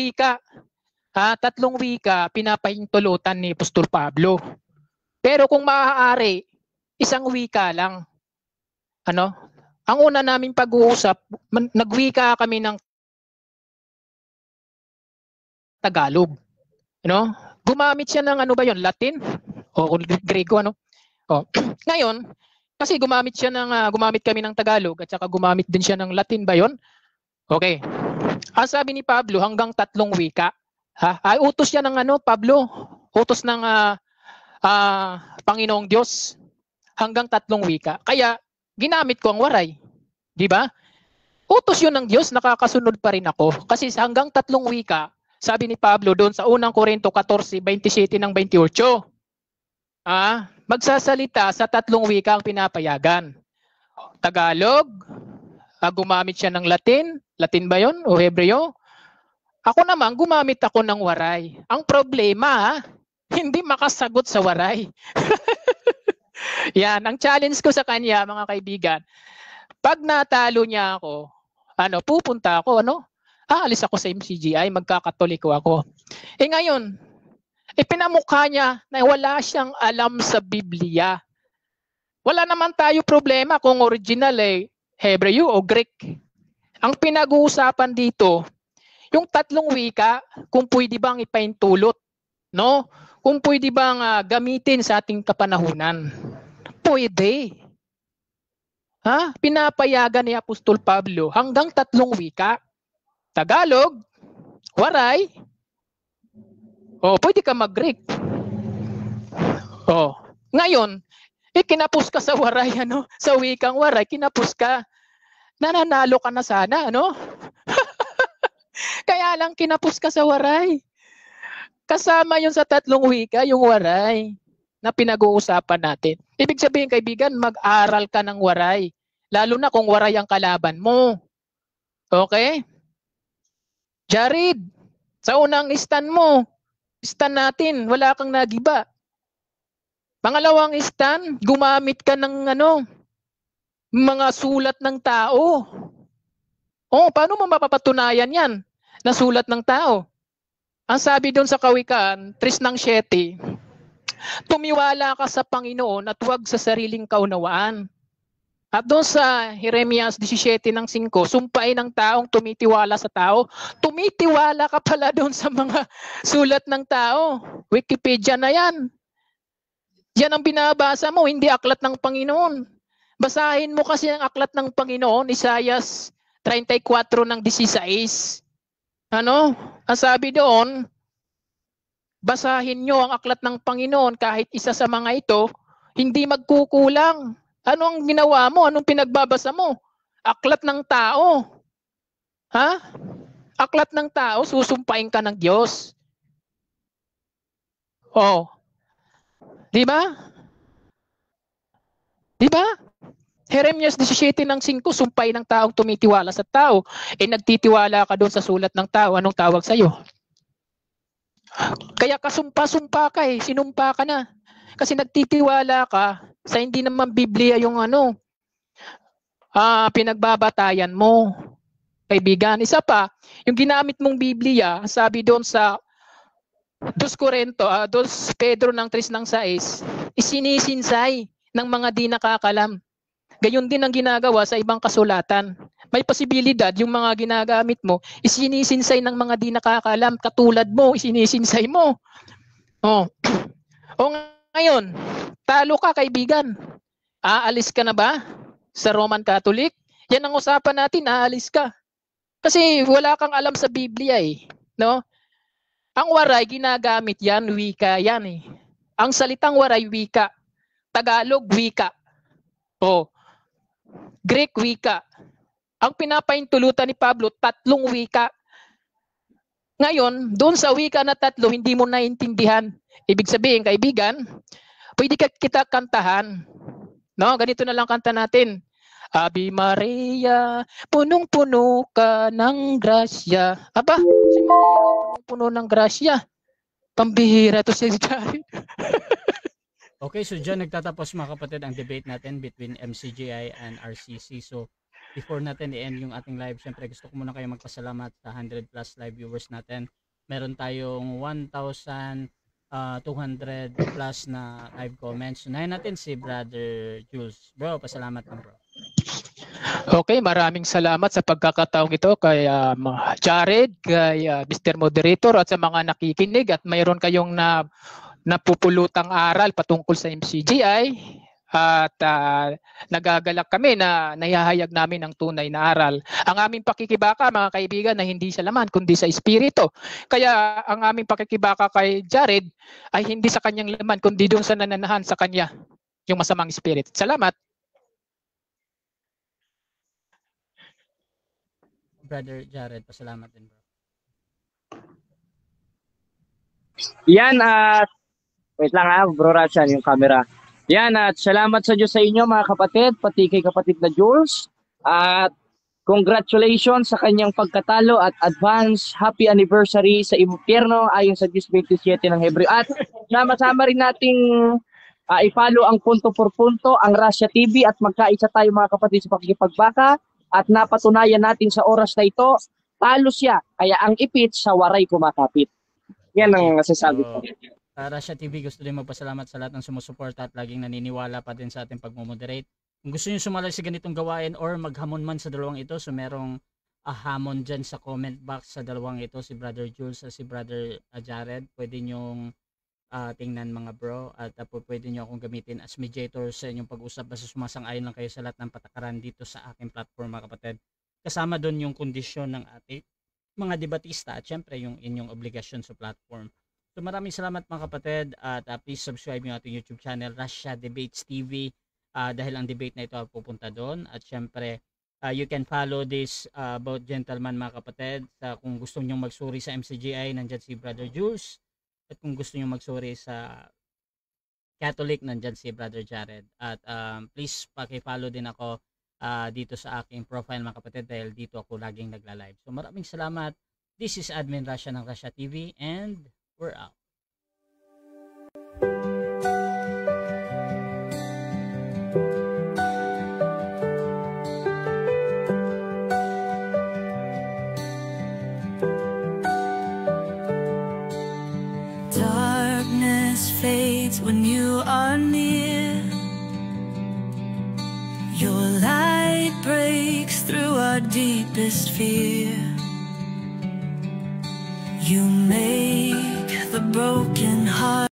wika pinapahintulutan ni Apostol Pablo. Pero kung maaari, isang wika lang. Ang una naming pag-uusap, nagwika kami ng Tagalog. Gumamit siya ng Latin o Grego Ngayon, kasi gumamit kami ng Tagalog at saka gumamit din siya ng Latin ba 'yon? Okay. Ang sabi ni Pablo hanggang 3 wika. Ay utos siya ng Pablo, utos ng Panginoong Diyos hanggang 3 wika. Kaya ginamit ko ang waray. 'Di ba? Utos 'yun ng Diyos, nakakasunod pa rin ako kasi hanggang 3 wika. Sabi ni Pablo doon sa unang Korinto 14:27 ng 28. Magsasalita sa 3 wika ang pinapayagan. Tagalog, gumamit siya ng Latin ba 'yon o Hebreo? Ako naman, gumamit ako ng waray. Ang problema, hindi makasagot sa waray. Yan, ang challenge ko sa kanya, mga kaibigan. Pag natalo niya ako, pupunta ako, aalis ako sa MCGI, magkakatoliko ako. Ngayon, pinamukha niya na wala siyang alam sa Biblia. Wala naman tayo problema kung original Hebreo o Greek. Ang pinag-uusapan dito, yung 3 wika, kung pwede bang ipaintulot, kung pwede bang gamitin sa ating kapanahunan. Pwede. Pinapayagan ni Apostol Pablo hanggang 3 wika. Tagalog, waray, pwede ka mag-Greek. Ngayon, kinapos ka sa waray, sa wikang waray, kinapos ka. Nananalo ka na sana, Kaya lang kinapos ka sa waray. Kasama yun sa 3 wika, yung waray na pinag-uusapan natin. Ibig sabihin, kaibigan, mag-aral ka ng waray. Lalo na kung waray ang kalaban mo. Okay? Jared, sa unang stand mo, stand natin, wala kang nagiba. Pangalawang stand, gumamit ka ng mga sulat ng tao. Paano mo mapapatunayan yan? Na sulat ng tao. Ang sabi doon sa Kawikaan 3:7, tumiwala ka sa Panginoon at huwag sa sariling kaunawaan. At doon sa Jeremias 17:5, sumpain ng taong tumitiwala sa tao. Tumitiwala ka pala doon sa mga sulat ng tao. Wikipedia na yan. Yan ang binabasa mo, hindi aklat ng Panginoon. Basahin mo kasi ang aklat ng Panginoon, Isaias 34:16. Ang sabi doon, basahin nyo ang aklat ng Panginoon kahit isa sa mga ito, hindi magkukulang. Ano ang ginawa mo? Anong pinagbabasa mo? Aklat ng tao. Aklat ng tao, susumpain ka ng Diyos. Di ba? Di ba? Jeremias 17:5, sumpay ng taong tumitiwala sa tao. Nagtitiwala ka doon sa sulat ng tao. Anong tawag sa'yo? Kaya kasumpa-sumpa ka sinumpa ka na. Kasi nagtitiwala ka sa hindi naman Biblia yung pinagbabatayan mo. Kaibigan, isa pa, yung ginamit mong Biblia, sabi doon sa 2 Pedro 3:6, isinisinsay ng mga di nakakalam. Gayon din ang ginagawa sa ibang kasulatan. May posibilidad yung mga ginagamit mo, isinisinsay ng mga di nakakalam, katulad mo, isinisinsay mo. Ngayon, talo ka kaibigan. Aalis ka na ba sa Roman Catholic? Yan ang usapan natin, aalis ka. Kasi wala kang alam sa Biblia Ang waray, ginagamit yan, wika yan Ang salitang waray, wika. Tagalog, wika. Greek, wika. Ang pinapaintulutan ni Pablo, 3 wika. Ngayon, doon sa wika na tatlo, hindi mo naintindihan. Ibig sabihin, kaibigan, pwede kita kantahan. No, ganito na lang kanta natin. Ave Maria, punong-puno ka ng grasya. Aba, si Maria, punong-puno ng grasya. Pambihira to si Jared. Okay, so dyan nagtatapos mga kapatid ang debate natin between MCGI and RCC. So before natin i-end yung ating live, syempre gusto ko muna kayo magpasalamat sa 100 plus live viewers natin. Meron tayong 1,200 plus na live comments. Unahin natin si Brother Jules. Bro, pasalamat lang bro. Okay, maraming salamat sa pagkakataong ito kay Jared, kay Mr. Moderator at sa mga nakikinig at mayroon kayong napupulutang aral patungkol sa MCGI. At nagagalak kami na nahihayag namin ang tunay na aral. Ang aming pakikibaka mga kaibigan na hindi sa laman kundi sa espiritu. Kaya ang aming pakikibaka kay Jared ay hindi sa kanyang laman kundi doon sa nananahan sa kanya, yung masamang spirit. Salamat. Brother Jared, pasalamat din bro. Yan at wait lang Bro Ratchan, yung camera. Yan at salamat sa Diyos sa inyo mga kapatid, pati kay kapatid na Jules. At congratulations sa kanyang pagkatalo at advance happy anniversary sa impyerno ayon sa 10:27 ng Hebreo. At sama-sama rin nating i-follow ang punto por punto, ang Russia TV at magkaisa tayo mga kapatid sa pakikipagbaka. At napatunayan natin sa oras na ito, talo siya. Kaya ang ipit sa waray kumakapit. Yan ang masasabi ko. Russia TV gusto din magpasalamat sa lahat ng sumusuporta at laging naniniwala pa din sa ating pagmomoderate. Kung gusto niyo sumali sa ganitong gawain or maghamon man sa dalawang ito, so merong hamon dyan sa comment box sa dalawang ito, si Brother Jules at si Brother Jared. Pwede nyong tingnan mga bro at pwede nyo akong gamitin as mediator sa inyong pag-usap basta sumasang-ayon lang kayo sa lahat ng patakaran dito sa aking platform mga kapatid. Kasama doon yung kondisyon ng ating mga debatista at syempre yung inyong obligasyon sa platform. So maraming salamat mga kapatid at please subscribe yung ating YouTube channel Russia Debates TV dahil ang debate na ito pupunta doon at syempre you can follow this both gentlemen mga kapatid. Kung gusto niyo magsuri sa MCGI, nandiyan si Brother Jules, at kung gusto niyo magsuri sa Catholic, nandiyan si Brother Jared. At please paki-follow din ako dito sa aking profile mga kapatid dahil dito ako laging nagla-live. So maraming salamat. This is Admin Russia ng Russia TV and we're out. Darkness fades when you are near. Your light breaks through our deepest fear. You make the broken heart